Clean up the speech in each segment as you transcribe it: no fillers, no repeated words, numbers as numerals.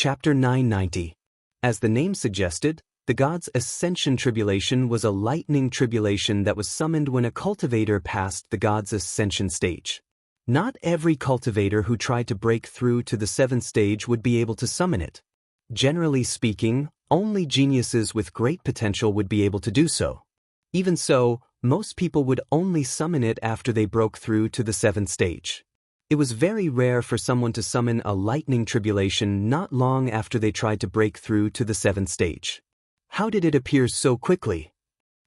Chapter 990. As the name suggested, the god's ascension tribulation was a lightning tribulation that was summoned when a cultivator passed the god's ascension stage. Not every cultivator who tried to break through to the 7th stage would be able to summon it. Generally speaking, only geniuses with great potential would be able to do so. Even so, most people would only summon it after they broke through to the 7th stage. It was very rare for someone to summon a lightning tribulation not long after they tried to break through to the 7th stage. How did it appear so quickly?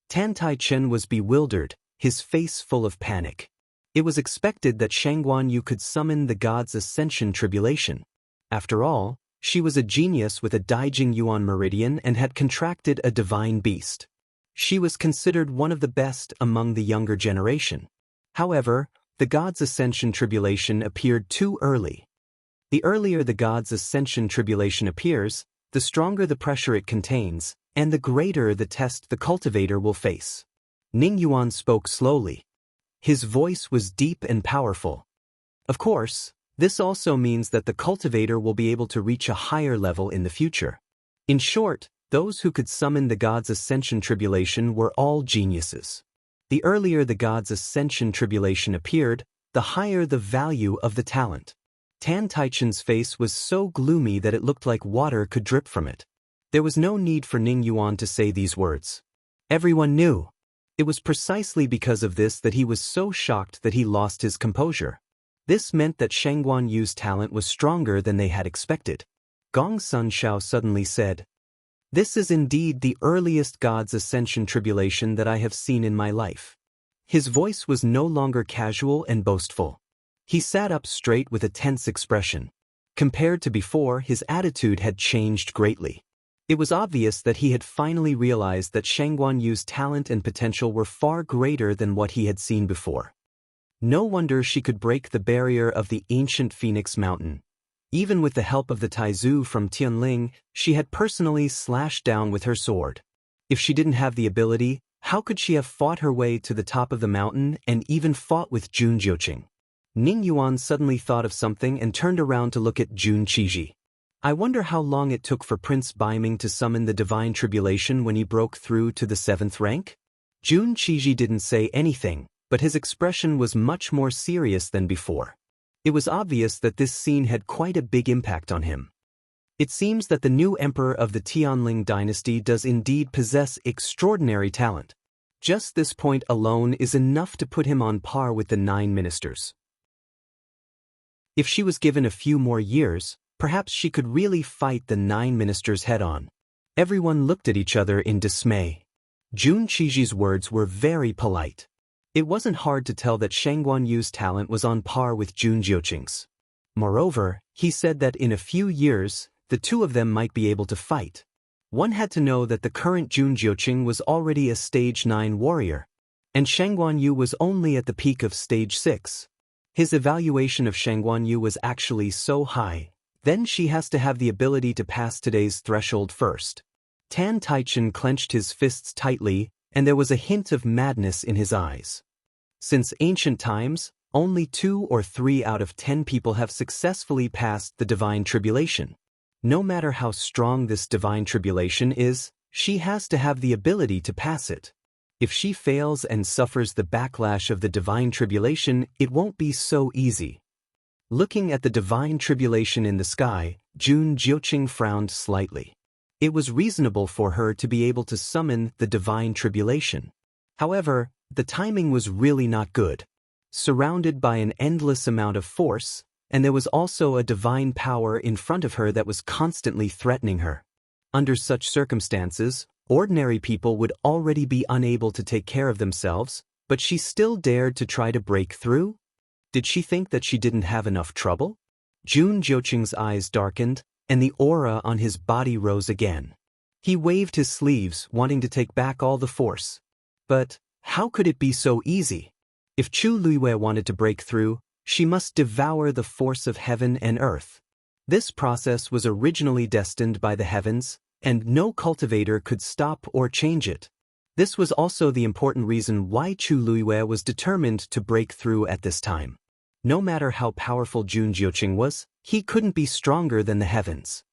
Tan Tai-chen was bewildered, his face full of panic. It was expected that Shangguan Yu could summon the god's ascension tribulation. After all, she was a genius with a Daijing Yuan meridian and had contracted a divine beast. She was considered one of the best among the younger generation. However, the god's ascension tribulation appeared too early. The earlier the god's ascension tribulation appears, the stronger the pressure it contains, and the greater the test the cultivator will face. Ning Yuan spoke slowly. His voice was deep and powerful. Of course, this also means that the cultivator will be able to reach a higher level in the future. In short, those who could summon the god's ascension tribulation were all geniuses. The earlier the god's ascension tribulation appeared, the higher the value of the talent. Tan Tai-chen's face was so gloomy that it looked like water could drip from it. There was no need for Ning Yuan to say these words. Everyone knew. It was precisely because of this that he was so shocked that he lost his composure. This meant that Shangguan Yu's talent was stronger than they had expected. Gong Sun Shao suddenly said, "This is indeed the earliest god's ascension tribulation that I have seen in my life." His voice was no longer casual and boastful. He sat up straight with a tense expression. Compared to before, his attitude had changed greatly. It was obvious that he had finally realized that Shangguan Yu's talent and potential were far greater than what he had seen before. No wonder she could break the barrier of the ancient Phoenix Mountain. Even with the help of the Taizu from Tianling, she had personally slashed down with her sword. If she didn't have the ability, how could she have fought her way to the top of the mountain and even fought with Jun Jiuqing? Ning Yuan suddenly thought of something and turned around to look at Jun Qiji. I wonder how long it took for Prince Baiming to summon the divine tribulation when he broke through to the 7th rank? Jun Qiji didn't say anything, but his expression was much more serious than before. It was obvious that this scene had quite a big impact on him. It seems that the new emperor of the Tianling dynasty does indeed possess extraordinary talent. Just this point alone is enough to put him on par with the 9 ministers. If she was given a few more years, perhaps she could really fight the 9 ministers head-on. Everyone looked at each other in dismay. Jun Qiji's words were very polite. It wasn't hard to tell that Shangguan Yu's talent was on par with Jun Jiuqing's. Moreover, he said that in a few years, the two of them might be able to fight. One had to know that the current Jun Jiuqing was already a stage 9 warrior, and Shangguan Yu was only at the peak of stage 6. His evaluation of Shangguan Yu was actually so high, then she has to have the ability to pass today's threshold first. Tan Tai-chen clenched his fists tightly, and there was a hint of madness in his eyes. Since ancient times, only 2 or 3 out of 10 people have successfully passed the divine tribulation. No matter how strong this divine tribulation is, she has to have the ability to pass it. If she fails and suffers the backlash of the divine tribulation, it won't be so easy. Looking at the divine tribulation in the sky, Jun Jiuqing frowned slightly. It was reasonable for her to be able to summon the divine tribulation. However, the timing was really not good. Surrounded by an endless amount of force, and there was also a divine power in front of her that was constantly threatening her. Under such circumstances, ordinary people would already be unable to take care of themselves, but she still dared to try to break through? Did she think that she didn't have enough trouble? Jun Jiuqing's eyes darkened, and the aura on his body rose again. He waved his sleeves, wanting to take back all the force. But how could it be so easy? If Chu Luiwei wanted to break through, she must devour the force of heaven and earth. This process was originally destined by the heavens, and no cultivator could stop or change it. This was also the important reason why Chu Luiwei was determined to break through at this time. No matter how powerful Jun Jiuqing was, he couldn't be stronger than the heavens.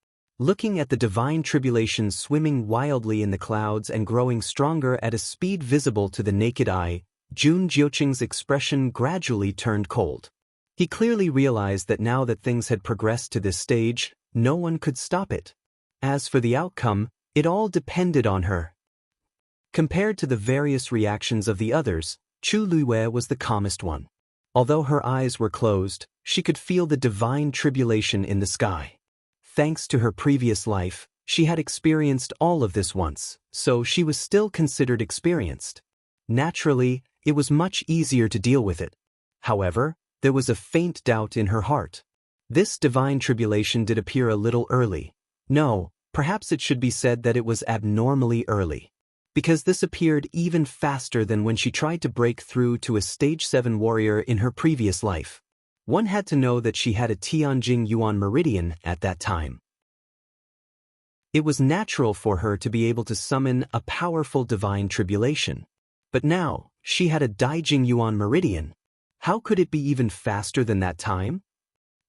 Looking at the divine tribulation swimming wildly in the clouds and growing stronger at a speed visible to the naked eye, Jun Jiuqing's expression gradually turned cold. He clearly realized that now that things had progressed to this stage, no one could stop it. As for the outcome, it all depended on her. Compared to the various reactions of the others, Chu Luiwei was the calmest one. Although her eyes were closed, she could feel the divine tribulation in the sky. Thanks to her previous life, she had experienced all of this once, so she was still considered experienced. Naturally, it was much easier to deal with it. However, there was a faint doubt in her heart. This divine tribulation did appear a little early. No, perhaps it should be said that it was abnormally early. Because this appeared even faster than when she tried to break through to a stage 7 warrior in her previous life. One had to know that she had a Tianjing Yuan meridian at that time. It was natural for her to be able to summon a powerful divine tribulation. But now, she had a Daijing Yuan meridian. How could it be even faster than that time?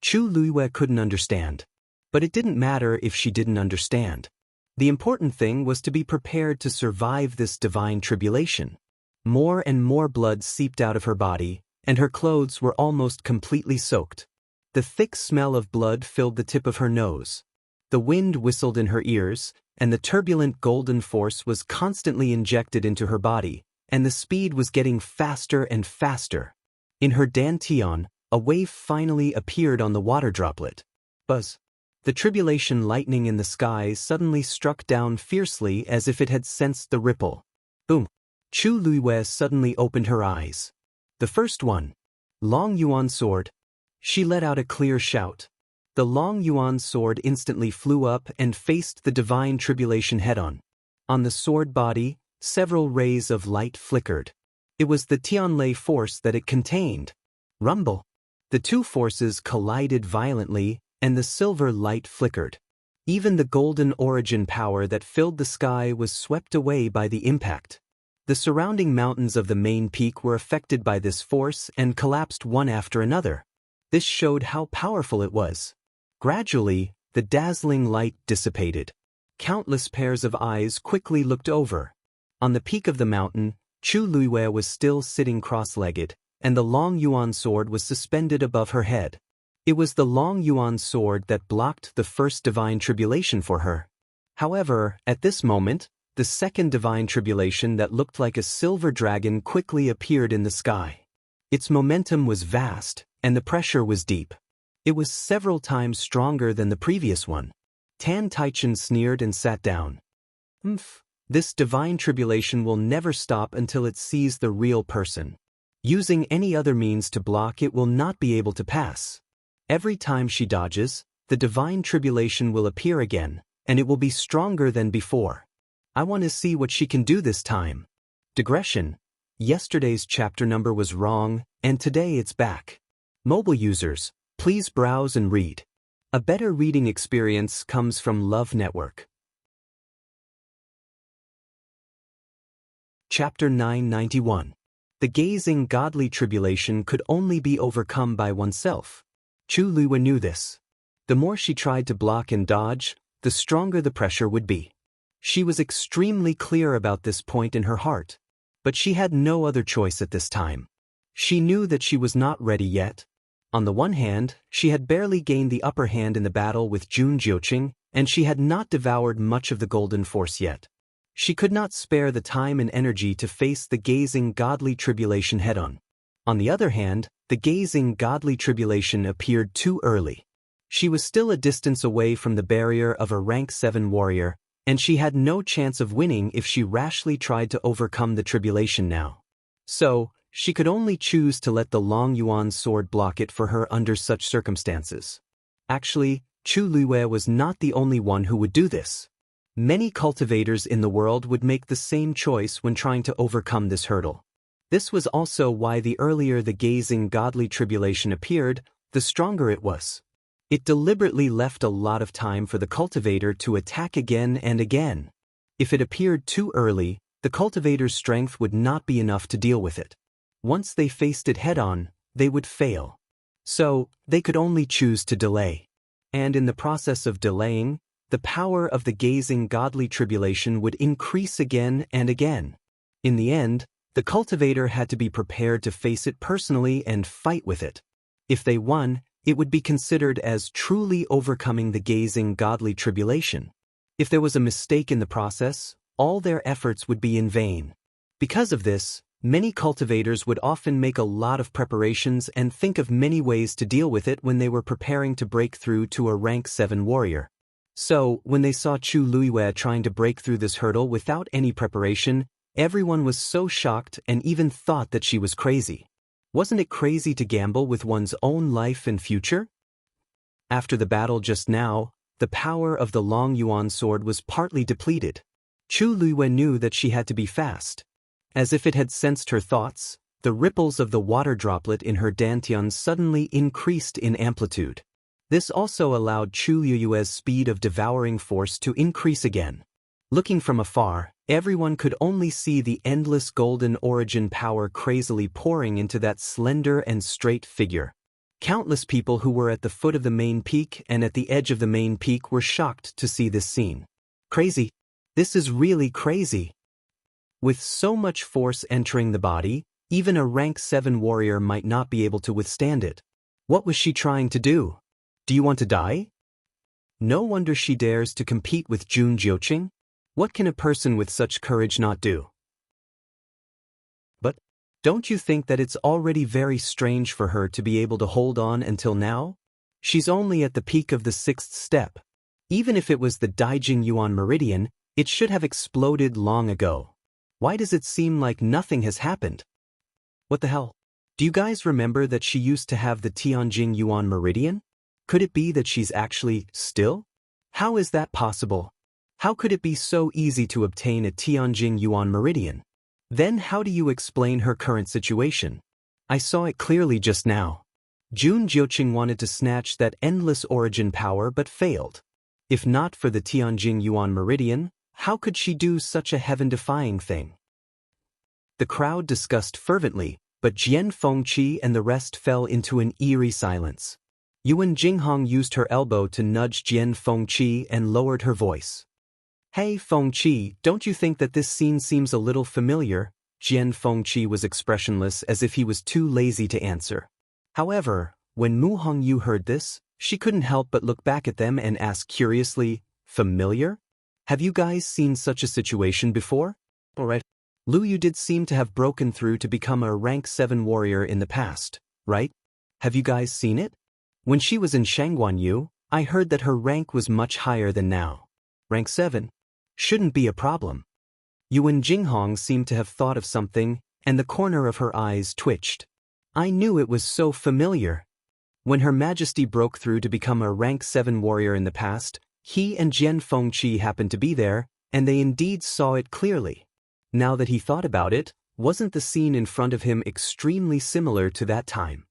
Chu Luiwei couldn't understand. But it didn't matter if she didn't understand. The important thing was to be prepared to survive this divine tribulation. More and more blood seeped out of her body, and her clothes were almost completely soaked. The thick smell of blood filled the tip of her nose. The wind whistled in her ears, and the turbulent golden force was constantly injected into her body, and the speed was getting faster and faster. In her dantian, a wave finally appeared on the water droplet. Buzz. The tribulation lightning in the sky suddenly struck down fiercely as if it had sensed the ripple. Boom. Chu Luiwei suddenly opened her eyes. The first one. Long Yuan sword. She let out a clear shout. The Long Yuan sword instantly flew up and faced the divine tribulation head-on. On the sword body, several rays of light flickered. It was the Tianlei force that it contained. Rumble. The two forces collided violently, and the silver light flickered. Even the golden origin power that filled the sky was swept away by the impact. The surrounding mountains of the main peak were affected by this force and collapsed one after another. This showed how powerful it was. Gradually, the dazzling light dissipated. Countless pairs of eyes quickly looked over. On the peak of the mountain, Chu Luiwei was still sitting cross-legged, and the Long Yuan sword was suspended above her head. It was the Long Yuan sword that blocked the first divine tribulation for her. However, at this moment, the second divine tribulation that looked like a silver dragon quickly appeared in the sky. Its momentum was vast, and the pressure was deep. It was several times stronger than the previous one. Tan Taichen sneered and sat down. This divine tribulation will never stop until it sees the real person. Using any other means to block it will not be able to pass. Every time she dodges, the divine tribulation will appear again, and it will be stronger than before. I want to see what she can do this time. Digression. Yesterday's chapter number was wrong, and today it's back. Mobile users, please browse and read. A better reading experience comes from Love Network. Chapter 991. The gazing godly tribulation could only be overcome by oneself. Chu Luiwei knew this. The more she tried to block and dodge, the stronger the pressure would be. She was extremely clear about this point in her heart. But she had no other choice at this time. She knew that she was not ready yet. On the one hand, she had barely gained the upper hand in the battle with Jun Jiuqing, and she had not devoured much of the golden force yet. She could not spare the time and energy to face the gazing godly tribulation head-on. On the other hand, the gazing godly tribulation appeared too early. She was still a distance away from the barrier of a rank 7 warrior, and she had no chance of winning if she rashly tried to overcome the tribulation now. So, she could only choose to let the Long Yuan sword block it for her under such circumstances. Actually, Chu Luiwei was not the only one who would do this. Many cultivators in the world would make the same choice when trying to overcome this hurdle. This was also why the earlier the gazing godly tribulation appeared, the stronger it was. It deliberately left a lot of time for the cultivator to attack again and again. If it appeared too early, the cultivator's strength would not be enough to deal with it. Once they faced it head-on, they would fail. So, they could only choose to delay. And in the process of delaying, the power of the gazing godly tribulation would increase again and again. In the end, the cultivator had to be prepared to face it personally and fight with it. If they won, it would be considered as truly overcoming the gazing godly tribulation. If there was a mistake in the process, all their efforts would be in vain. Because of this, many cultivators would often make a lot of preparations and think of many ways to deal with it when they were preparing to break through to a rank 7 warrior. So, when they saw Chu Luiyue trying to break through this hurdle without any preparation, everyone was so shocked and even thought that she was crazy. Wasn't it crazy to gamble with one's own life and future? After the battle just now, the power of the Long Yuan sword was partly depleted. Chu Luiyue knew that she had to be fast. As if it had sensed her thoughts, the ripples of the water droplet in her dantian suddenly increased in amplitude. This also allowed Chu Luiyue's speed of devouring force to increase again. Looking from afar, everyone could only see the endless golden origin power crazily pouring into that slender and straight figure. Countless people who were at the foot of the main peak and at the edge of the main peak were shocked to see this scene. Crazy. This is really crazy. With so much force entering the body, even a rank 7 warrior might not be able to withstand it. What was she trying to do? Do you want to die? No wonder she dares to compete with Jun Jiuqing. What can a person with such courage not do? But, don't you think that it's already very strange for her to be able to hold on until now? She's only at the peak of the 6th step. Even if it was the Daijing Yuan Meridian, it should have exploded long ago. Why does it seem like nothing has happened? What the hell? Do you guys remember that she used to have the Tianjing Yuan Meridian? Could it be that she's actually still? How is that possible? How could it be so easy to obtain a Tianjing Yuan Meridian? Then how do you explain her current situation? I saw it clearly just now. Jun Jiuqing wanted to snatch that endless origin power but failed. If not for the Tianjing Yuan Meridian, how could she do such a heaven-defying thing? The crowd discussed fervently, but Jian Fengqi and the rest fell into an eerie silence. Yuan Jinghong used her elbow to nudge Jian Fengqi and lowered her voice. Hey Fengqi, don't you think that this scene seems a little familiar? Jian Fengqi was expressionless as if he was too lazy to answer. However, when Mu Hongyu heard this, she couldn't help but look back at them and ask curiously, familiar? Have you guys seen such a situation before? Alright. Lu Yu did seem to have broken through to become a rank 7 warrior in the past, right? Have you guys seen it? When she was in Shangguanyu, I heard that her rank was much higher than now. Rank 7? Shouldn't be a problem. Yuan Jinghong seemed to have thought of something, and the corner of her eyes twitched. I knew it was so familiar. When Her Majesty broke through to become a rank 7 warrior in the past, he and Jian Fengqi happened to be there, and they indeed saw it clearly. Now that he thought about it, wasn't the scene in front of him extremely similar to that time?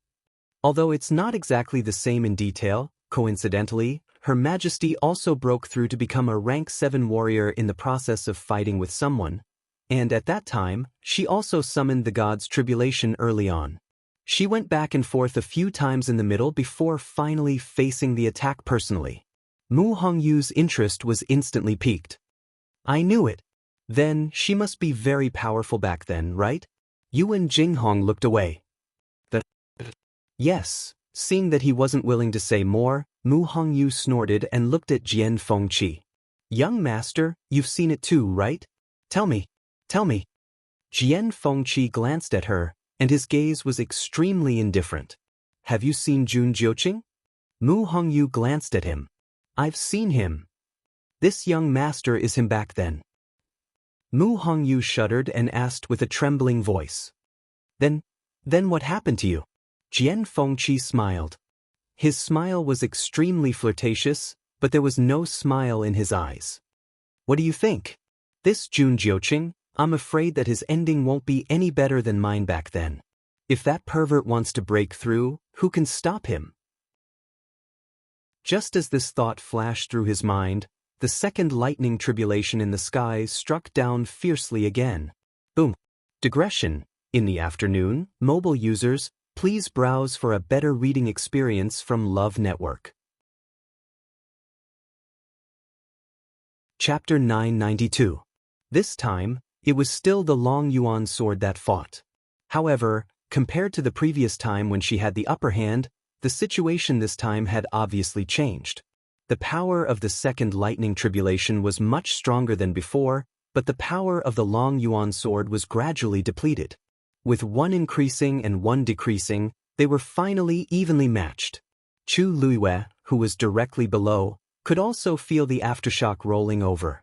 Although it's not exactly the same in detail, coincidentally, Her Majesty also broke through to become a rank 7 warrior in the process of fighting with someone, and at that time, she also summoned the god's tribulation early on. She went back and forth a few times in the middle before finally facing the attack personally. Mu Hongyu's interest was instantly piqued. I knew it. Then, she must be very powerful back then, right? Yuan Jinghong looked away. Yes. Seeing that he wasn't willing to say more, Mu Hongyu snorted and looked at Jian Fengqi. Young master, you've seen it too, right? Tell me. Jian Fengqi glanced at her, and his gaze was extremely indifferent. Have you seen Jun Jiuqing? Mu Hongyu glanced at him. I've seen him. This young master is him back then. Mu Hongyu shuddered and asked with a trembling voice. Then what happened to you? Jian Fengqi smiled. His smile was extremely flirtatious, but there was no smile in his eyes. What do you think? This Jun Jiuqing, I'm afraid that his ending won't be any better than mine back then. If that pervert wants to break through, who can stop him? Just as this thought flashed through his mind, the second lightning tribulation in the sky struck down fiercely again. Boom. Digression. In the afternoon, mobile users, please browse for a better reading experience from Love Network. Chapter 992. This time, it was still the Long Yuan sword that fought. However, compared to the previous time when she had the upper hand, the situation this time had obviously changed. The power of the second lightning tribulation was much stronger than before, but the power of the Long Yuan sword was gradually depleted. With one increasing and one decreasing, they were finally evenly matched. Chu Luiyue, who was directly below, could also feel the aftershock rolling over.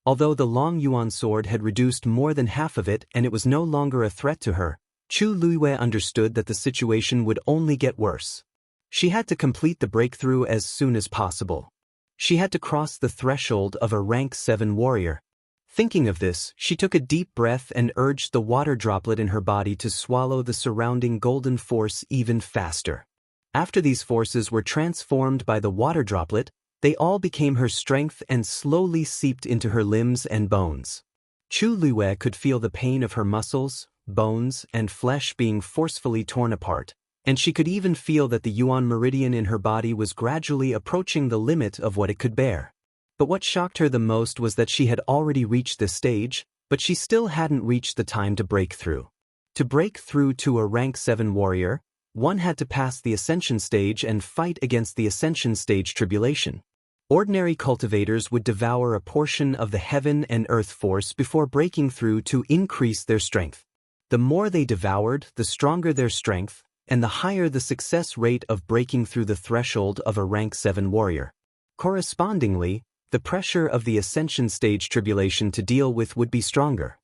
Although the Long Yuan sword had reduced more than half of it and it was no longer a threat to her, Chu Luiyue understood that the situation would only get worse. She had to complete the breakthrough as soon as possible. She had to cross the threshold of a rank 7 warrior. Thinking of this, she took a deep breath and urged the water droplet in her body to swallow the surrounding golden force even faster. After these forces were transformed by the water droplet, they all became her strength and slowly seeped into her limbs and bones. Chu Luiyue could feel the pain of her muscles, bones, and flesh being forcefully torn apart, and she could even feel that the Yuan meridian in her body was gradually approaching the limit of what it could bear. But what shocked her the most was that she had already reached this stage, but she still hadn't reached the time to break through. To break through to a rank 7 warrior, one had to pass the ascension stage and fight against the ascension stage tribulation. Ordinary cultivators would devour a portion of the heaven and earth force before breaking through to increase their strength. The more they devoured, the stronger their strength, and the higher the success rate of breaking through the threshold of a rank 7 warrior. Correspondingly, the pressure of the ascension stage tribulation to deal with would be stronger.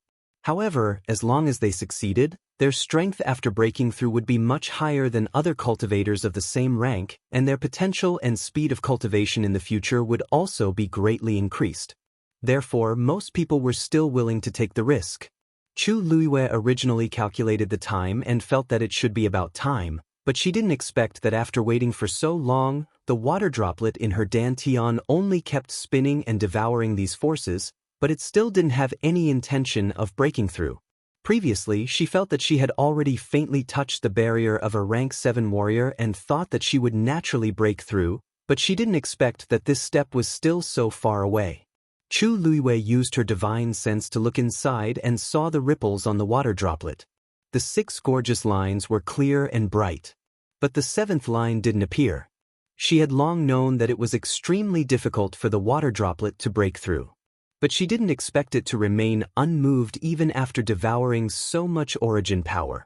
However, as long as they succeeded, their strength after breaking through would be much higher than other cultivators of the same rank, and their potential and speed of cultivation in the future would also be greatly increased. Therefore, most people were still willing to take the risk. Chu Luiyue originally calculated the time and felt that it should be about time, but she didn't expect that after waiting for so long, the water droplet in her dantian only kept spinning and devouring these forces, but it still didn't have any intention of breaking through. Previously, she felt that she had already faintly touched the barrier of a rank 7 warrior and thought that she would naturally break through, but she didn't expect that this step was still so far away. Chu Luiyue used her divine sense to look inside and saw the ripples on the water droplet. The 6 gorgeous lines were clear and bright. But the 7th line didn't appear. She had long known that it was extremely difficult for the water droplet to break through. But she didn't expect it to remain unmoved even after devouring so much origin power.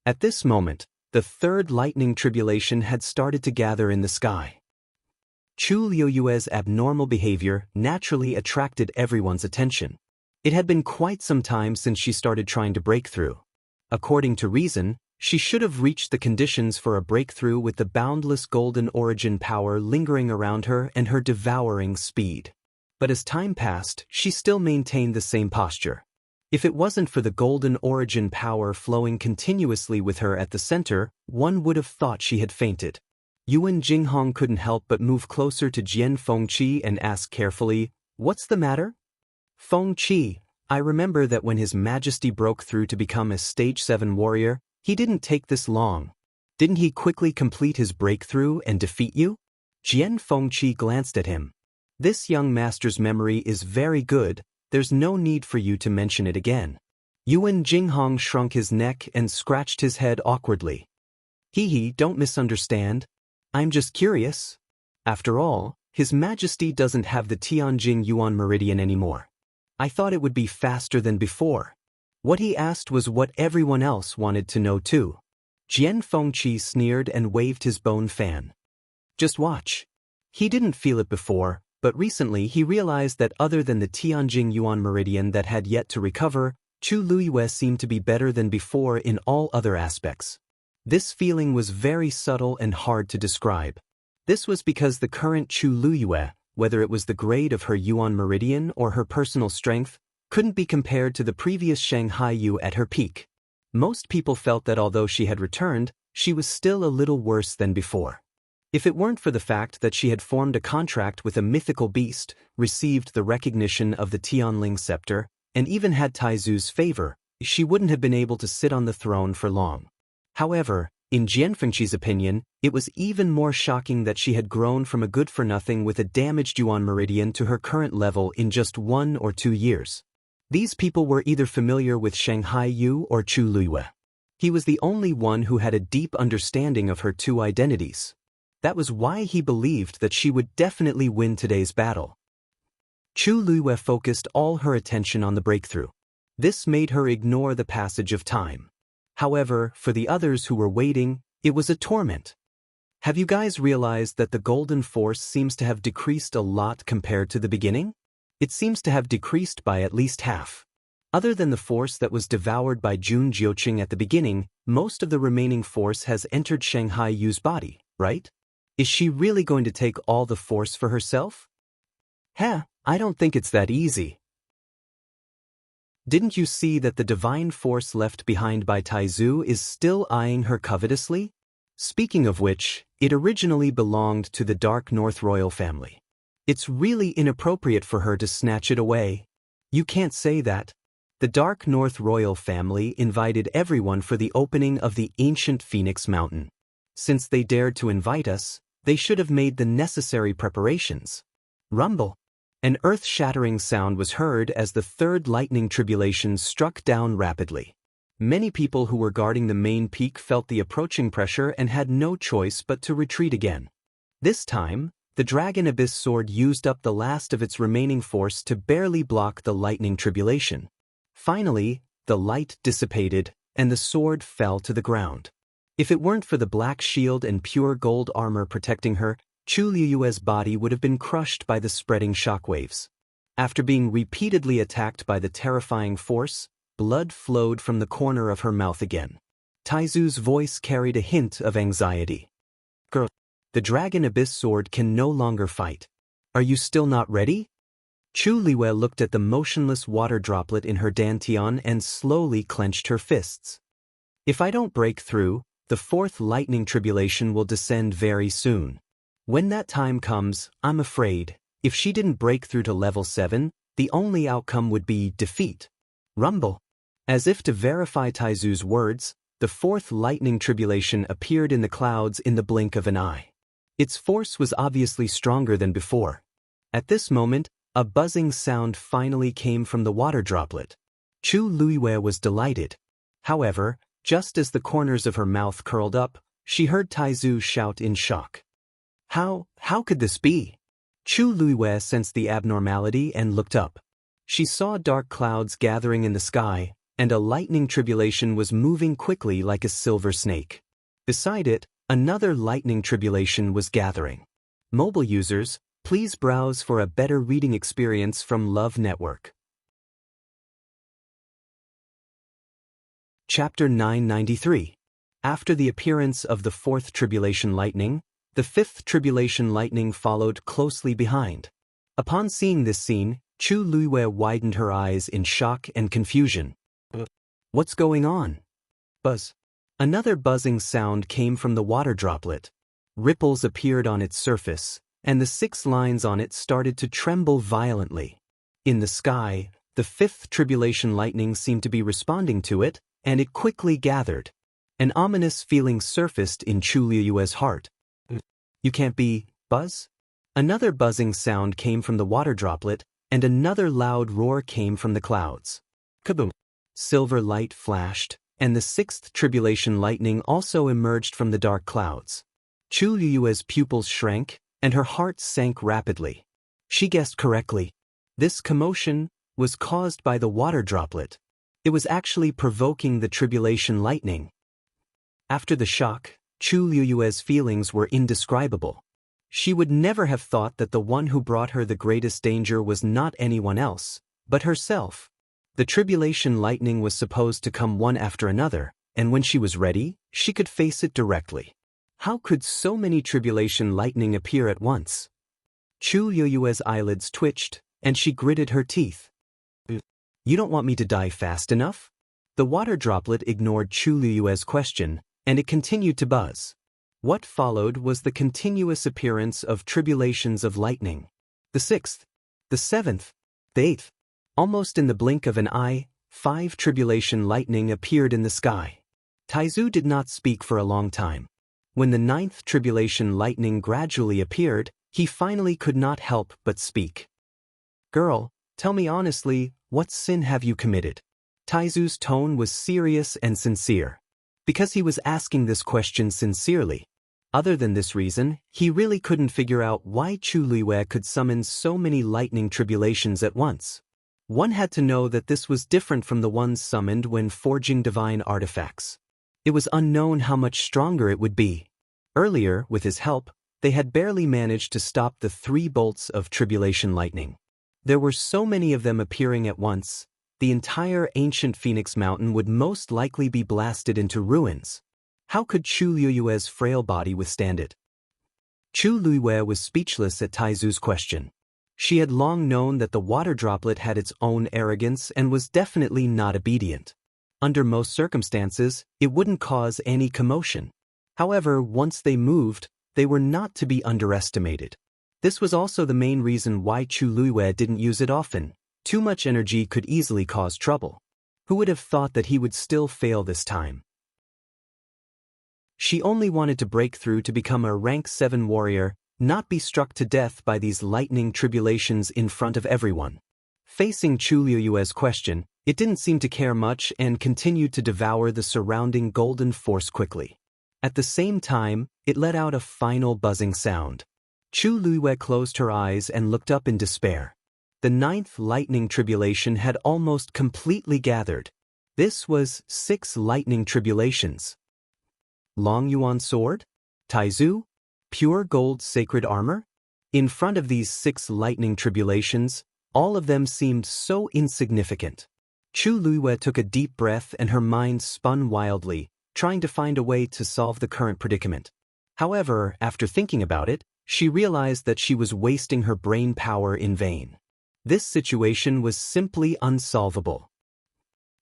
At this moment, the 3rd lightning tribulation had started to gather in the sky. Chu Luiyue's abnormal behavior naturally attracted everyone's attention. It had been quite some time since she started trying to break through. According to reason, she should have reached the conditions for a breakthrough with the boundless golden origin power lingering around her and her devouring speed. But as time passed, she still maintained the same posture. If it wasn't for the golden origin power flowing continuously with her at the center, one would have thought she had fainted. Yuan Jinghong couldn't help but move closer to Jian Fengqi and ask carefully, "What's the matter?" "Fengqi, I remember that when His Majesty broke through to become a stage 7 warrior, he didn't take this long. Didn't he quickly complete his breakthrough and defeat you?" Jian Fengqi glanced at him. "This young master's memory is very good, there's no need for you to mention it again." Yuan Jinghong shrunk his neck and scratched his head awkwardly. "Hee, don't misunderstand. I'm just curious. After all, His Majesty doesn't have the Tianjing Yuan meridian anymore. I thought it would be faster than before." What he asked was what everyone else wanted to know too. Jian Fengqi sneered and waved his bone fan. "Just watch." He didn't feel it before, but recently he realized that other than the Tianjing Yuan meridian that had yet to recover, Chu Luiyue seemed to be better than before in all other aspects. This feeling was very subtle and hard to describe. This was because the current Chu Luiyue, whether it was the grade of her Yuan meridian or her personal strength, couldn't be compared to the previous Shanghai Yu at her peak. Most people felt that although she had returned, she was still a little worse than before. If it weren't for the fact that she had formed a contract with a mythical beast, received the recognition of the Tianling scepter, and even had Taizu's favor, she wouldn't have been able to sit on the throne for long. However, In Jianfengqi's opinion, it was even more shocking that she had grown from a good-for-nothing with a damaged Yuan meridian to her current level in just 1 or 2 years. These people were either familiar with Shanghai Yu or Chu Luiyue. He was the only one who had a deep understanding of her two identities. That was why he believed that she would definitely win today's battle. Chu Luiyue focused all her attention on the breakthrough. This made her ignore the passage of time. However, for the others who were waiting, it was a torment. Have you guys realized that the golden force seems to have decreased a lot compared to the beginning? It seems to have decreased by at least half. Other than the force that was devoured by Jun Jiuqing at the beginning, most of the remaining force has entered Shanghai Yu's body, right? Is she really going to take all the force for herself? I don't think it's that easy. Didn't you see that the divine force left behind by Taizu is still eyeing her covetously? Speaking of which, it originally belonged to the Dark North royal family. It's really inappropriate for her to snatch it away. You can't say that. The Dark North royal family invited everyone for the opening of the ancient Phoenix Mountain. Since they dared to invite us, they should have made the necessary preparations. Rumble. An earth-shattering sound was heard as the third lightning tribulation struck down rapidly. Many people who were guarding the main peak felt the approaching pressure and had no choice but to retreat again. This time, the Dragon Abyss Sword used up the last of its remaining force to barely block the lightning tribulation. Finally, the light dissipated, and the sword fell to the ground. If it weren't for the black shield and pure gold armor protecting her, Chu Luiyue's body would have been crushed by the spreading shockwaves. After being repeatedly attacked by the terrifying force, blood flowed from the corner of her mouth again. Taizu's voice carried a hint of anxiety. Girl, the Dragon Abyss Sword can no longer fight. Are you still not ready? Chu Luiyue looked at the motionless water droplet in her dantian and slowly clenched her fists. If I don't break through, the fourth lightning tribulation will descend very soon. When that time comes, I'm afraid, if she didn't break through to level 7, the only outcome would be defeat. Rumble. As if to verify Taizu's words, the fourth lightning tribulation appeared in the clouds in the blink of an eye. Its force was obviously stronger than before. At this moment, a buzzing sound finally came from the water droplet. Chu Luiyue was delighted. However, just as the corners of her mouth curled up, she heard Taizu shout in shock. How could this be? Chu Luiyue sensed the abnormality and looked up. She saw dark clouds gathering in the sky, and a lightning tribulation was moving quickly like a silver snake. Beside it, another lightning tribulation was gathering. Mobile users, please browse for a better reading experience from Love Network. Chapter 993. After the appearance of the fourth tribulation lightning, the fifth tribulation lightning followed closely behind. Upon seeing this scene, Chu Luiyue widened her eyes in shock and confusion. What's going on? Buzz. Another buzzing sound came from the water droplet. Ripples appeared on its surface, and the 6 lines on it started to tremble violently. In the sky, the fifth tribulation lightning seemed to be responding to it, and it quickly gathered. An ominous feeling surfaced in Chu Luiyue's heart. You can't be, Buzz? Another buzzing sound came from the water droplet, and another loud roar came from the clouds. Kaboom! Silver light flashed, and the sixth tribulation lightning also emerged from the dark clouds. Chu Luiyue's pupils shrank, and her heart sank rapidly. She guessed correctly. This commotion was caused by the water droplet. It was actually provoking the tribulation lightning. After the shock, Chu Luiyue's feelings were indescribable. She would never have thought that the one who brought her the greatest danger was not anyone else, but herself. The tribulation lightning was supposed to come one after another, and when she was ready, she could face it directly. How could so many tribulation lightning appear at once? Chu Luiyue's eyelids twitched, and she gritted her teeth. You don't want me to die fast enough? The water droplet ignored Chu Luiyue's question, and it continued to buzz. What followed was the continuous appearance of tribulations of lightning. The sixth, the seventh, the eighth. Almost in the blink of an eye, 5 tribulation lightning appeared in the sky. Taizu did not speak for a long time. When the ninth tribulation lightning gradually appeared, he finally could not help but speak. "Girl, tell me honestly, what sin have you committed?" Taizu's tone was serious and sincere. Because he was asking this question sincerely. Other than this reason, he really couldn't figure out why Chu Luiwei could summon so many lightning tribulations at once. One had to know that this was different from the ones summoned when forging divine artifacts. It was unknown how much stronger it would be. Earlier, with his help, they had barely managed to stop the 3 bolts of tribulation lightning. There were so many of them appearing at once, the entire ancient Phoenix Mountain would most likely be blasted into ruins. How could Chu Luiwei's frail body withstand it? Chu Luiwei was speechless at Taizu's question. She had long known that the water droplet had its own arrogance and was definitely not obedient. Under most circumstances, it wouldn't cause any commotion. However, once they moved, they were not to be underestimated. This was also the main reason why Chu Luiwei didn't use it often. Too much energy could easily cause trouble. Who would have thought that he would still fail this time? She only wanted to break through to become a rank 7 warrior, not be struck to death by these lightning tribulations in front of everyone. Facing Chu Luiwei's question, it didn't seem to care much and continued to devour the surrounding golden force quickly. At the same time, it let out a final buzzing sound. Chu Luiwei closed her eyes and looked up in despair. The 9th lightning tribulation had almost completely gathered. This was 6 lightning tribulations. Long Yuan sword? Taizu? Pure gold sacred armor? In front of these 6 lightning tribulations, all of them seemed so insignificant. Chu Luiwei took a deep breath and her mind spun wildly, trying to find a way to solve the current predicament. However, after thinking about it, she realized that she was wasting her brain power in vain. This situation was simply unsolvable.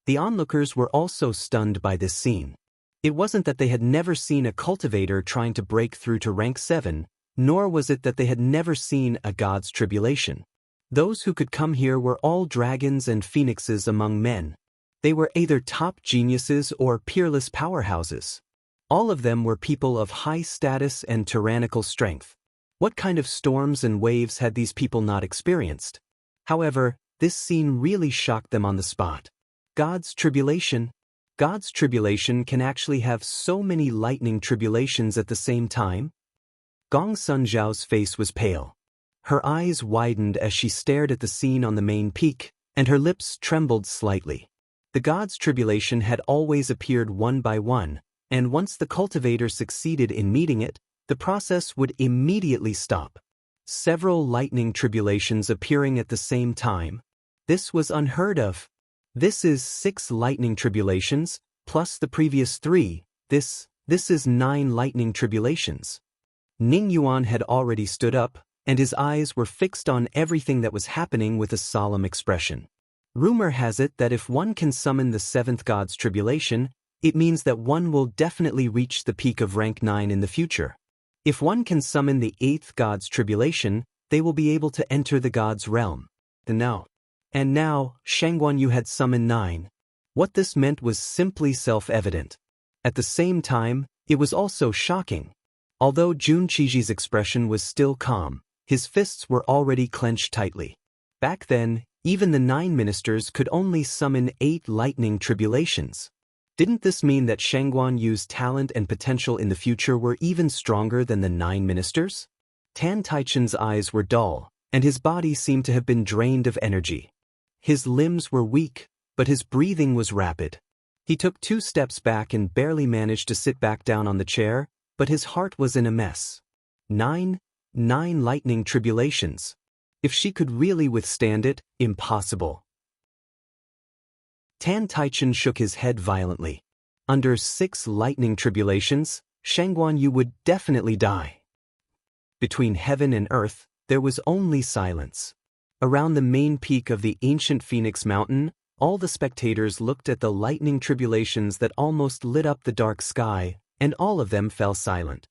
The onlookers were also stunned by this scene. It wasn't that they had never seen a cultivator trying to break through to rank 7, nor was it that they had never seen a god's tribulation. Those who could come here were all dragons and phoenixes among men. They were either top geniuses or peerless powerhouses. All of them were people of high status and tyrannical strength. What kind of storms and waves had these people not experienced? However, this scene really shocked them on the spot. God's tribulation? God's tribulation can actually have so many lightning tribulations at the same time? Gong Sunzhao's face was pale. Her eyes widened as she stared at the scene on the main peak, and her lips trembled slightly. The God's tribulation had always appeared one by one, and once the cultivator succeeded in meeting it, the process would immediately stop. Several lightning tribulations appearing at the same time. This was unheard of. This is 6 lightning tribulations, plus the previous 3, this is 9 lightning tribulations. Ning Yuan had already stood up, and his eyes were fixed on everything that was happening with a solemn expression. Rumor has it that if one can summon the 7th god's tribulation, it means that one will definitely reach the peak of rank 9 in the future. If one can summon the 8th god's tribulation, they will be able to enter the god's realm. And now, Shangguanyu had summoned 9. What this meant was simply self-evident. At the same time, it was also shocking. Although Jun Qiji's expression was still calm, his fists were already clenched tightly. Back then, even the 9 ministers could only summon 8 lightning tribulations. Didn't this mean that Shangguanyu's talent and potential in the future were even stronger than the 9 ministers? Tan Taichen's eyes were dull, and his body seemed to have been drained of energy. His limbs were weak, but his breathing was rapid. He took 2 steps back and barely managed to sit back down on the chair, but his heart was in a mess. 9 lightning tribulations. If she could really withstand it, impossible. Tan Taichen shook his head violently. Under 6 lightning tribulations, Shangguanyu would definitely die. Between heaven and earth, there was only silence. Around the main peak of the ancient Phoenix Mountain, all the spectators looked at the lightning tribulations that almost lit up the dark sky, and all of them fell silent.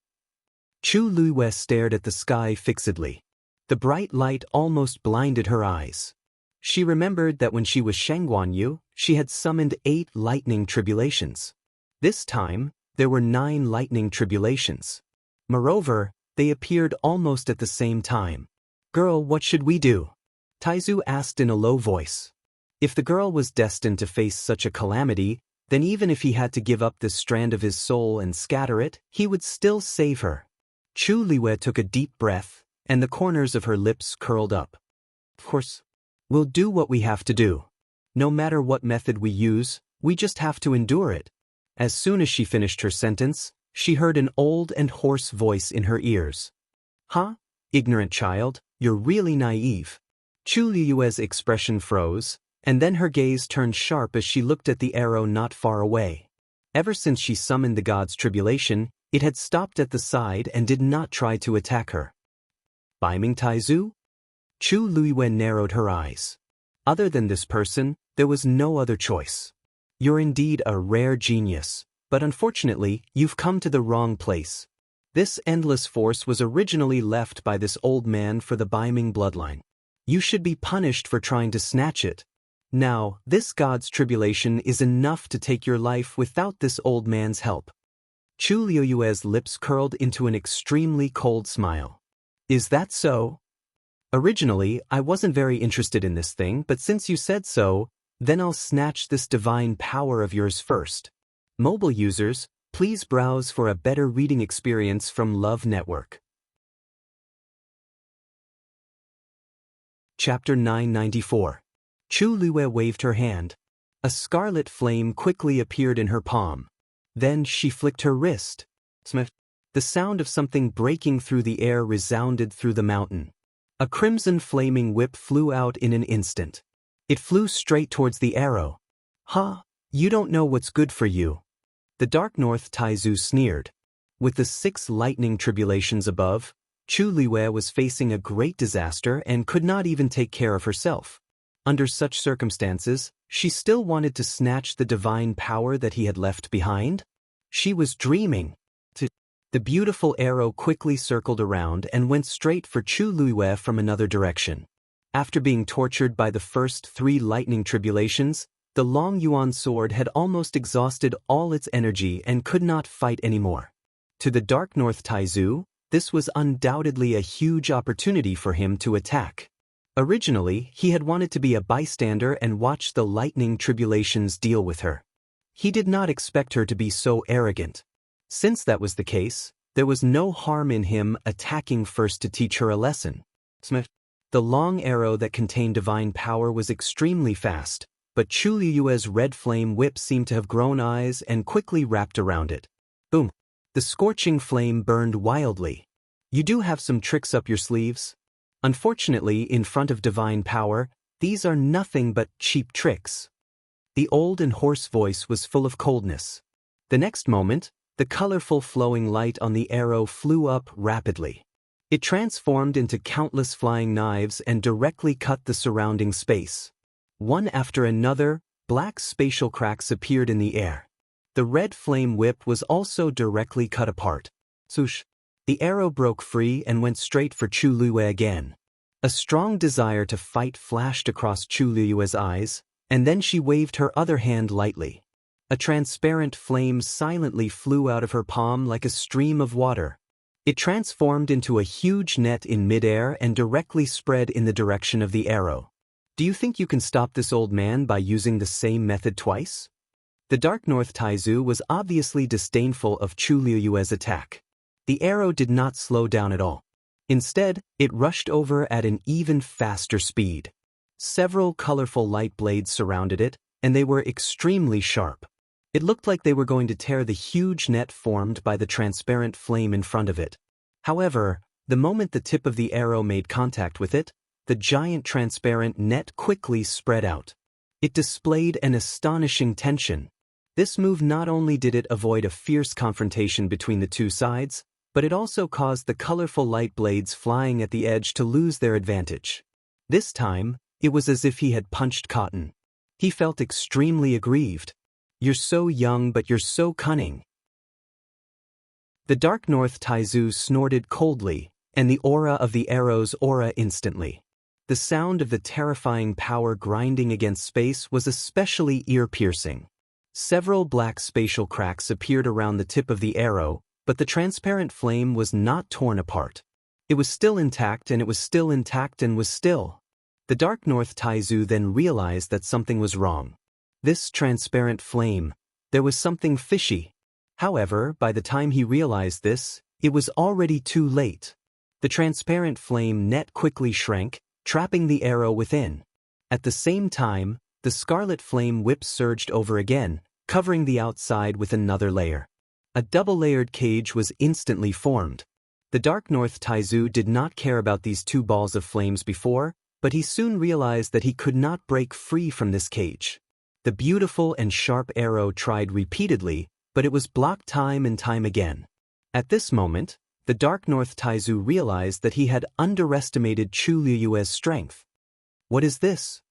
Chu Luiwei stared at the sky fixedly. The bright light almost blinded her eyes. She remembered that when she was Shangguanyu, she had summoned 8 lightning tribulations. This time, there were 9 lightning tribulations. Moreover, they appeared almost at the same time. "Girl, what should we do?" Taizu asked in a low voice. If the girl was destined to face such a calamity, then even if he had to give up this strand of his soul and scatter it, he would still save her. Chu Liwei took a deep breath, and the corners of her lips curled up. "Of course, we'll do what we have to do. No matter what method we use, we just have to endure it." As soon as she finished her sentence, she heard an old and hoarse voice in her ears. "Huh? Ignorant child, you're really naive." Chu Liue's expression froze, and then her gaze turned sharp as she looked at the arrow not far away. Ever since she summoned the god's tribulation, it had stopped at the side and did not try to attack her. "Baiming Taizu?" Chu Liue narrowed her eyes. Other than this person, there was no other choice. "You're indeed a rare genius, but unfortunately, you've come to the wrong place. This endless force was originally left by this old man for the Baiming bloodline. You should be punished for trying to snatch it. Now, this god's tribulation is enough to take your life without this old man's help." Chu Liue's lips curled into an extremely cold smile. "Is that so? Originally, I wasn't very interested in this thing, but since you said so, then I'll snatch this divine power of yours first." Mobile users, please browse for a better reading experience from Love Network. Chapter 994. Chu Liue waved her hand. A scarlet flame quickly appeared in her palm. Then she flicked her wrist. Smith. The sound of something breaking through the air resounded through the mountain. A crimson flaming whip flew out in an instant. It flew straight towards the arrow. "Ha! You don't know what's good for you." The Dark North Taizu sneered. With the 6 lightning tribulations above, Chu Liue was facing a great disaster and could not even take care of herself. Under such circumstances, she still wanted to snatch the divine power that he had left behind? She was dreaming. The beautiful arrow quickly circled around and went straight for Chu Liue from another direction. After being tortured by the first 3 lightning tribulations, the Long Yuan sword had almost exhausted all its energy and could not fight anymore. To the Dark North Taizu, this was undoubtedly a huge opportunity for him to attack. Originally, he had wanted to be a bystander and watch the lightning tribulations deal with her. He did not expect her to be so arrogant. Since that was the case, there was no harm in him attacking first to teach her a lesson. Smith. The long arrow that contained divine power was extremely fast, but Chu Liue's red flame whip seemed to have grown eyes and quickly wrapped around it. Boom. The scorching flame burned wildly. "You do have some tricks up your sleeves. Unfortunately, in front of divine power, these are nothing but cheap tricks." The old and hoarse voice was full of coldness. The next moment, the colorful flowing light on the arrow flew up rapidly. It transformed into countless flying knives and directly cut the surrounding space. One after another, black spatial cracks appeared in the air. The red flame whip was also directly cut apart. Swoosh! The arrow broke free and went straight for Chu Liue again. A strong desire to fight flashed across Chu Liue's eyes, and then she waved her other hand lightly. A transparent flame silently flew out of her palm like a stream of water. It transformed into a huge net in midair and directly spread in the direction of the arrow. "Do you think you can stop this old man by using the same method twice?" The Dark North Taizu was obviously disdainful of Chu Liue's attack. The arrow did not slow down at all. Instead, it rushed over at an even faster speed. Several colorful light blades surrounded it, and they were extremely sharp. It looked like they were going to tear the huge net formed by the transparent flame in front of it. However, the moment the tip of the arrow made contact with it, the giant transparent net quickly spread out. It displayed an astonishing tension. This move not only did it avoid a fierce confrontation between the two sides, but it also caused the colorful light blades flying at the edge to lose their advantage. This time, it was as if he had punched cotton. He felt extremely aggrieved. "You're so young, but you're so cunning." The Dark North Taizu snorted coldly, and the aura of the arrow's aura instantly. The sound of the terrifying power grinding against space was especially ear-piercing. Several black spatial cracks appeared around the tip of the arrow, but the transparent flame was not torn apart. It was still intact, and it was still intact, and was still. The Dark North Taizu then realized that something was wrong. This transparent flame, there was something fishy. However, by the time he realized this, it was already too late. The transparent flame net quickly shrank, trapping the arrow within. At the same time, the scarlet flame whip surged over again, covering the outside with another layer. A double-layered cage was instantly formed. The Dark North Taizu did not care about these two balls of flames before, but he soon realized that he could not break free from this cage. The beautiful and sharp arrow tried repeatedly, but it was blocked time and time again. At this moment, the Dark North Taizu realized that he had underestimated Chu Liyue's strength. What is this?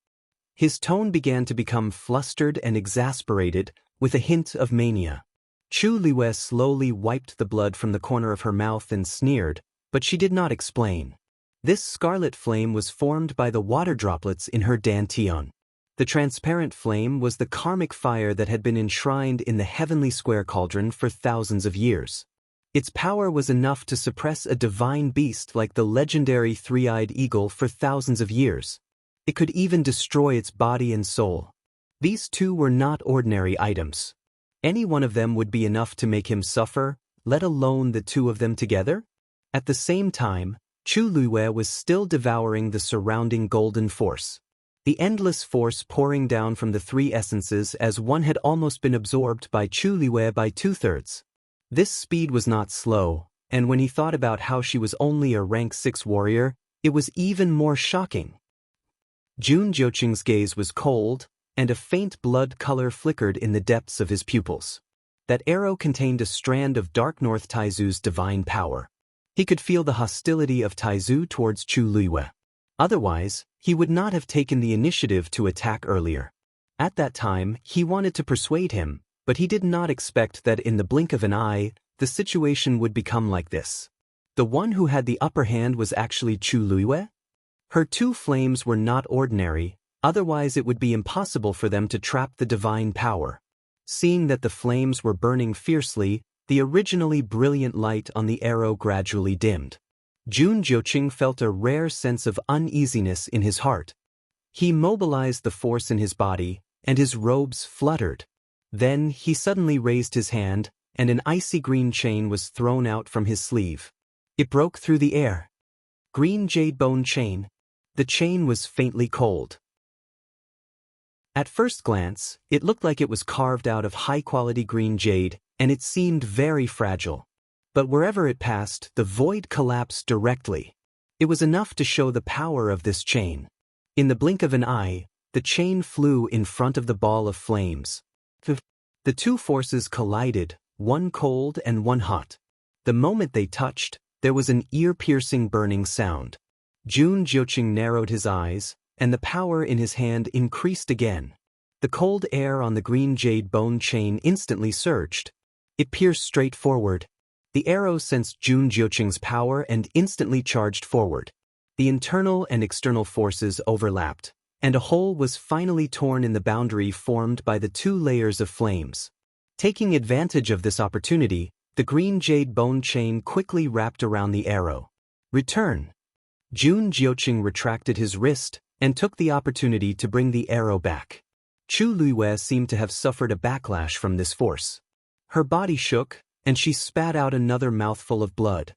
His tone began to become flustered and exasperated, with a hint of mania. Chu Liyue slowly wiped the blood from the corner of her mouth and sneered, but she did not explain. This scarlet flame was formed by the water droplets in her dantian. The transparent flame was the karmic fire that had been enshrined in the heavenly square cauldron for thousands of years. Its power was enough to suppress a divine beast like the legendary three-eyed eagle for thousands of years. It could even destroy its body and soul. These two were not ordinary items. Any one of them would be enough to make him suffer, let alone the two of them together. At the same time, Chu Liyue was still devouring the surrounding golden force. The endless force pouring down from the three essences as one had almost been absorbed by Chu Liyue by 2/3. This speed was not slow, and when he thought about how she was only a rank 6 warrior, it was even more shocking. Jun Jiuqing's gaze was cold, and a faint blood color flickered in the depths of his pupils. That arrow contained a strand of Dark North Taizu's divine power. He could feel the hostility of Taizu towards Chu Liyue. Otherwise, he would not have taken the initiative to attack earlier. At that time, he wanted to persuade him, but he did not expect that in the blink of an eye, the situation would become like this. The one who had the upper hand was actually Chu Liyue? Her two flames were not ordinary, otherwise it would be impossible for them to trap the divine power. Seeing that the flames were burning fiercely, the originally brilliant light on the arrow gradually dimmed. Jun Jiuqing felt a rare sense of uneasiness in his heart. He mobilized the force in his body, and his robes fluttered. Then he suddenly raised his hand, and an icy green chain was thrown out from his sleeve. It broke through the air. Green jade bone chain. The chain was faintly cold. At first glance, it looked like it was carved out of high-quality green jade, and it seemed very fragile. But wherever it passed, the void collapsed directly. It was enough to show the power of this chain. In the blink of an eye, the chain flew in front of the ball of flames. The two forces collided, one cold and one hot. The moment they touched, there was an ear-piercing burning sound. Jun Jiuqing narrowed his eyes, and the power in his hand increased again. The cold air on the green jade bone chain instantly surged. It pierced straight forward. The arrow sensed Jun Jiuqing's power and instantly charged forward. The internal and external forces overlapped, and a hole was finally torn in the boundary formed by the two layers of flames. Taking advantage of this opportunity, the green jade bone chain quickly wrapped around the arrow. Return. Jun Jiuqing retracted his wrist and took the opportunity to bring the arrow back. Chu Liyue seemed to have suffered a backlash from this force. Her body shook, and she spat out another mouthful of blood.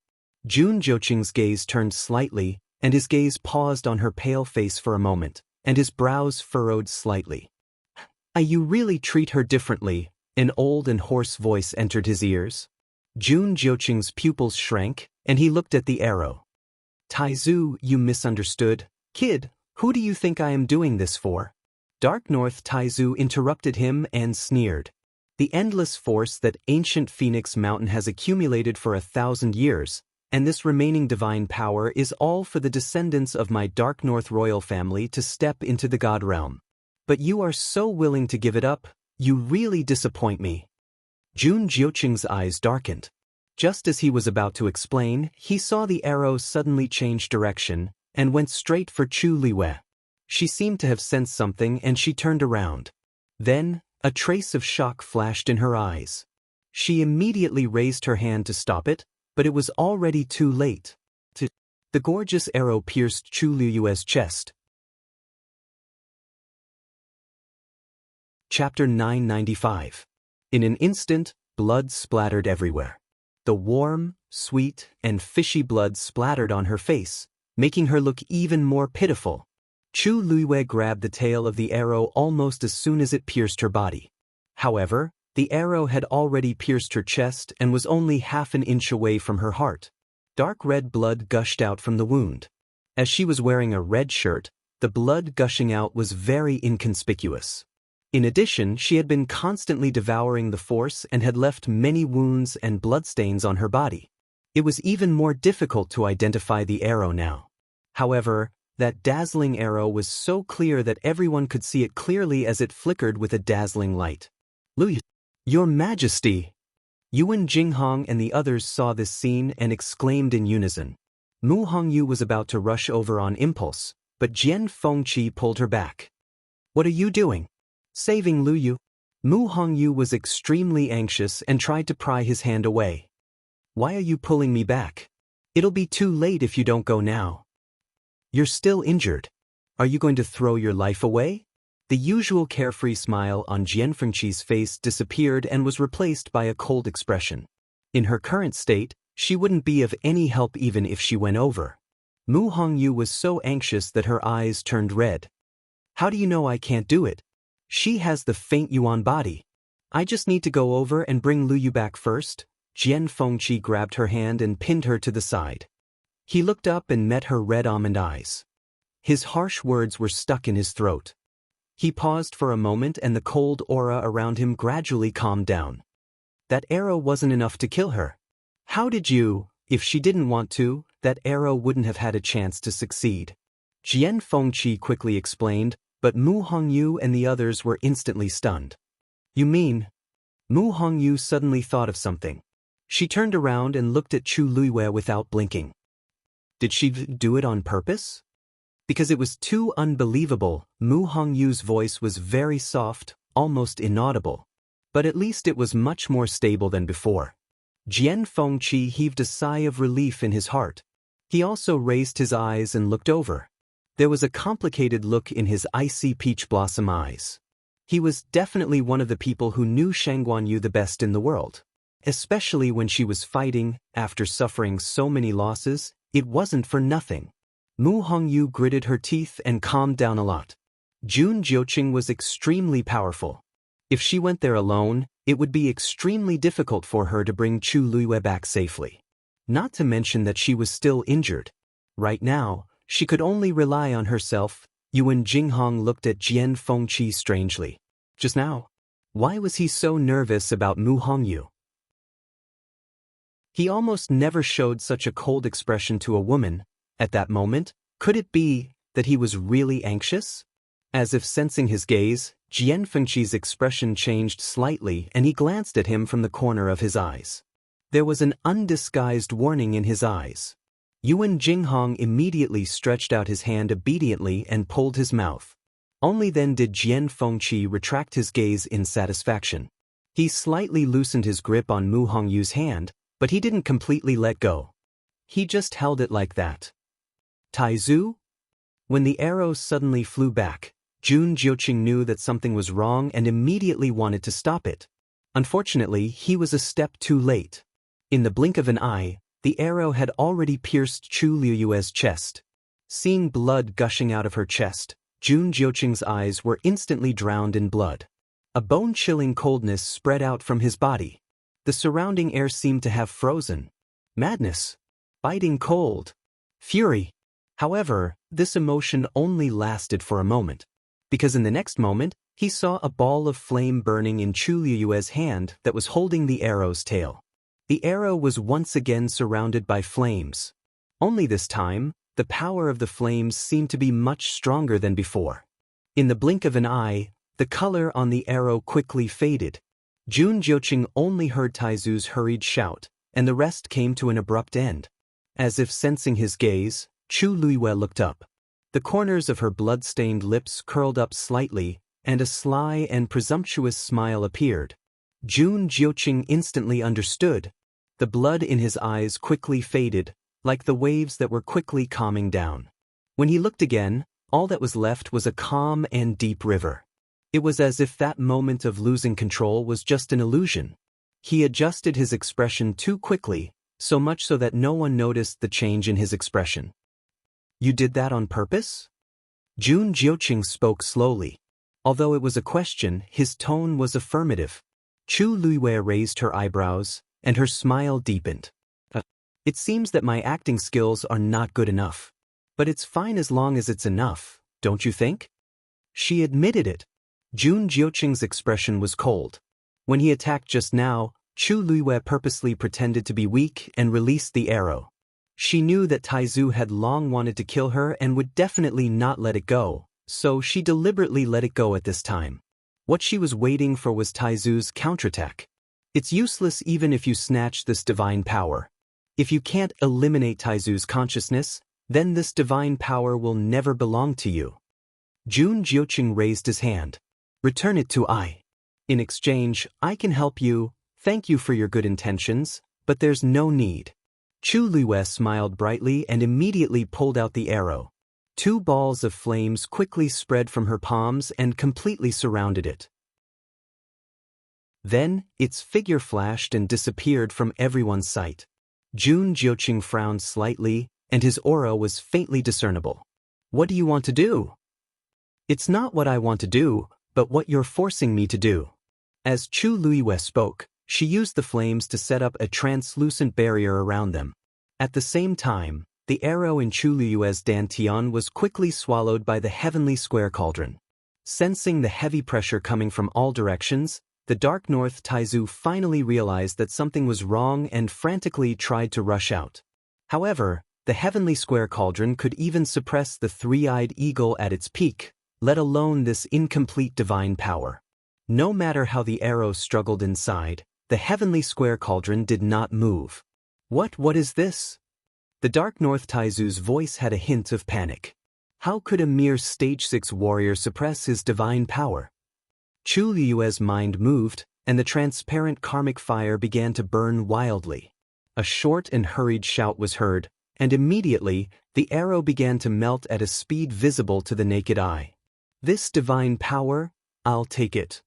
Jun Jiuqing's gaze turned slightly, and his gaze paused on her pale face for a moment, and his brows furrowed slightly. You really treat her differently," an old and hoarse voice entered his ears. Jun Jiuqing's pupils shrank, and he looked at the arrow. "Taizu, you misunderstood. Kid, who do you think I am doing this for?" Dark North Taizu interrupted him and sneered. "The endless force that ancient Phoenix Mountain has accumulated for 1,000 years, and this remaining divine power is all for the descendants of my Dark North royal family to step into the God realm. But you are so willing to give it up, you really disappoint me." Jun Jiuqing's eyes darkened. Just as he was about to explain, he saw the arrow suddenly change direction and went straight for Chu Liyue. She seemed to have sensed something and she turned around. Then, A trace of shock flashed in her eyes. She immediately raised her hand to stop it, but it was already too late. The gorgeous arrow pierced Chu Liyue's chest. Chapter 995. In an instant, blood splattered everywhere. The warm, sweet, and fishy blood splattered on her face, making her look even more pitiful. Chu Liyue grabbed the tail of the arrow almost as soon as it pierced her body. However, the arrow had already pierced her chest and was only half an inch away from her heart. Dark red blood gushed out from the wound. As she was wearing a red shirt, the blood gushing out was very inconspicuous. In addition, she had been constantly devouring the force and had left many wounds and bloodstains on her body. It was even more difficult to identify the arrow now. However, that dazzling arrow was so clear that everyone could see it clearly as it flickered with a dazzling light. Your Majesty! Yuan Jinghong and the others saw this scene and exclaimed in unison. Mu Hongyu was about to rush over on impulse, but Jian Fengqi pulled her back. What are you doing? Saving Lu Yu? Mu Hongyu was extremely anxious and tried to pry his hand away. Why are you pulling me back? It'll be too late if you don't go now. You're still injured. Are you going to throw your life away? The usual carefree smile on Jian Fengqi's face disappeared and was replaced by a cold expression. In her current state, she wouldn't be of any help even if she went over. Mu Hongyu was so anxious that her eyes turned red. How do you know I can't do it? She has the faint Yuan body. I just need to go over and bring Lu Yu back first. Jian Fengqi grabbed her hand and pinned her to the side. He looked up and met her red almond eyes. His harsh words were stuck in his throat. He paused for a moment and the cold aura around him gradually calmed down. That arrow wasn't enough to kill her. How did you? If she didn't want to, that arrow wouldn't have had a chance to succeed. Jian Fengqi quickly explained, but Mu Hongyu and the others were instantly stunned. You mean? Mu Hongyu suddenly thought of something. She turned around and looked at Chu Liyue without blinking. Did she do it on purpose? Because it was too unbelievable, Mu Hongyu's voice was very soft, almost inaudible. But at least it was much more stable than before. Jian Fengqi heaved a sigh of relief in his heart. He also raised his eyes and looked over. There was a complicated look in his icy peach blossom eyes. He was definitely one of the people who knew Shangguanyu the best in the world. Especially when she was fighting, after suffering so many losses, it wasn't for nothing. Mu Hongyu gritted her teeth and calmed down a lot. Jun Jiuqing was extremely powerful. If she went there alone, it would be extremely difficult for her to bring Chu Liyue back safely. Not to mention that she was still injured. Right now, she could only rely on herself. Yuan Jinghong looked at Jian Fengqi strangely. Just now? Why was he so nervous about Mu Hongyu? He almost never showed such a cold expression to a woman. At that moment, could it be that he was really anxious? As if sensing his gaze, Jian Fengqi's expression changed slightly and he glanced at him from the corner of his eyes. There was an undisguised warning in his eyes. Yuan Jinghong immediately stretched out his hand obediently and pulled his mouth. Only then did Jian Fengqi retract his gaze in satisfaction. He slightly loosened his grip on Mu Hongyu's hand, but he didn't completely let go. He just held it like that. Taizu? When the arrow suddenly flew back, Jun Jiuqing knew that something was wrong and immediately wanted to stop it. Unfortunately, he was a step too late. In the blink of an eye, the arrow had already pierced Chu Liyue's chest. Seeing blood gushing out of her chest, Jun Jiuqing's eyes were instantly drowned in blood. A bone-chilling coldness spread out from his body. The surrounding air seemed to have frozen. Madness. Biting cold. Fury. However, this emotion only lasted for a moment. Because in the next moment, he saw a ball of flame burning in Chu Liyue's hand that was holding the arrow's tail. The arrow was once again surrounded by flames. Only this time, the power of the flames seemed to be much stronger than before. In the blink of an eye, the color on the arrow quickly faded. Jun Jiuqing only heard Taizu's hurried shout, and the rest came to an abrupt end. As if sensing his gaze, Chu Liyue looked up. The corners of her blood-stained lips curled up slightly, and a sly and presumptuous smile appeared. Jun Jiuqing instantly understood. The blood in his eyes quickly faded, like the waves that were quickly calming down. When he looked again, all that was left was a calm and deep river. It was as if that moment of losing control was just an illusion. He adjusted his expression too quickly, so much so that no one noticed the change in his expression. "You did that on purpose?" Jun Jiuqing spoke slowly. Although it was a question, his tone was affirmative. Chu Luiwei raised her eyebrows, and her smile deepened. "It seems that my acting skills are not good enough. But it's fine as long as it's enough, don't you think?" She admitted it. Jun Jiuqing's expression was cold. When he attacked just now, Chu Luiwei purposely pretended to be weak and released the arrow. She knew that Taizu had long wanted to kill her and would definitely not let it go, so she deliberately let it go at this time. What she was waiting for was Taizu's counterattack. It's useless even if you snatch this divine power. If you can't eliminate Taizu's consciousness, then this divine power will never belong to you. Jun Jiuqing raised his hand. "Return it to I. In exchange, I can help you. Thank you for your good intentions, but there's no need." Chu Luiwei smiled brightly and immediately pulled out the arrow. 2 balls of flames quickly spread from her palms and completely surrounded it. Then, its figure flashed and disappeared from everyone's sight. Jun Jiuqing frowned slightly, and his aura was faintly discernible. "What do you want to do?" "It's not what I want to do, but what you're forcing me to do." As Chu Luiwei spoke, she used the flames to set up a translucent barrier around them. At the same time, the arrow in Chu Luiwei's dantian was quickly swallowed by the heavenly square cauldron. Sensing the heavy pressure coming from all directions, the Dark North Taizu finally realized that something was wrong and frantically tried to rush out. However, the heavenly square cauldron could even suppress the three-eyed eagle at its peak, let alone this incomplete divine power. No matter how the arrow struggled inside, the heavenly square cauldron did not move. What is this?" The Dark North Taizu's voice had a hint of panic. How could a mere Stage 6 warrior suppress his divine power? Chu Luiwei's mind moved, and the transparent karmic fire began to burn wildly. A short and hurried shout was heard, and immediately, the arrow began to melt at a speed visible to the naked eye. "This divine power, I'll take it."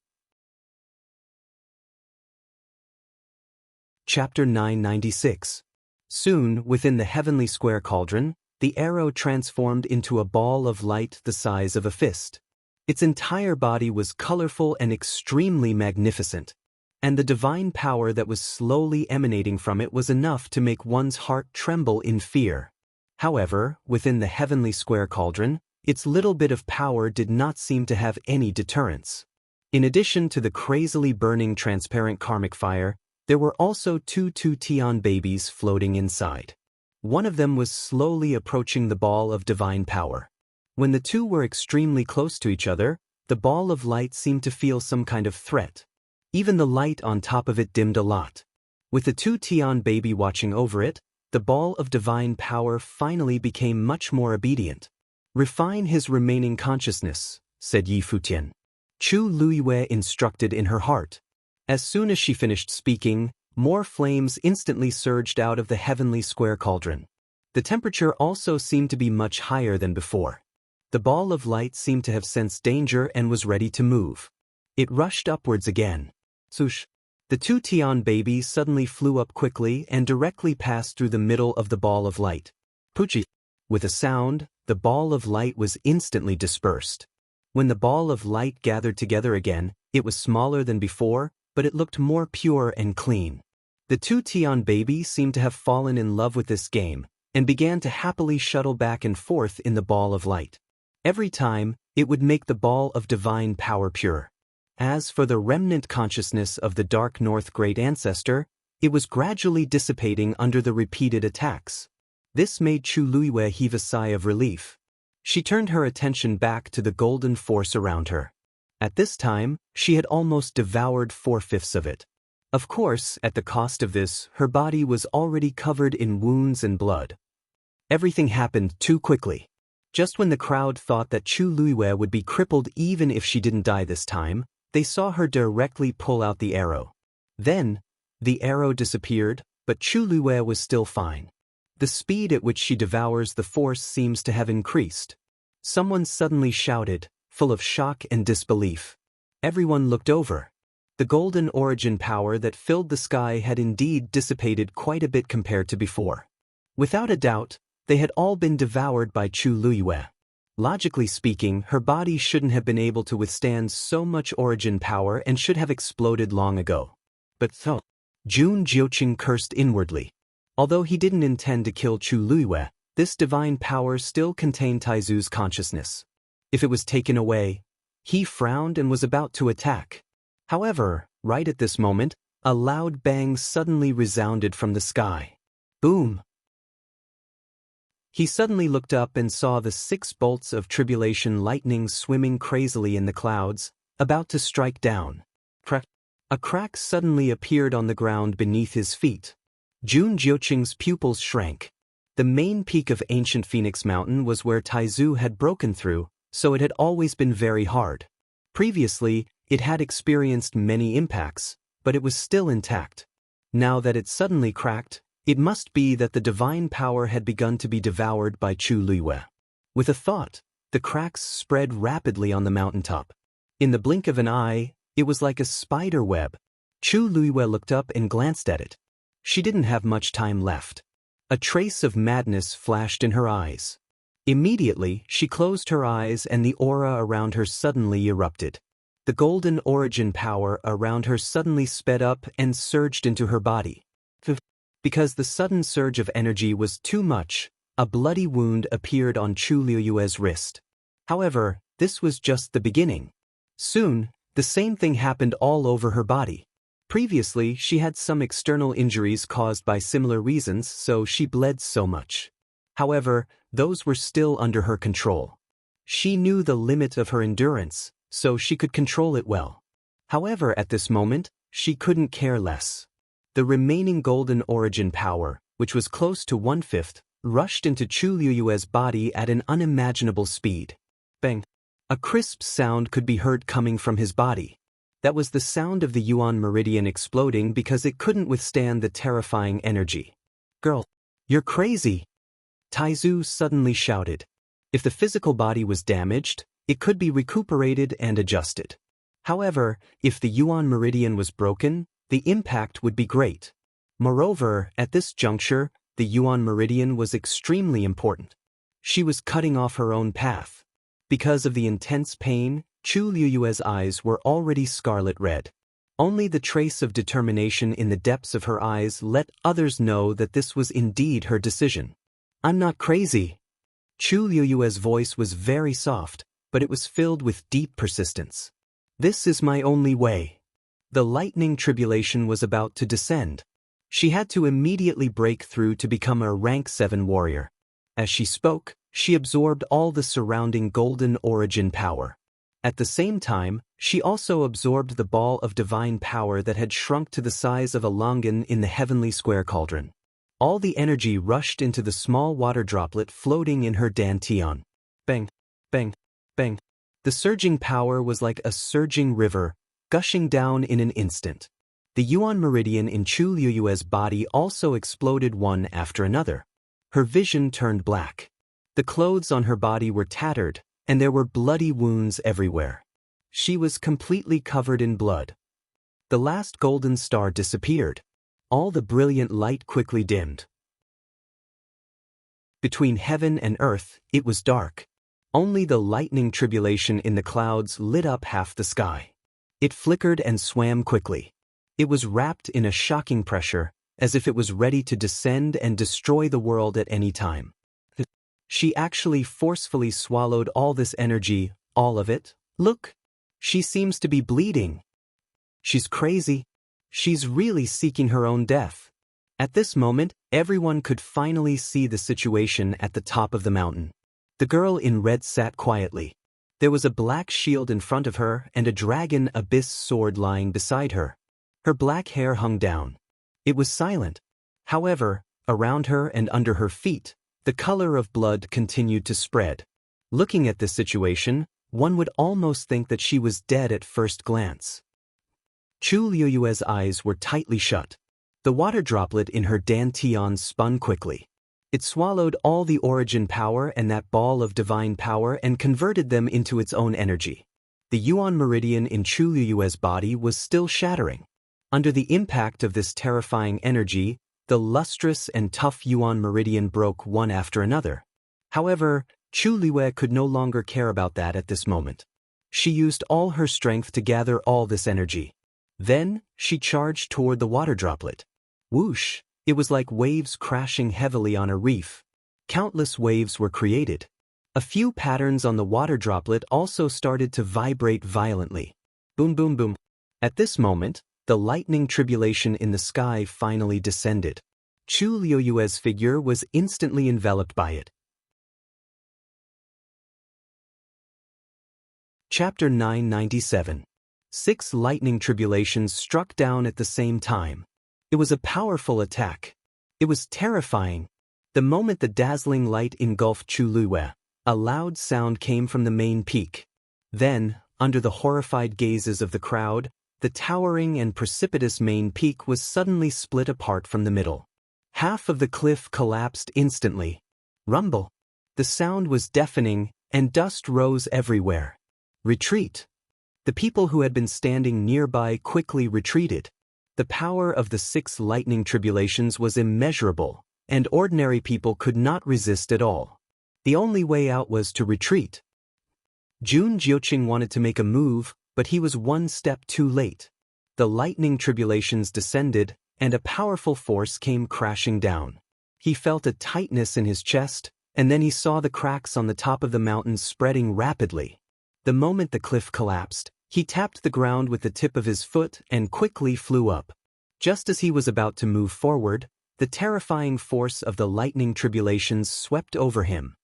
Chapter 996. Soon, within the heavenly square cauldron, the arrow transformed into a ball of light the size of a fist. Its entire body was colorful and extremely magnificent, and the divine power that was slowly emanating from it was enough to make one's heart tremble in fear. However, within the heavenly square cauldron, its little bit of power did not seem to have any deterrence. In addition to the crazily burning transparent karmic fire, there were also two Tian babies floating inside. One of them was slowly approaching the ball of divine power. When the two were extremely close to each other, the ball of light seemed to feel some kind of threat. Even the light on top of it dimmed a lot. With the Tian baby watching over it, the ball of divine power finally became much more obedient. "Refine his remaining consciousness," said Yi Futian. Chu Luiwei instructed in her heart. As soon as she finished speaking, more flames instantly surged out of the heavenly square cauldron. The temperature also seemed to be much higher than before. The ball of light seemed to have sensed danger and was ready to move. It rushed upwards again. Swoosh! The Tian baby suddenly flew up quickly and directly passed through the middle of the ball of light. Poochie! With a sound, the ball of light was instantly dispersed. When the ball of light gathered together again, it was smaller than before, but it looked more pure and clean. The Tian baby seemed to have fallen in love with this game, and began to happily shuttle back and forth in the ball of light. Every time, it would make the ball of divine power pure. As for the remnant consciousness of the Dark North Great Ancestor, it was gradually dissipating under the repeated attacks. This made Chu Luiwei heave a sigh of relief. She turned her attention back to the golden force around her. At this time, she had almost devoured 4/5 of it. Of course, at the cost of this, her body was already covered in wounds and blood. Everything happened too quickly. Just when the crowd thought that Chu Luiyue would be crippled even if she didn't die this time, they saw her directly pull out the arrow. Then, the arrow disappeared, but Chu Luiyue was still fine. The speed at which she devours the force seems to have increased. Someone suddenly shouted, full of shock and disbelief. Everyone looked over. The golden origin power that filled the sky had indeed dissipated quite a bit compared to before. Without a doubt, they had all been devoured by Chu Luiyue. Logically speaking, her body shouldn't have been able to withstand so much origin power and should have exploded long ago. But Jun Jiuqing cursed inwardly. Although he didn't intend to kill Chu Luiyue, this divine power still contained Taizu's consciousness. If it was taken away, he frowned and was about to attack. However, right at this moment, a loud bang suddenly resounded from the sky. Boom! He suddenly looked up and saw the 6 bolts of tribulation lightning swimming crazily in the clouds, about to strike down. A crack suddenly appeared on the ground beneath his feet. Jun Jiuqing's pupils shrank. The main peak of ancient Phoenix Mountain was where Taizu had broken through, so it had always been very hard. Previously, it had experienced many impacts, but it was still intact. Now that it suddenly cracked, it must be that the divine power had begun to be devoured by Chu Luiyue. With a thought, the cracks spread rapidly on the mountaintop. In the blink of an eye, it was like a spider web. Chu Luiyue looked up and glanced at it. She didn't have much time left. A trace of madness flashed in her eyes. Immediately, she closed her eyes and the aura around her suddenly erupted. The golden origin power around her suddenly sped up and surged into her body. Because the sudden surge of energy was too much, a bloody wound appeared on Chu Luiyue's wrist. However, this was just the beginning. Soon, the same thing happened all over her body. Previously, she had some external injuries caused by similar reasons, so she bled so much. However, those were still under her control. She knew the limit of her endurance, so she could control it well. However, at this moment, she couldn't care less. The remaining golden origin power, which was close to 1/5, rushed into Chu Luiyue's body at an unimaginable speed. Bang! A crisp sound could be heard coming from his body. That was the sound of the Yuan meridian exploding because it couldn't withstand the terrifying energy. Girl, you're crazy! Taizu suddenly shouted. If the physical body was damaged, it could be recuperated and adjusted. However, if the Yuan meridian was broken, the impact would be great. Moreover, at this juncture, the Yuan meridian was extremely important. She was cutting off her own path. Because of the intense pain, Chu Luiyue's eyes were already scarlet red. Only the trace of determination in the depths of her eyes let others know that this was indeed her decision. I'm not crazy. Chu Luiyue's voice was very soft, but it was filled with deep persistence. This is my only way. The lightning tribulation was about to descend. She had to immediately break through to become a rank 7 warrior. As she spoke, she absorbed all the surrounding golden origin power. At the same time, she also absorbed the ball of divine power that had shrunk to the size of a longan in the heavenly square cauldron. All the energy rushed into the small water droplet floating in her dantian. Bang, bang, bang. The surging power was like a surging river, gushing down in an instant. The Yuan meridian in Chu Luiyue's body also exploded one after another. Her vision turned black. The clothes on her body were tattered, and there were bloody wounds everywhere. She was completely covered in blood. The last golden star disappeared. All the brilliant light quickly dimmed. Between heaven and earth, it was dark. Only the lightning tribulation in the clouds lit up half the sky. It flickered and swam quickly. It was wrapped in a shocking pressure, as if it was ready to descend and destroy the world at any time. She actually forcefully swallowed all this energy, all of it. Look! She seems to be bleeding. She's crazy. She's really seeking her own death. At this moment, everyone could finally see the situation at the top of the mountain. The girl in red sat quietly. There was a black shield in front of her and a dragon abyss sword lying beside her. Her black hair hung down. It was silent. However, around her and under her feet, the color of blood continued to spread. Looking at this situation, one would almost think that she was dead at first glance. Chu Liuyue's eyes were tightly shut. The water droplet in her dantian spun quickly. It swallowed all the origin power and that ball of divine power and converted them into its own energy. The Yuan meridian in Chu Liuyue's body was still shattering. Under the impact of this terrifying energy, the lustrous and tough Yuan meridian broke one after another. However, Chu Liyue could no longer care about that at this moment. She used all her strength to gather all this energy. Then, she charged toward the water droplet. Whoosh! It was like waves crashing heavily on a reef. Countless waves were created. A few patterns on the water droplet also started to vibrate violently. Boom boom boom. At this moment, the lightning tribulation in the sky finally descended. Chu Liuyue's figure was instantly enveloped by it. Chapter 997. 6 lightning tribulations struck down at the same time. It was a powerful attack. It was terrifying. The moment the dazzling light engulfed Chu Liyue, a loud sound came from the main peak. Then, under the horrified gazes of the crowd, the towering and precipitous main peak was suddenly split apart from the middle. Half of the cliff collapsed instantly. Rumble. The sound was deafening, and dust rose everywhere. Retreat. The people who had been standing nearby quickly retreated. The power of the 6 lightning tribulations was immeasurable, and ordinary people could not resist at all. The only way out was to retreat. Jun Jiuqing wanted to make a move, but he was one step too late. The lightning tribulations descended, and a powerful force came crashing down. He felt a tightness in his chest, and then he saw the cracks on the top of the mountain spreading rapidly. The moment the cliff collapsed, he tapped the ground with the tip of his foot and quickly flew up. Just as he was about to move forward, the terrifying force of the lightning tribulations swept over him.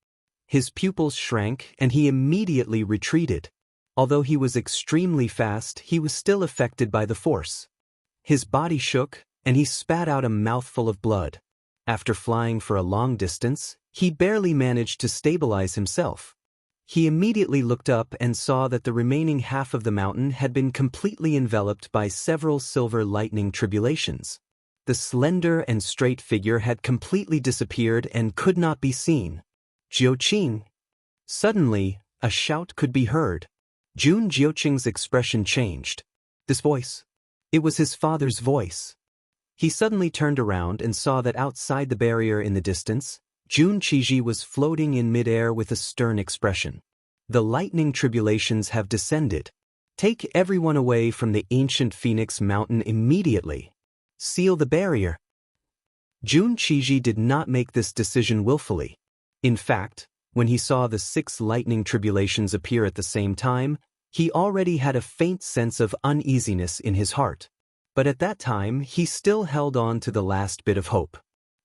His pupils shrank and he immediately retreated. Although he was extremely fast, he was still affected by the force. His body shook, and he spat out a mouthful of blood. After flying for a long distance, he barely managed to stabilize himself. He immediately looked up and saw that the remaining half of the mountain had been completely enveloped by several silver lightning tribulations. The slender and straight figure had completely disappeared and could not be seen. Jiuqing! Suddenly, a shout could be heard. Jun Jiuqing's expression changed. This voice. It was his father's voice. He suddenly turned around and saw that outside the barrier in the distance, Jun Qiji was floating in midair with a stern expression. The lightning tribulations have descended. Take everyone away from the ancient Phoenix Mountain immediately. Seal the barrier. Jun Qiji did not make this decision willfully. In fact, when he saw the 6 lightning tribulations appear at the same time, he already had a faint sense of uneasiness in his heart. But at that time, he still held on to the last bit of hope.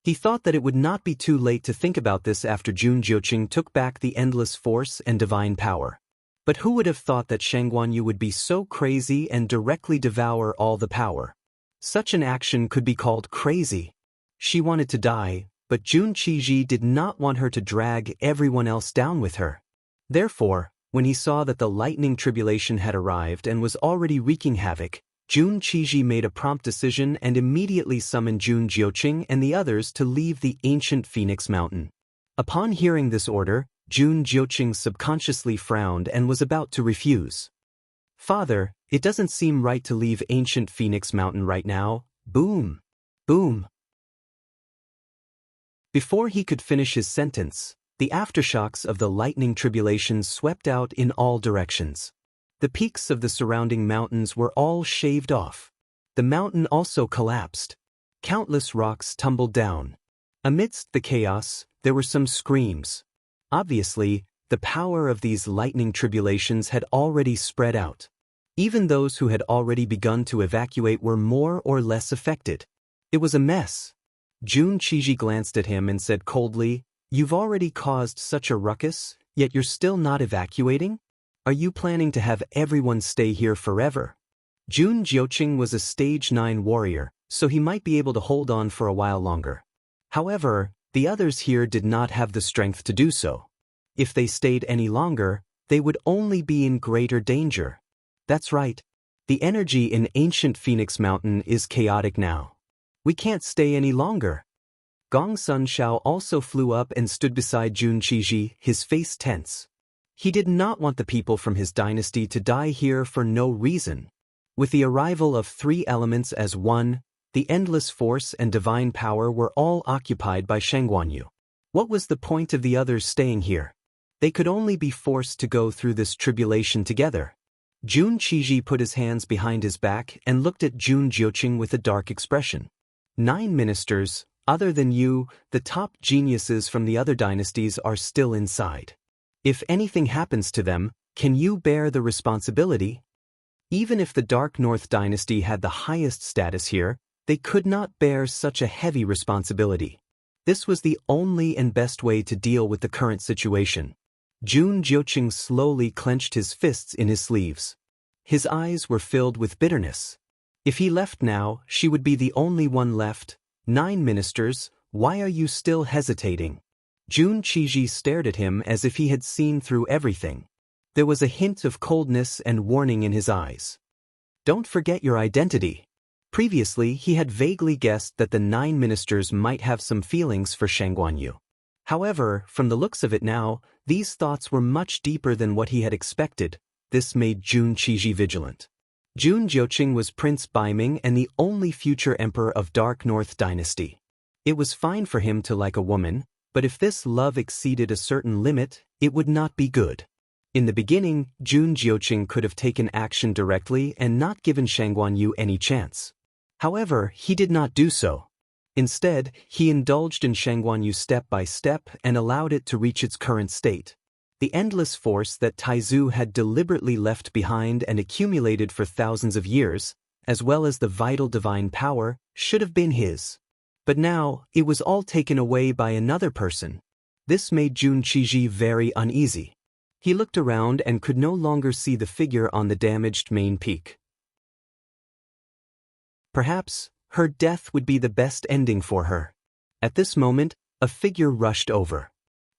He thought that it would not be too late to think about this after Jun Jiuqing took back the endless force and divine power. But who would have thought that Shangguan Yu would be so crazy and directly devour all the power? Such an action could be called crazy. She wanted to die, but Jun Qiji did not want her to drag everyone else down with her. Therefore, when he saw that the lightning tribulation had arrived and was already wreaking havoc, Jun Qiji made a prompt decision and immediately summoned Jun Jiuqing and the others to leave the ancient Phoenix Mountain. Upon hearing this order, Jun Jiuqing subconsciously frowned and was about to refuse. Father, it doesn't seem right to leave ancient Phoenix Mountain right now. Boom! Boom! Before he could finish his sentence, the aftershocks of the lightning tribulations swept out in all directions. The peaks of the surrounding mountains were all shaved off. The mountain also collapsed. Countless rocks tumbled down. Amidst the chaos, there were some screams. Obviously, the power of these lightning tribulations had already spread out. Even those who had already begun to evacuate were more or less affected. It was a mess. Jun Qiji glanced at him and said coldly, "You've already caused such a ruckus, yet you're still not evacuating? Are you planning to have everyone stay here forever?" Jun Jiuqing was a stage 9 warrior, so he might be able to hold on for a while longer. However, the others here did not have the strength to do so. If they stayed any longer, they would only be in greater danger. That's right. The energy in ancient Phoenix Mountain is chaotic now. We can't stay any longer. Gong Sun Shao also flew up and stood beside Jun Qiji, his face tense. He did not want the people from his dynasty to die here for no reason. With the arrival of 3 elements as one, the endless force and divine power were all occupied by Shangguanyu. What was the point of the others staying here? They could only be forced to go through this tribulation together. Jun Qiji put his hands behind his back and looked at Jun Jiuqing with a dark expression. 9 ministers, other than you, the top geniuses from the other dynasties are still inside. If anything happens to them, can you bear the responsibility? Even if the Dark North dynasty had the highest status here, they could not bear such a heavy responsibility. This was the only and best way to deal with the current situation. Jun Jiuqing slowly clenched his fists in his sleeves. His eyes were filled with bitterness. If he left now, she would be the only one left. 9 ministers, why are you still hesitating? Jun Qiji stared at him as if he had seen through everything. There was a hint of coldness and warning in his eyes. Don't forget your identity. Previously, he had vaguely guessed that the 9 ministers might have some feelings for Shangguanyu. However, from the looks of it now, these thoughts were much deeper than what he had expected. This made Jun Qiji vigilant. Jun Jiuqing was Prince Baiming and the only future emperor of Dark North dynasty. It was fine for him to like a woman, but if this love exceeded a certain limit, it would not be good. In the beginning, Jun Jiuqing could have taken action directly and not given Shangguanyu any chance. However, he did not do so. Instead, he indulged in Shangguanyu step by step and allowed it to reach its current state. The endless force that Taizu had deliberately left behind and accumulated for thousands of years, as well as the vital divine power, should have been his. But now, it was all taken away by another person. This made Jun Qiji very uneasy. He looked around and could no longer see the figure on the damaged main peak. Perhaps, her death would be the best ending for her. At this moment, a figure rushed over.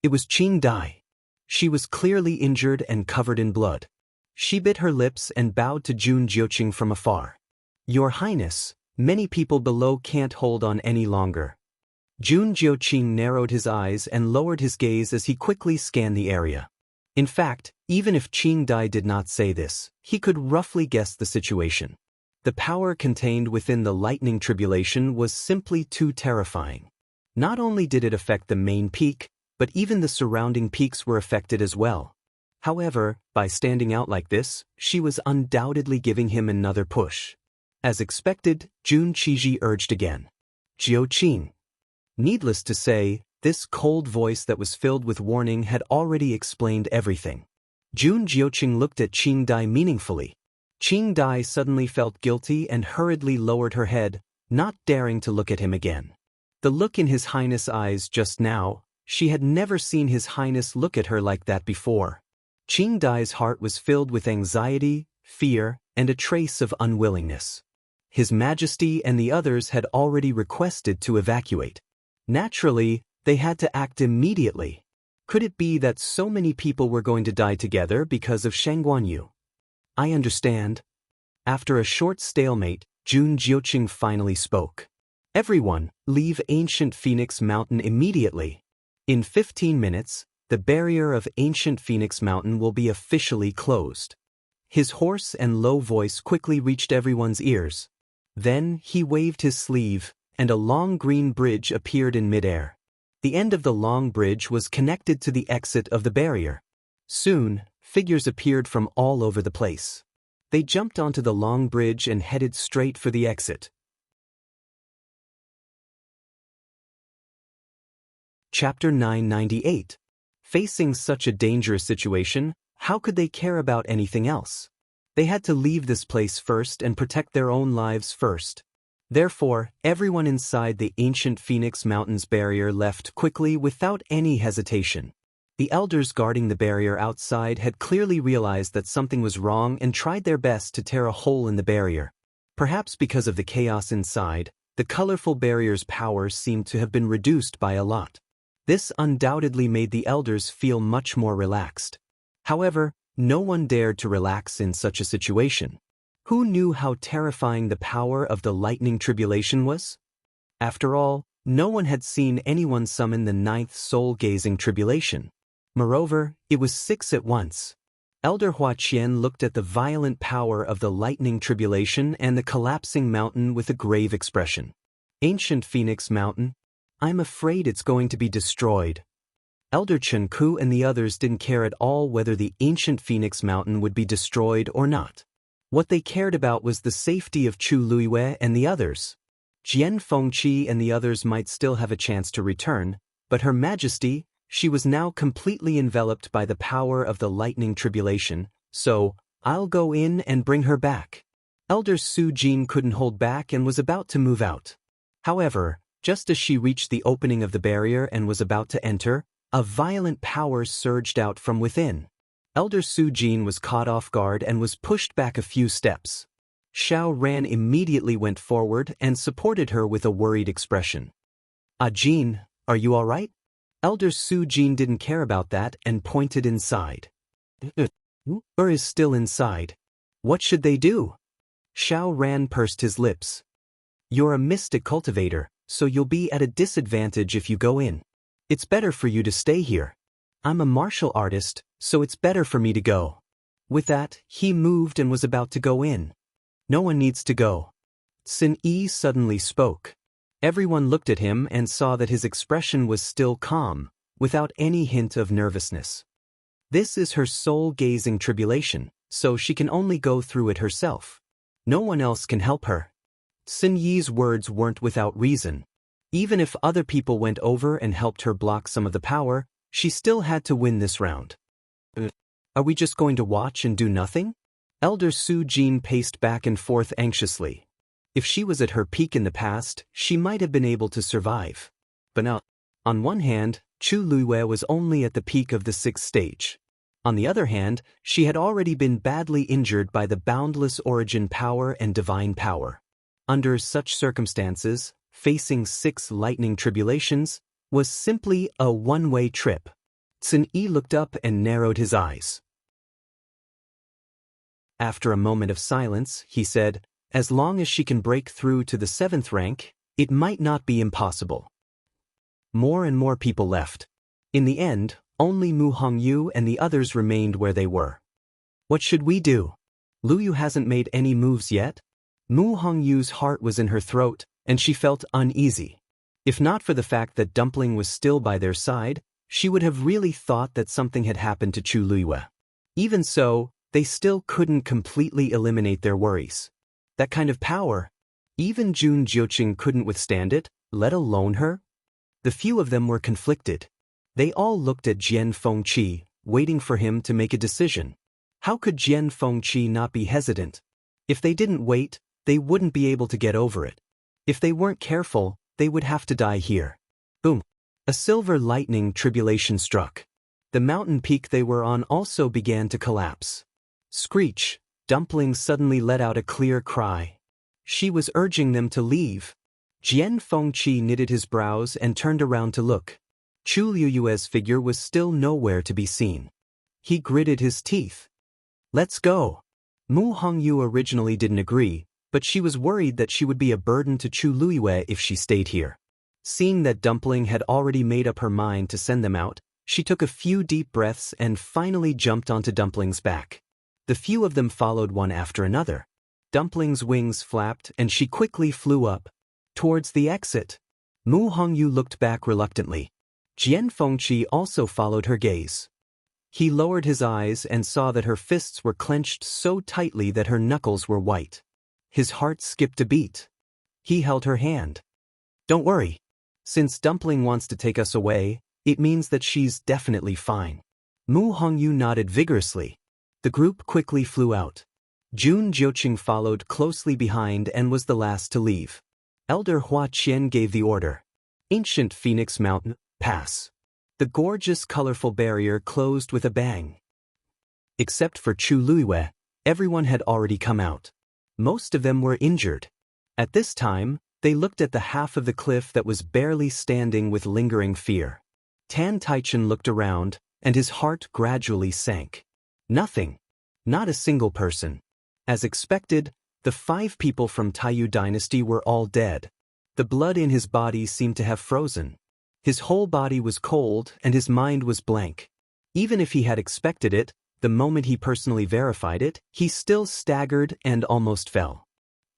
It was Qing Dai. She was clearly injured and covered in blood. She bit her lips and bowed to Jun Jiuqing from afar. Your Highness, many people below can't hold on any longer. Jun Jiuqing narrowed his eyes and lowered his gaze as he quickly scanned the area. In fact, even if Qing Dai did not say this, he could roughly guess the situation. The power contained within the lightning tribulation was simply too terrifying. Not only did it affect the main peak, but even the surrounding peaks were affected as well. However, by standing out like this, she was undoubtedly giving him another push. As expected, Jun Qiji urged again. Jiuqing. Needless to say, this cold voice that was filled with warning had already explained everything. Jun Jiuqing looked at Qing Dai meaningfully. Qing Dai suddenly felt guilty and hurriedly lowered her head, not daring to look at him again. The look in His Highness' eyes just now, she had never seen His Highness look at her like that before. Qing Dai's heart was filled with anxiety, fear, and a trace of unwillingness. His Majesty and the others had already requested to evacuate. Naturally, they had to act immediately. Could it be that so many people were going to die together because of Shangguanyu? I understand. After a short stalemate, Jun Jiuqing finally spoke. Everyone, leave ancient Phoenix Mountain immediately. In 15 minutes, the barrier of ancient Phoenix Mountain will be officially closed. His hoarse and low voice quickly reached everyone's ears. Then he waved his sleeve, and a long green bridge appeared in midair. The end of the long bridge was connected to the exit of the barrier. Soon, figures appeared from all over the place. They jumped onto the long bridge and headed straight for the exit. Chapter 998. Facing such a dangerous situation, how could they care about anything else? They had to leave this place first and protect their own lives first. Therefore, everyone inside the ancient Phoenix Mountains barrier left quickly without any hesitation. The elders guarding the barrier outside had clearly realized that something was wrong and tried their best to tear a hole in the barrier. Perhaps because of the chaos inside, the colorful barrier's power seemed to have been reduced by a lot. This undoubtedly made the elders feel much more relaxed. However, no one dared to relax in such a situation. Who knew how terrifying the power of the lightning tribulation was? After all, no one had seen anyone summon the 9th soul-gazing tribulation. Moreover, it was 6 at once. Elder Hua Qian looked at the violent power of the lightning tribulation and the collapsing mountain with a grave expression. Ancient Phoenix Mountain, I'm afraid it's going to be destroyed. Elder Chen Ku and the others didn't care at all whether the ancient Phoenix Mountain would be destroyed or not. What they cared about was the safety of Chu Luiyue and the others. Jian Fengqi and the others might still have a chance to return, but Her Majesty, she was now completely enveloped by the power of the lightning tribulation, so I'll go in and bring her back. Elder Su Jin couldn't hold back and was about to move out. However, just as she reached the opening of the barrier and was about to enter, a violent power surged out from within. Elder Su Jin was caught off guard and was pushed back a few steps. Xiao Ran immediately went forward and supported her with a worried expression. Jin, are you all right? Elder Su Jin didn't care about that and pointed inside. Or is still inside. What should they do? Xiao Ran pursed his lips. You're a mystic cultivator, so you'll be at a disadvantage if you go in. It's better for you to stay here. I'm a martial artist, so it's better for me to go. With that, he moved and was about to go in. No one needs to go. Xin Yi suddenly spoke. Everyone looked at him and saw that his expression was still calm, without any hint of nervousness. This is her soul-gazing tribulation, so she can only go through it herself. No one else can help her. Xin Yi's words weren't without reason. Even if other people went over and helped her block some of the power, she still had to win this round. Are we just going to watch and do nothing? Elder Su Jin paced back and forth anxiously. If she was at her peak in the past, she might have been able to survive. But now, on one hand, Chu Luiyue was only at the peak of the 6th stage. On the other hand, she had already been badly injured by the boundless origin power and divine power. Under such circumstances, facing 6 lightning tribulations was simply a one-way trip. Xin Yi looked up and narrowed his eyes. After a moment of silence, he said, as long as she can break through to the 7th rank, it might not be impossible. More and more people left. In the end, only Mu Hongyu and the others remained where they were. What should we do? Lu Yu hasn't made any moves yet? Mu Hongyu's heart was in her throat, and she felt uneasy. If not for the fact that Dumpling was still by their side, she would have really thought that something had happened to Chu Luiyue. Even so, they still couldn't completely eliminate their worries. That kind of power, even Jun Jiuqing couldn't withstand it, let alone her. The few of them were conflicted. They all looked at Jian Fengqi, waiting for him to make a decision. How could Jian Fengqi not be hesitant? If they didn't wait, they wouldn't be able to get over it. If they weren't careful, they would have to die here. Boom! A silver lightning tribulation struck. The mountain peak they were on also began to collapse. Screech! Dumpling suddenly let out a clear cry. She was urging them to leave. Jian Fengqi knitted his brows and turned around to look. Chu Luiyue's figure was still nowhere to be seen. He gritted his teeth. Let's go. Mu Hongyu originally didn't agree, but she was worried that she would be a burden to Chu Luiyue if she stayed here. Seeing that Dumpling had already made up her mind to send them out, she took a few deep breaths and finally jumped onto Dumpling's back. The few of them followed one after another. Dumpling's wings flapped and she quickly flew up. Towards the exit. Mu Hongyu looked back reluctantly. Jian Fengqi also followed her gaze. He lowered his eyes and saw that her fists were clenched so tightly that her knuckles were white. His heart skipped a beat. He held her hand. Don't worry. Since Dumpling wants to take us away, it means that she's definitely fine. Mu Hongyu nodded vigorously. The group quickly flew out. Jun Jiuqing followed closely behind and was the last to leave. Elder Hua Qian gave the order. Ancient Phoenix Mountain, pass. The gorgeous colorful barrier closed with a bang. Except for Chu Luiyue, everyone had already come out. Most of them were injured. At this time, they looked at the half of the cliff that was barely standing with lingering fear. Tan Taichen looked around, and his heart gradually sank. Nothing. Not a single person. As expected, the 5 people from Taiyu dynasty were all dead. The blood in his body seemed to have frozen. His whole body was cold and his mind was blank. Even if he had expected it, the moment he personally verified it, he still staggered and almost fell.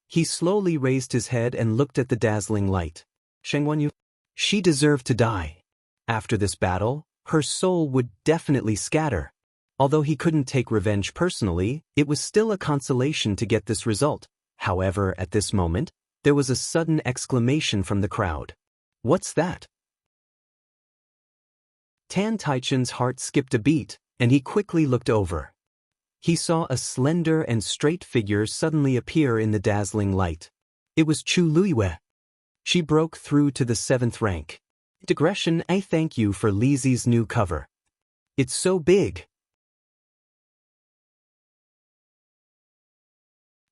He slowly raised his head and looked at the dazzling light. Shengwanyu? She deserved to die. After this battle, her soul would definitely scatter. Although he couldn't take revenge personally, it was still a consolation to get this result. However, at this moment, there was a sudden exclamation from the crowd. What's that? Tan Taichen's heart skipped a beat, and he quickly looked over. He saw a slender and straight figure suddenly appear in the dazzling light. It was Chu Luiyue. She broke through to the 7th rank. Digression, I thank you for Lizi's new cover. It's so big.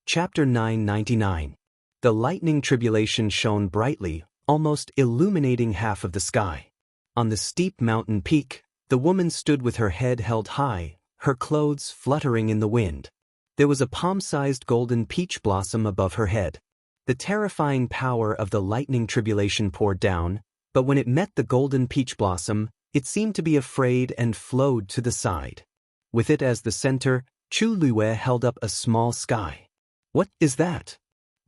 Chapter 999. The lightning tribulation shone brightly, almost illuminating half of the sky. On the steep mountain peak, the woman stood with her head held high, her clothes fluttering in the wind. There was a palm-sized golden peach blossom above her head. The terrifying power of the lightning tribulation poured down, but when it met the golden peach blossom, it seemed to be afraid and flowed to the side. With it as the center, Chu Luiyue held up a small sky. What is that?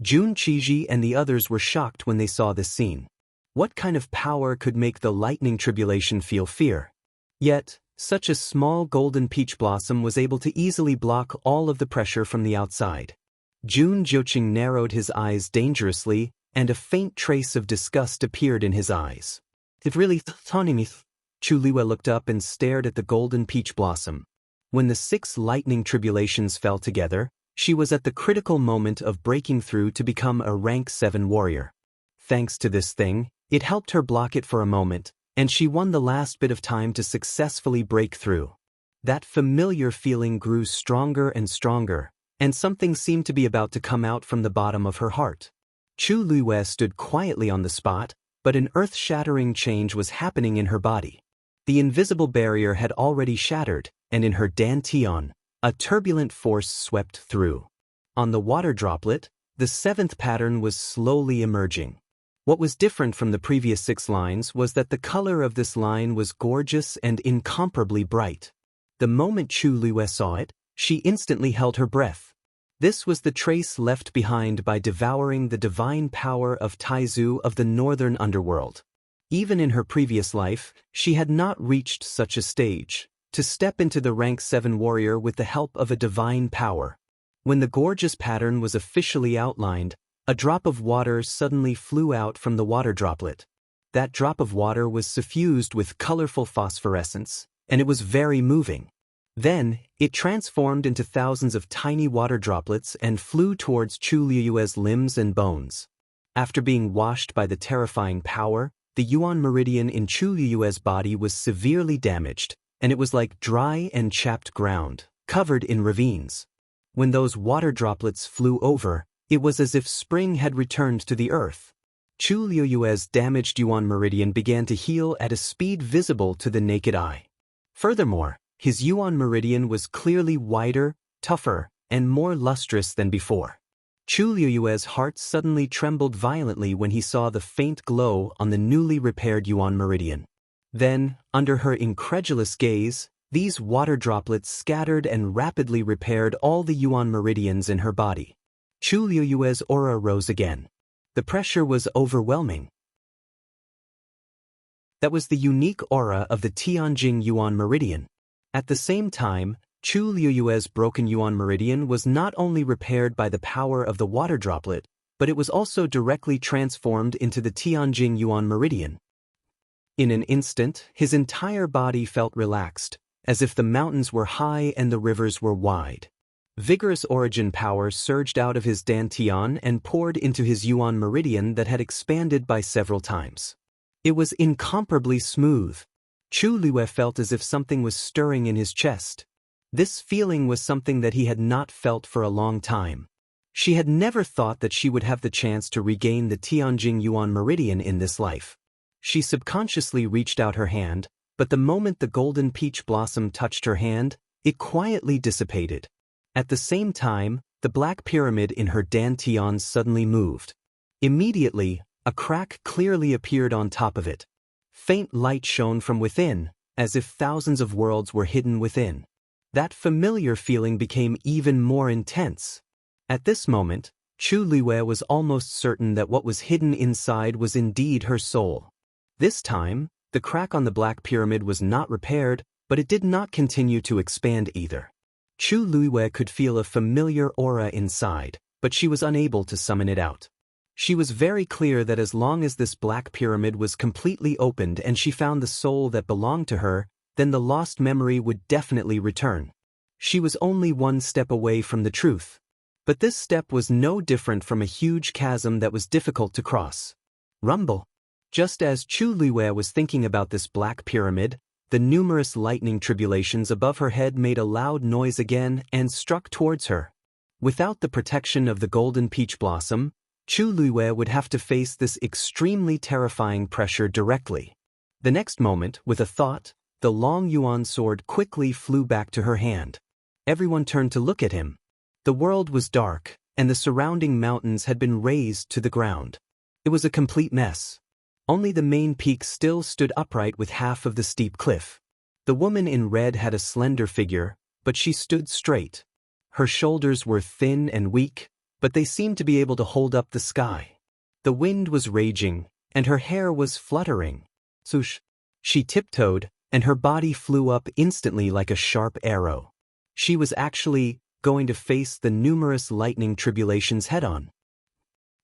Jun Qiji and the others were shocked when they saw this scene. What kind of power could make the lightning tribulation feel fear? Yet, such a small golden peach blossom was able to easily block all of the pressure from the outside. Jun Jiuqing narrowed his eyes dangerously, and a faint trace of disgust appeared in his eyes. It really taunting me. Chu Luiyue looked up and stared at the golden peach blossom. When the 6 lightning tribulations fell together, she was at the critical moment of breaking through to become a rank 7 warrior. Thanks to this thing, it helped her block it for a moment, and she won the last bit of time to successfully break through. That familiar feeling grew stronger and stronger, and something seemed to be about to come out from the bottom of her heart. Chu Luiyue stood quietly on the spot, but an earth-shattering change was happening in her body. The invisible barrier had already shattered, and in her dantian, a turbulent force swept through. On the water droplet, the 7th pattern was slowly emerging. What was different from the previous 6 lines was that the color of this line was gorgeous and incomparably bright. The moment Chu Luiyue saw it, she instantly held her breath. This was the trace left behind by devouring the divine power of Taizu of the northern underworld. Even in her previous life, she had not reached such a stage, to step into the rank 7 warrior with the help of a divine power. When the gorgeous pattern was officially outlined, a drop of water suddenly flew out from the water droplet. That drop of water was suffused with colorful phosphorescence, and it was very moving. Then, it transformed into thousands of tiny water droplets and flew towards Chu Luiyue's limbs and bones. After being washed by the terrifying power, the Yuan meridian in Chu Luiyue's body was severely damaged, and it was like dry and chapped ground, covered in ravines. When those water droplets flew over, it was as if spring had returned to the earth. Chu Luiyue's damaged Yuan meridian began to heal at a speed visible to the naked eye. Furthermore, his Yuan meridian was clearly wider, tougher, and more lustrous than before. Chu Luiyue's heart suddenly trembled violently when he saw the faint glow on the newly repaired Yuan meridian. Then, under her incredulous gaze, these water droplets scattered and rapidly repaired all the Yuan meridians in her body. Chu Luiyue's aura rose again. The pressure was overwhelming. That was the unique aura of the Tianjing Yuan meridian. At the same time, Chu Luiyue's broken Yuan meridian was not only repaired by the power of the water droplet, but it was also directly transformed into the Tianjing Yuan meridian. In an instant, his entire body felt relaxed, as if the mountains were high and the rivers were wide. Vigorous origin power surged out of his dantian and poured into his Yuan meridian that had expanded by several times. It was incomparably smooth. Chu Luiyue felt as if something was stirring in his chest. This feeling was something that he had not felt for a long time. She had never thought that she would have the chance to regain the Tianjing Yuan meridian in this life. She subconsciously reached out her hand, but the moment the golden peach blossom touched her hand, it quietly dissipated. At the same time, the black pyramid in her dantian suddenly moved. Immediately, a crack clearly appeared on top of it. Faint light shone from within, as if thousands of worlds were hidden within. That familiar feeling became even more intense. At this moment, Chu Liwei was almost certain that what was hidden inside was indeed her soul. This time, the crack on the black pyramid was not repaired, but it did not continue to expand either. Chu Liwei could feel a familiar aura inside, but she was unable to summon it out. She was very clear that as long as this black pyramid was completely opened and she found the soul that belonged to her, then the lost memory would definitely return. She was only one step away from the truth. But this step was no different from a huge chasm that was difficult to cross. Rumble. Just as Chu Liwei was thinking about this black pyramid, the numerous lightning tribulations above her head made a loud noise again and struck towards her. Without the protection of the golden peach blossom, Chu Liwei would have to face this extremely terrifying pressure directly. The next moment, with a thought, the long yuan sword quickly flew back to her hand. Everyone turned to look at him. The world was dark, and the surrounding mountains had been razed to the ground. It was a complete mess. Only the main peak still stood upright with half of the steep cliff. The woman in red had a slender figure, but she stood straight. Her shoulders were thin and weak, but they seemed to be able to hold up the sky. The wind was raging, and her hair was fluttering. Swoosh! She tiptoed, and her body flew up instantly like a sharp arrow. She was actually going to face the numerous lightning tribulations head-on.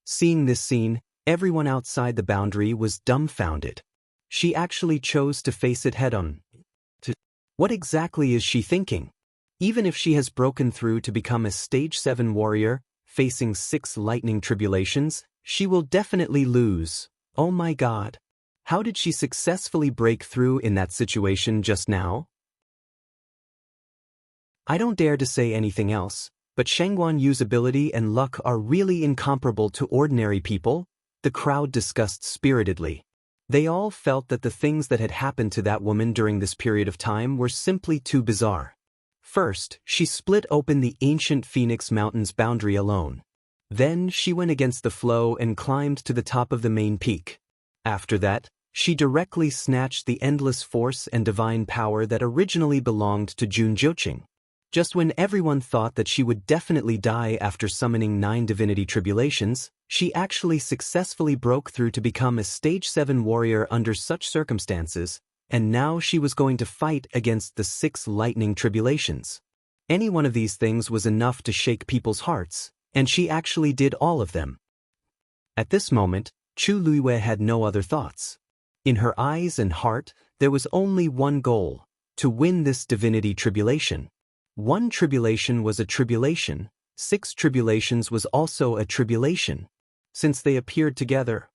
Seeing this scene, everyone outside the boundary was dumbfounded. She actually chose to face it head-on. What exactly is she thinking? Even if she has broken through to become a Stage 7 warrior, facing 6 lightning tribulations, she will definitely lose. Oh my god. How did she successfully break through in that situation just now? I don't dare to say anything else, but Shengguan Yu's ability and luck are really incomparable to ordinary people, the crowd discussed spiritedly. They all felt that the things that had happened to that woman during this period of time were simply too bizarre. First, she split open the ancient Phoenix Mountains boundary alone. Then, she went against the flow and climbed to the top of the main peak. After that, she directly snatched the endless force and divine power that originally belonged to Jun Jiuqing. Just when everyone thought that she would definitely die after summoning 9 divinity tribulations, she actually successfully broke through to become a Stage 7 warrior under such circumstances, and now she was going to fight against the 6 lightning tribulations. Any one of these things was enough to shake people's hearts, and she actually did all of them. At this moment, Chu Liwei had no other thoughts. In her eyes and heart, there was only one goal: to win this divinity tribulation. 1 tribulation was a tribulation, 6 tribulations was also a tribulation. Since they appeared together,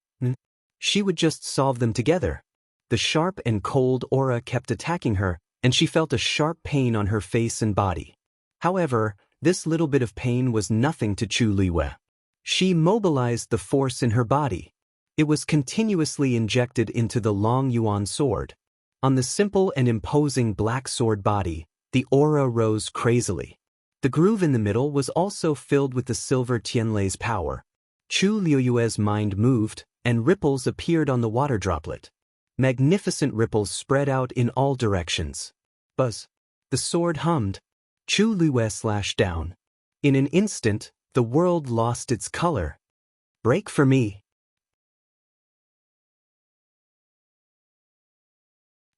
she would just solve them together. The sharp and cold aura kept attacking her, and she felt a sharp pain on her face and body. However, this little bit of pain was nothing to Chu Liwei. She mobilized the force in her body. It was continuously injected into the long yuan sword. On the simple and imposing black sword body, the aura rose crazily. The groove in the middle was also filled with the silver Tianlei's power. Chu Liu's mind moved, and ripples appeared on the water droplet. Magnificent ripples spread out in all directions. Buzz. The sword hummed. Chu Liu slashed down. In an instant, the world lost its color. Break for me.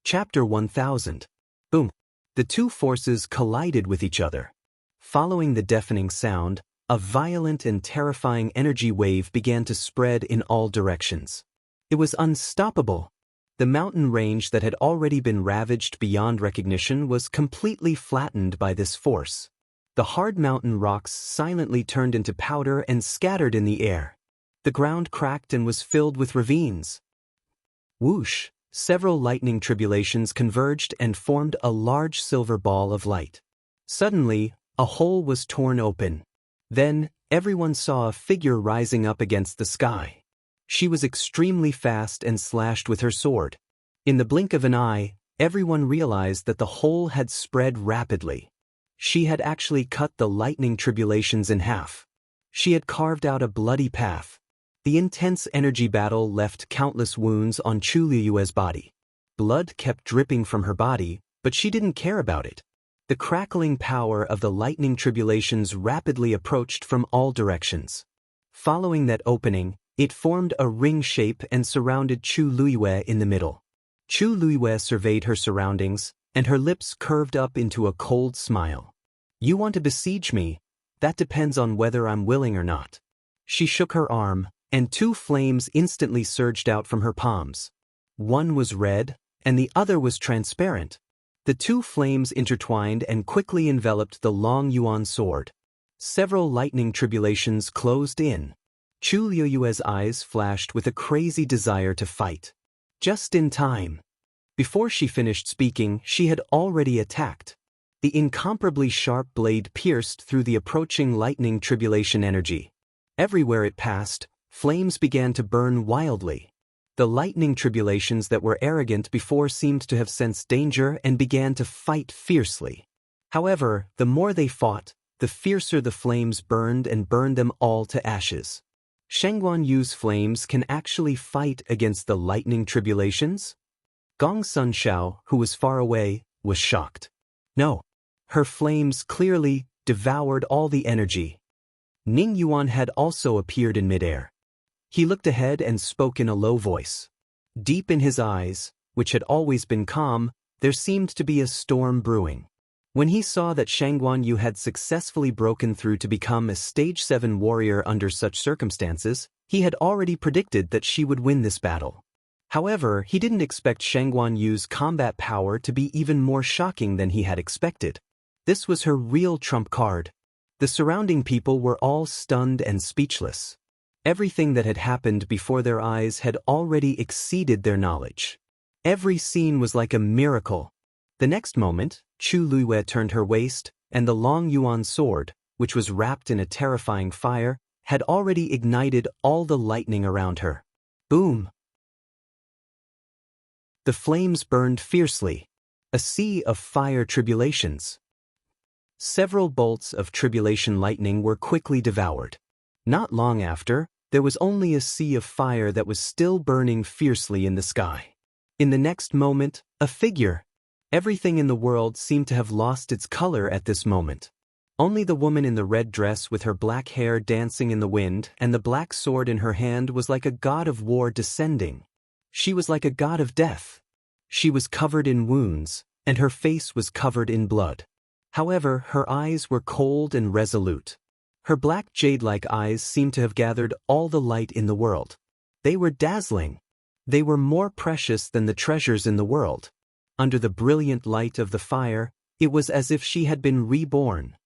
Chapter 1000. Boom. The two forces collided with each other. Following the deafening sound, a violent and terrifying energy wave began to spread in all directions. It was unstoppable. The mountain range that had already been ravaged beyond recognition was completely flattened by this force. The hard mountain rocks silently turned into powder and scattered in the air. The ground cracked and was filled with ravines. Whoosh! Several lightning tribulations converged and formed a large silver ball of light. Suddenly, a hole was torn open. Then, everyone saw a figure rising up against the sky. She was extremely fast and slashed with her sword. In the blink of an eye, everyone realized that the hole had spread rapidly. She had actually cut the lightning tribulations in half. She had carved out a bloody path. The intense energy battle left countless wounds on Chu Liyue's body. Blood kept dripping from her body, but she didn't care about it. The crackling power of the lightning tribulations rapidly approached from all directions. Following that opening, it formed a ring shape and surrounded Chu Liyue in the middle. Chu Liyue surveyed her surroundings, and her lips curved up into a cold smile. "You want to besiege me? That depends on whether I'm willing or not." She shook her arm, and two flames instantly surged out from her palms. One was red, and the other was transparent. The two flames intertwined and quickly enveloped the long yuan sword. Several lightning tribulations closed in. Chu Liyue's eyes flashed with a crazy desire to fight. Just in time. Before she finished speaking, she had already attacked. The incomparably sharp blade pierced through the approaching lightning tribulation energy. Everywhere it passed, flames began to burn wildly. The lightning tribulations that were arrogant before seemed to have sensed danger and began to fight fiercely. However, the more they fought, the fiercer the flames burned and burned them all to ashes. Shengguan Yu's flames can actually fight against the lightning tribulations? Gong Sun Xiao, who was far away, was shocked. No. Her flames clearly devoured all the energy. Ning Yuan had also appeared in midair. He looked ahead and spoke in a low voice. Deep in his eyes, which had always been calm, there seemed to be a storm brewing. When he saw that Shangguan Yu had successfully broken through to become a Stage 7 warrior under such circumstances, he had already predicted that she would win this battle. However, he didn't expect Shangguan Yu's combat power to be even more shocking than he had expected. This was her real trump card. The surrounding people were all stunned and speechless. Everything that had happened before their eyes had already exceeded their knowledge. Every scene was like a miracle. The next moment, Chu Liyue turned her waist, and the long yuan sword, which was wrapped in a terrifying fire, had already ignited all the lightning around her. Boom! The flames burned fiercely. A sea of fire tribulations. Several bolts of tribulation lightning were quickly devoured. Not long after, there was only a sea of fire that was still burning fiercely in the sky. In the next moment, a figure. Everything in the world seemed to have lost its color at this moment. Only the woman in the red dress with her black hair dancing in the wind and the black sword in her hand was like a god of war descending. She was like a god of death. She was covered in wounds, and her face was covered in blood. However, her eyes were cold and resolute. Her black jade-like eyes seemed to have gathered all the light in the world. They were dazzling. They were more precious than the treasures in the world. Under the brilliant light of the fire, it was as if she had been reborn.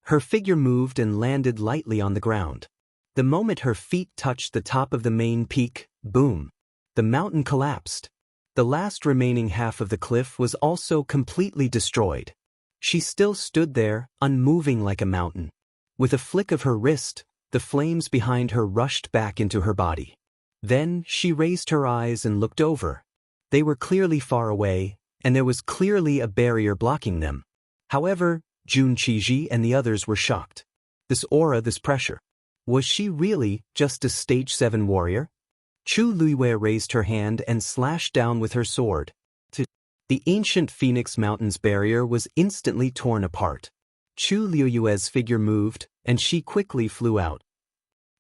Her figure moved and landed lightly on the ground. The moment her feet touched the top of the main peak, boom! The mountain collapsed. The last remaining half of the cliff was also completely destroyed. She still stood there, unmoving like a mountain. With a flick of her wrist, the flames behind her rushed back into her body. Then she raised her eyes and looked over. They were clearly far away, and there was clearly a barrier blocking them. However, Jun Qiji and the others were shocked. This aura, this pressure. Was she really just a Stage 7 warrior? Chu Liyue raised her hand and slashed down with her sword. The ancient Phoenix Mountains barrier was instantly torn apart. Chu Liyue's figure moved, and she quickly flew out.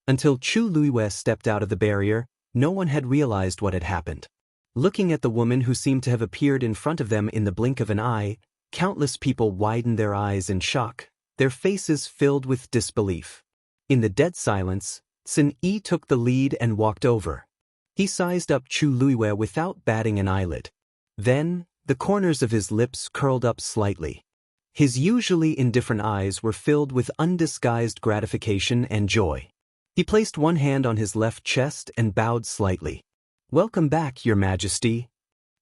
Until Chu Liyue stepped out of the barrier, no one had realized what had happened. Looking at the woman who seemed to have appeared in front of them in the blink of an eye, countless people widened their eyes in shock, their faces filled with disbelief. In the dead silence, Sun Yi took the lead and walked over. He sized up Chu Liyue without batting an eyelid. Then, the corners of his lips curled up slightly. His usually indifferent eyes were filled with undisguised gratification and joy. He placed one hand on his left chest and bowed slightly. "Welcome back, Your Majesty."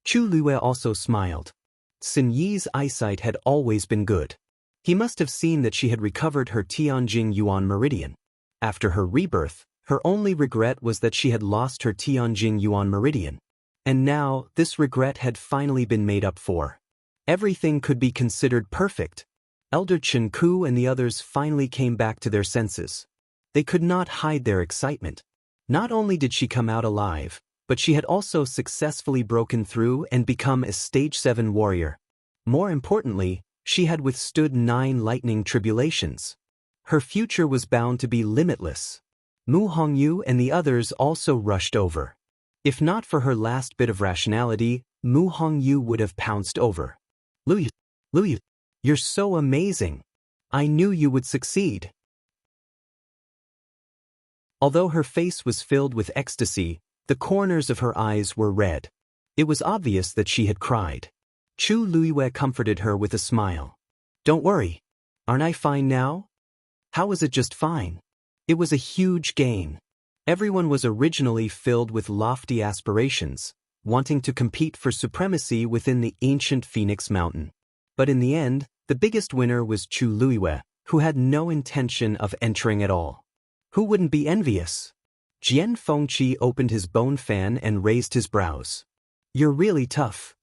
Chu Liyue also smiled. Sun Yi's eyesight had always been good. He must have seen that she had recovered her Tianjing Yuan Meridian. After her rebirth, her only regret was that she had lost her Tianjing Yuan Meridian. And now, this regret had finally been made up for. Everything could be considered perfect. Elder Chen Ku and the others finally came back to their senses. They could not hide their excitement. Not only did she come out alive, but she had also successfully broken through and become a Stage 7 warrior. More importantly, she had withstood 9 lightning tribulations. Her future was bound to be limitless. Mu Hongyu and the others also rushed over. If not for her last bit of rationality, Mu Hongyu would have pounced over. Lu, you're so amazing. I knew you would succeed. Although her face was filled with ecstasy, the corners of her eyes were red. It was obvious that she had cried. Chu Luiyue comforted her with a smile. Don't worry. Aren't I fine now? How was it just fine? It was a huge gain. Everyone was originally filled with lofty aspirations, wanting to compete for supremacy within the ancient Phoenix Mountain. But in the end, the biggest winner was Chu Luiyue, who had no intention of entering at all. Who wouldn't be envious? Jian Fengqi opened his bone fan and raised his brows. You're really tough.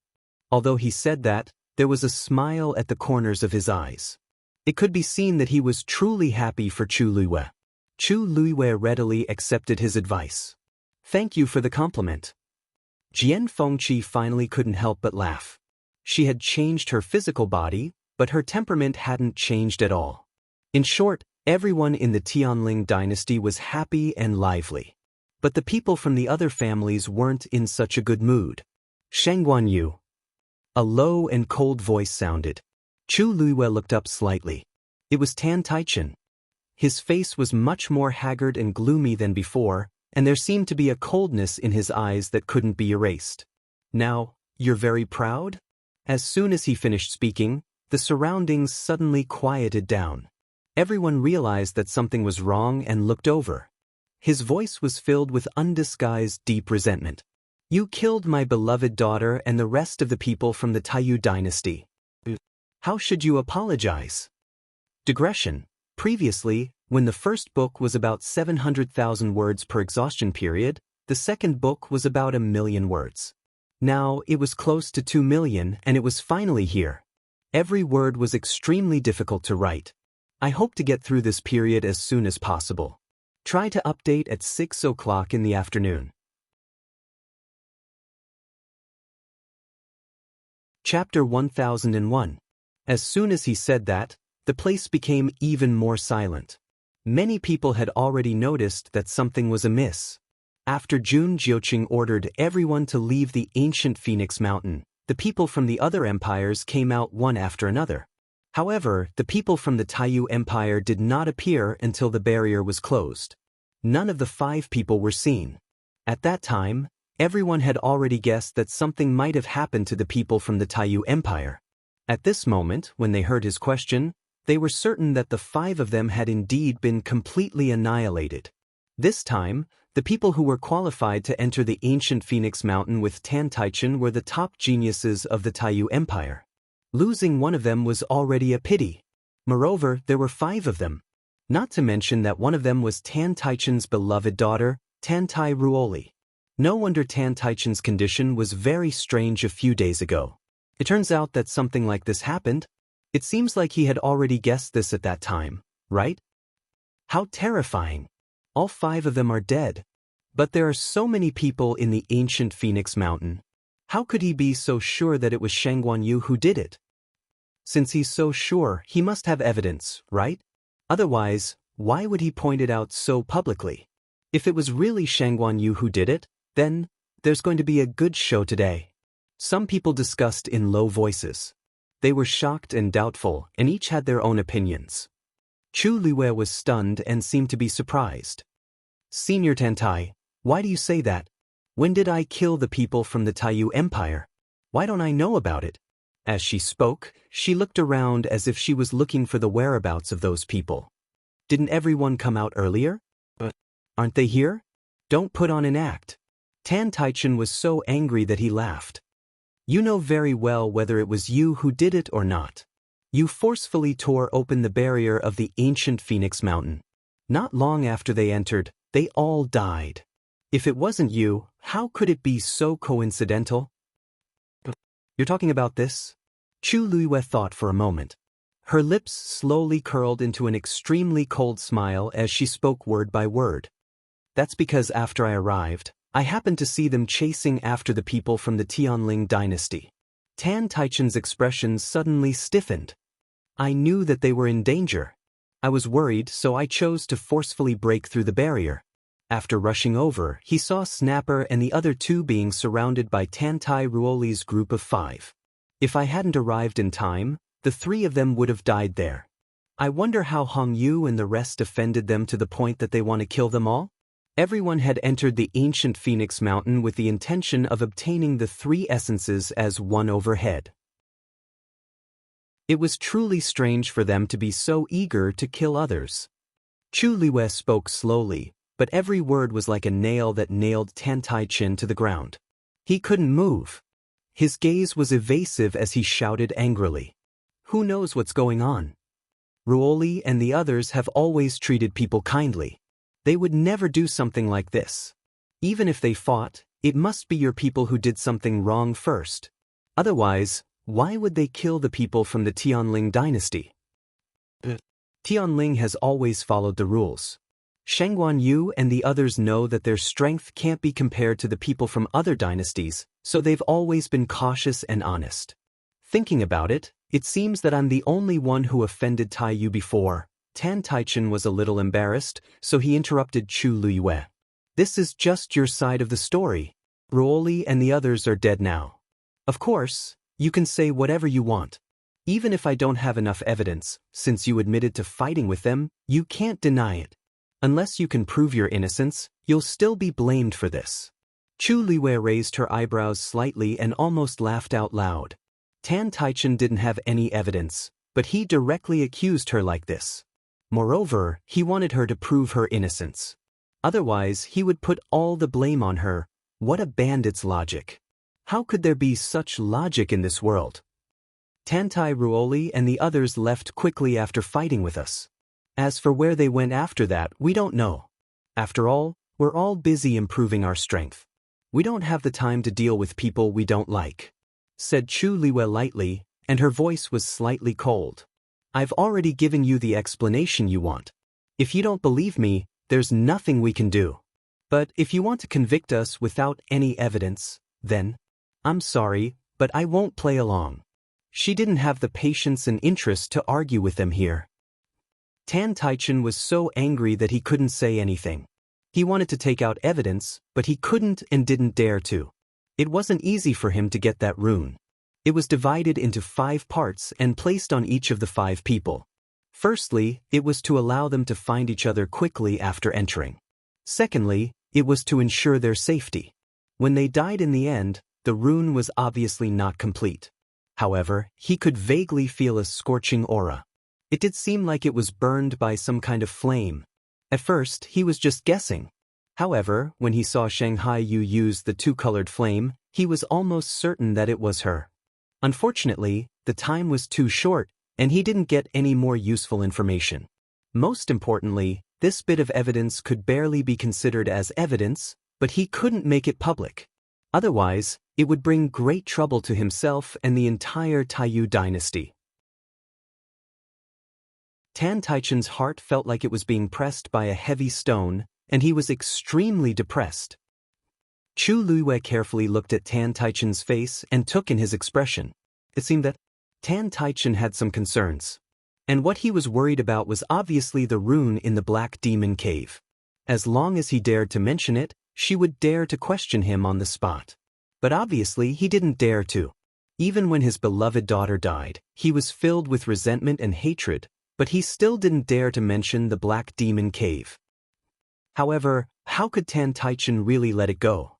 Although he said that, there was a smile at the corners of his eyes. It could be seen that he was truly happy for Chu Luiyue. Chu Luiyue readily accepted his advice. Thank you for the compliment. Jian Fengqi finally couldn't help but laugh. She had changed her physical body, but her temperament hadn't changed at all. In short, everyone in the Tianling dynasty was happy and lively. But the people from the other families weren't in such a good mood. Shangguanyu. A low and cold voice sounded. Chu Luiyue looked up slightly. It was Tan Taichen. His face was much more haggard and gloomy than before, and there seemed to be a coldness in his eyes that couldn't be erased. Now, you're very proud? As soon as he finished speaking, the surroundings suddenly quieted down. Everyone realized that something was wrong and looked over. His voice was filled with undisguised deep resentment. You killed my beloved daughter and the rest of the people from the Taiyu dynasty. How should you apologize? Digression. Previously, when the first book was about 700,000 words per exhaustion period, the second book was about 1 million words. Now, it was close to 2 million and it was finally here. Every word was extremely difficult to write. I hope to get through this period as soon as possible. Try to update at 6 o'clock in the afternoon. Chapter 1001. As soon as he said that, the place became even more silent. Many people had already noticed that something was amiss. After Jun Jiuqing ordered everyone to leave the ancient Phoenix Mountain, the people from the other empires came out one after another. However, the people from the Taiyu Empire did not appear until the barrier was closed. None of the 5 people were seen. At that time, everyone had already guessed that something might have happened to the people from the Taiyu Empire. At this moment, when they heard his question, they were certain that the 5 of them had indeed been completely annihilated. This time, the people who were qualified to enter the ancient Phoenix Mountain with Tan Taichen were the top geniuses of the Taiyu Empire. Losing one of them was already a pity. Moreover, there were 5 of them. Not to mention that one of them was Tan Taichen's beloved daughter, Tan Tai Ruoli. No wonder Tan Taichen's condition was very strange a few days ago. It turns out that something like this happened. It seems like he had already guessed this at that time, right? How terrifying. All 5 of them are dead. But there are so many people in the ancient Phoenix Mountain. How could he be so sure that it was Shangguanyu who did it? Since he's so sure, he must have evidence, right? Otherwise, why would he point it out so publicly? If it was really Shangguanyu who did it, then there's going to be a good show today. Some people discussed in low voices. They were shocked and doubtful, and each had their own opinions. Chu Luiyue was stunned and seemed to be surprised. Senior Tantai, why do you say that? When did I kill the people from the Taiyu Empire? Why don't I know about it? As she spoke, she looked around as if she was looking for the whereabouts of those people. Didn't everyone come out earlier? Aren't they here? Don't put on an act. Tan Taichen was so angry that he laughed. You know very well whether it was you who did it or not. You forcefully tore open the barrier of the ancient Phoenix Mountain. Not long after they entered, they all died. If it wasn't you, how could it be so coincidental? You're talking about this? Chu Luiyue thought for a moment. Her lips slowly curled into an extremely cold smile as she spoke word by word. That's because after I arrived, I happened to see them chasing after the people from the Tianling dynasty. Tan Taichen's expression suddenly stiffened. I knew that they were in danger. I was worried, so I chose to forcefully break through the barrier. After rushing over, he saw Snapper and the other two being surrounded by Tantai Ruoli's group of 5. If I hadn't arrived in time, the 3 of them would have died there. I wonder how Hong Yu and the rest offended them to the point that they want to kill them all? Everyone had entered the ancient Phoenix Mountain with the intention of obtaining the 3 essences as one overhead. It was truly strange for them to be so eager to kill others. Chu Luiyue spoke slowly, but every word was like a nail that nailed Tan Taichin to the ground. He couldn't move. His gaze was evasive as he shouted angrily. Who knows what's going on? Ruoli and the others have always treated people kindly. They would never do something like this. Even if they fought, it must be your people who did something wrong first. Otherwise, why would they kill the people from the Tianling dynasty? Tianling has always followed the rules. Shengguan Yu and the others know that their strength can't be compared to the people from other dynasties, so they've always been cautious and honest. Thinking about it, it seems that I'm the only one who offended Tai Yu before. Tan Taichin was a little embarrassed, so he interrupted Chu Luiyue. This is just your side of the story. Ruoli and the others are dead now. Of course, you can say whatever you want. Even if I don't have enough evidence, since you admitted to fighting with them, you can't deny it. Unless you can prove your innocence, you'll still be blamed for this. Chu Luiyue raised her eyebrows slightly and almost laughed out loud. Tan Taichin didn't have any evidence, but he directly accused her like this. Moreover, he wanted her to prove her innocence. Otherwise, he would put all the blame on her. What a bandit's logic. How could there be such logic in this world? Tantai Ruoli and the others left quickly after fighting with us. As for where they went after that, we don't know. After all, we're all busy improving our strength. We don't have the time to deal with people we don't like, said Chu Luiyue lightly, and her voice was slightly cold. I've already given you the explanation you want. If you don't believe me, there's nothing we can do. But if you want to convict us without any evidence, then, I'm sorry, but I won't play along. She didn't have the patience and interest to argue with them here. Tan Taichin was so angry that he couldn't say anything. He wanted to take out evidence, but he couldn't and didn't dare to. It wasn't easy for him to get that rune. It was divided into 5 parts and placed on each of the 5 people. Firstly, it was to allow them to find each other quickly after entering. Secondly, it was to ensure their safety. When they died in the end, the rune was obviously not complete. However, he could vaguely feel a scorching aura. It did seem like it was burned by some kind of flame. At first, he was just guessing. However, when he saw Shanghai Yu use the 2-colored flame, he was almost certain that it was her. Unfortunately, the time was too short, and he didn't get any more useful information. Most importantly, this bit of evidence could barely be considered as evidence, but he couldn't make it public. Otherwise, it would bring great trouble to himself and the entire Taiyu dynasty. Tan Taichin's heart felt like it was being pressed by a heavy stone, and he was extremely depressed. Chu Luiyue carefully looked at Tan Taichin's face and took in his expression. It seemed that Tan Taichin had some concerns. And what he was worried about was obviously the rune in the Black Demon Cave. As long as he dared to mention it, she would dare to question him on the spot. But obviously he didn't dare to. Even when his beloved daughter died, he was filled with resentment and hatred, but he still didn't dare to mention the Black Demon Cave. However, how could Tan Taichin really let it go?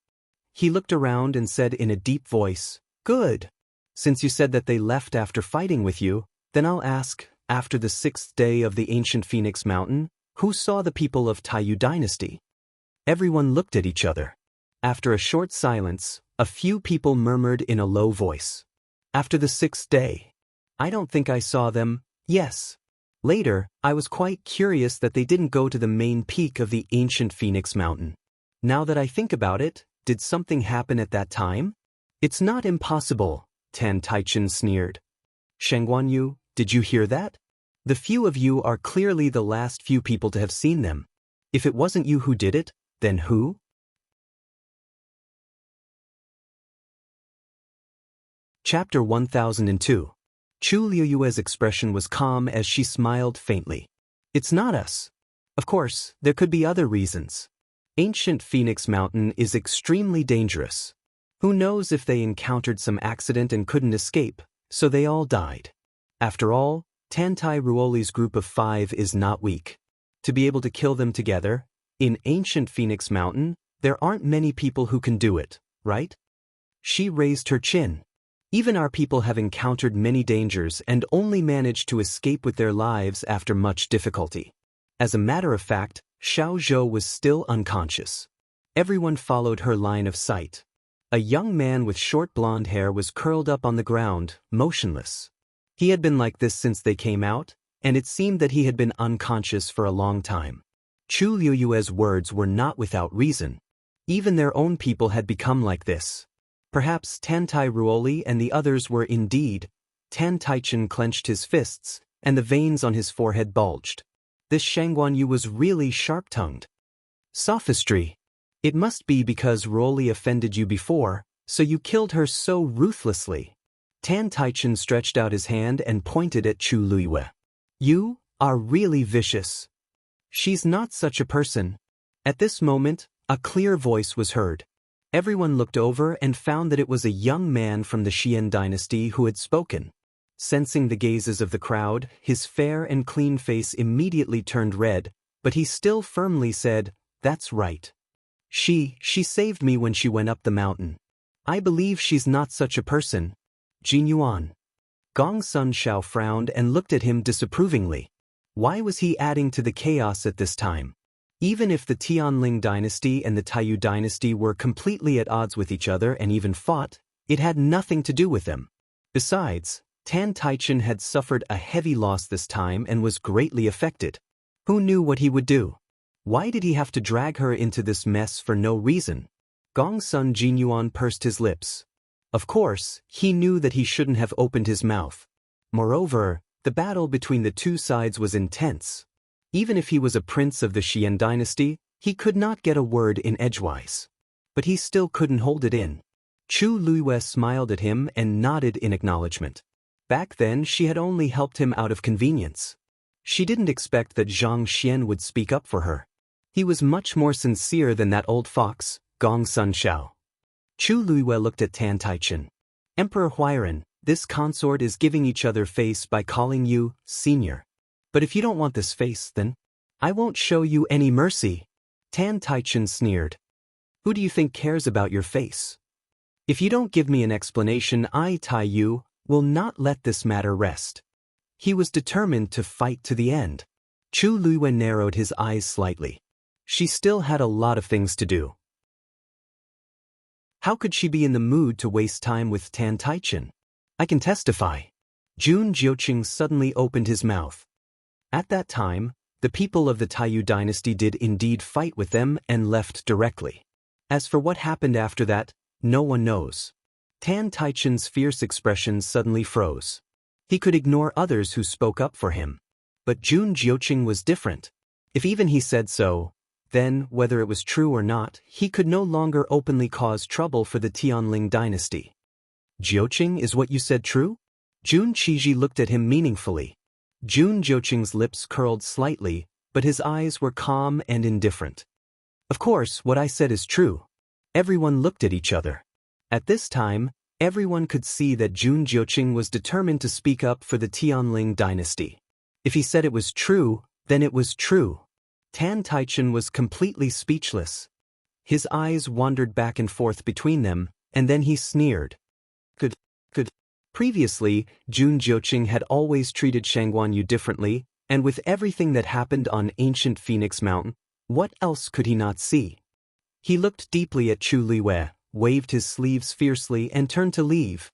He looked around and said in a deep voice, "Good. Since you said that they left after fighting with you, then I'll ask, after the 6th day of the ancient Phoenix Mountain, who saw the people of Taiyu dynasty?" Everyone looked at each other. After a short silence, a few people murmured in a low voice. "After the 6th day. I don't think I saw them, yes. Later, I was quite curious that they didn't go to the main peak of the ancient Phoenix Mountain. Now that I think about it, did something happen at that time? It's not impossible, Tan Taichen sneered. Shangguanyu, did you hear that? The few of you are clearly the last few people to have seen them. If it wasn't you who did it, then who? Chapter 1002. Chu Liuyue's expression was calm as she smiled faintly. It's not us. Of course, there could be other reasons. Ancient Phoenix Mountain is extremely dangerous. Who knows if they encountered some accident and couldn't escape, so they all died. After all, Tantai Ruoli's group of 5 is not weak. To be able to kill them together, in Ancient Phoenix Mountain, there aren't many people who can do it, right? She raised her chin. Even our people have encountered many dangers and only managed to escape with their lives after much difficulty. As a matter of fact, Xiao Zhou was still unconscious. Everyone followed her line of sight. A young man with short blonde hair was curled up on the ground, motionless. He had been like this since they came out, and it seemed that he had been unconscious for a long time. Chu Liuyue's words were not without reason. Even their own people had become like this. Perhaps Tantai Ruoli and the others were indeed. Tan Taichen clenched his fists, and the veins on his forehead bulged. This Shangguanyu was really sharp-tongued. Sophistry. It must be because Ruoli offended you before, so you killed her so ruthlessly. Tan Taichen stretched out his hand and pointed at Chu Liyue. You are really vicious. She's not such a person. At this moment, a clear voice was heard. Everyone looked over and found that it was a young man from the Xian dynasty who had spoken. Sensing the gazes of the crowd, his fair and clean face immediately turned red, but he still firmly said, "That's right. She saved me when she went up the mountain. I believe she's not such a person." Jin Yuan. Gong Sun Shao frowned and looked at him disapprovingly. Why was he adding to the chaos at this time? Even if the Tianling dynasty and the Taiyu dynasty were completely at odds with each other and even fought, it had nothing to do with them. Besides, Tan Taichen had suffered a heavy loss this time and was greatly affected. Who knew what he would do? Why did he have to drag her into this mess for no reason? Gong Sun Jinyuan pursed his lips. Of course, he knew that he shouldn't have opened his mouth. Moreover, the battle between the two sides was intense. Even if he was a prince of the Xian dynasty, he could not get a word in edgewise. But he still couldn't hold it in. Chu Liyue smiled at him and nodded in acknowledgement. Back then she had only helped him out of convenience. She didn't expect that Zhang Xian would speak up for her. He was much more sincere than that old fox, Gong Sun Shao. Chu Liyue looked at Tan Taichen. Emperor Huairan, this consort is giving each other face by calling you senior. But if you don't want this face, then I won't show you any mercy. Tan Taichen sneered. Who do you think cares about your face? If you don't give me an explanation, I, Tai Yu, will not let this matter rest. He was determined to fight to the end. Chu Liyue narrowed his eyes slightly. She still had a lot of things to do. How could she be in the mood to waste time with Tan Taichen? I can testify. Jun Jiuqing suddenly opened his mouth. At that time, the people of the Taiyu dynasty did indeed fight with them and left directly. As for what happened after that, no one knows. Tan Taichen's fierce expression suddenly froze. He could ignore others who spoke up for him. But Jun Jiuqing was different. If even he said so, then, whether it was true or not, he could no longer openly cause trouble for the Tianling dynasty. Jiuqing, is what you said true? Jun Qiji looked at him meaningfully. Jun Jiuqing's lips curled slightly, but his eyes were calm and indifferent. Of course, what I said is true. Everyone looked at each other. At this time, everyone could see that Jun Jiuqing was determined to speak up for the Tianling dynasty. If he said it was true, then it was true. Tan Taichen was completely speechless. His eyes wandered back and forth between them, and then he sneered. Good. Previously, Jun Jiuqing had always treated Shangguanyu differently, and with everything that happened on ancient Phoenix Mountain, what else could he not see? He looked deeply at Chu Liyue, waved his sleeves fiercely and turned to leave.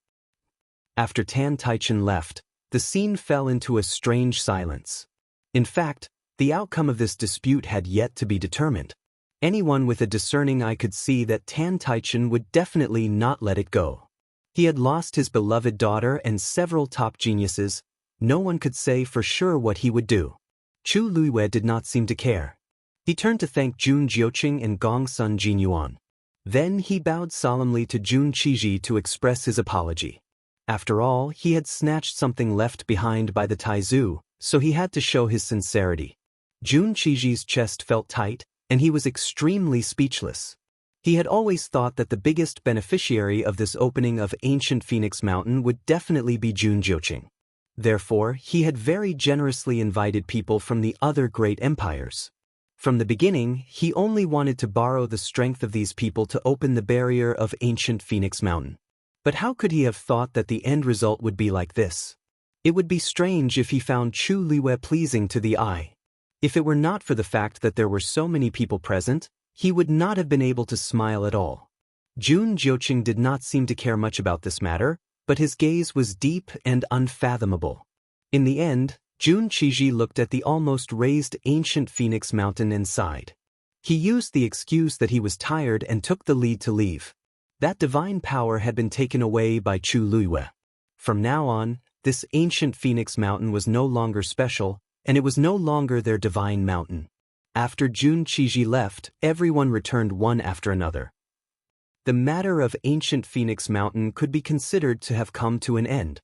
After Tan Taichen left, the scene fell into a strange silence. In fact, the outcome of this dispute had yet to be determined. Anyone with a discerning eye could see that Tan Taichen would definitely not let it go. He had lost his beloved daughter and several top geniuses. No one could say for sure what he would do. Chu Luiyue did not seem to care. He turned to thank Jun Jiuqing and Gong Sun Jinyuan. Then he bowed solemnly to Jun Qiji to express his apology. After all, he had snatched something left behind by the Taizu, so he had to show his sincerity. Jun Qiji's chest felt tight, and he was extremely speechless. He had always thought that the biggest beneficiary of this opening of ancient Phoenix Mountain would definitely be Jun Jiuqing. Therefore, he had very generously invited people from the other great empires. From the beginning, he only wanted to borrow the strength of these people to open the barrier of ancient Phoenix Mountain. But how could he have thought that the end result would be like this? It would be strange if he found Chu Luiyue pleasing to the eye. If it were not for the fact that there were so many people present, he would not have been able to smile at all. Jun Jiuqing did not seem to care much about this matter, but his gaze was deep and unfathomable. In the end, Jun Qiji looked at the almost raised ancient Phoenix Mountain and sighed. He used the excuse that he was tired and took the lead to leave. That divine power had been taken away by Chu Luiyue. From now on, this ancient Phoenix Mountain was no longer special, and it was no longer their divine mountain. After Jun Qiji left, everyone returned one after another. The matter of ancient Phoenix Mountain could be considered to have come to an end.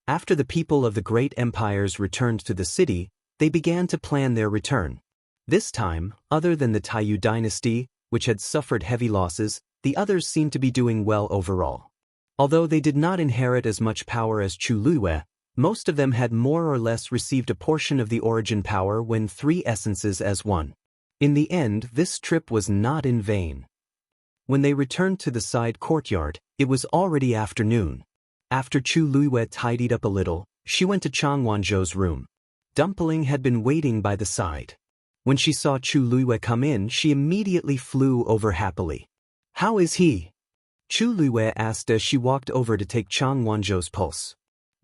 After the people of the great empires returned to the city, they began to plan their return. This time, other than the Taiyu dynasty, which had suffered heavy losses, the others seemed to be doing well overall. Although they did not inherit as much power as Chu Luiyue, most of them had more or less received a portion of the origin power when 3 essences as one. In the end, this trip was not in vain. When they returned to the side courtyard, it was already afternoon. After Chu Luiyue tidied up a little, she went to Chang Wanzhou's room. Dumpling had been waiting by the side. When she saw Chu Luiyue come in, she immediately flew over happily. "How is he?" Chu Luiyue asked as she walked over to take Chang Wanzhou's pulse.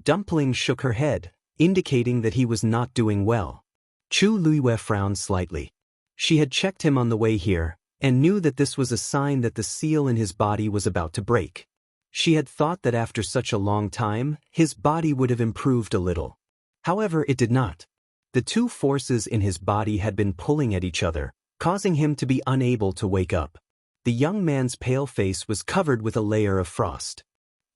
Dumpling shook her head, indicating that he was not doing well. Chu Luiyue frowned slightly. She had checked him on the way here, and knew that this was a sign that the seal in his body was about to break. She had thought that after such a long time, his body would have improved a little. However, it did not. The 2 forces in his body had been pulling at each other, causing him to be unable to wake up. The young man's pale face was covered with a layer of frost.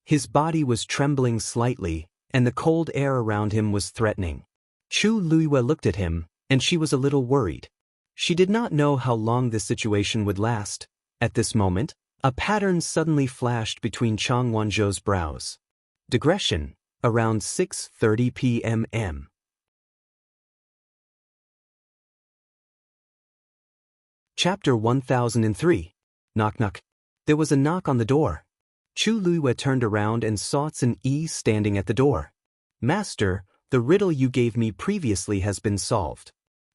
His body was trembling slightly, and the cold air around him was threatening. Chu Luiyue looked at him, and she was a little worried. She did not know how long this situation would last. At this moment, a pattern suddenly flashed between Chang Wanzhou's brows. Digression, around 6:30 p.m. Chapter 1003. Knock knock. There was a knock on the door. Chu Luiyue turned around and saw Sun Yi standing at the door. "Master, the riddle you gave me previously has been solved."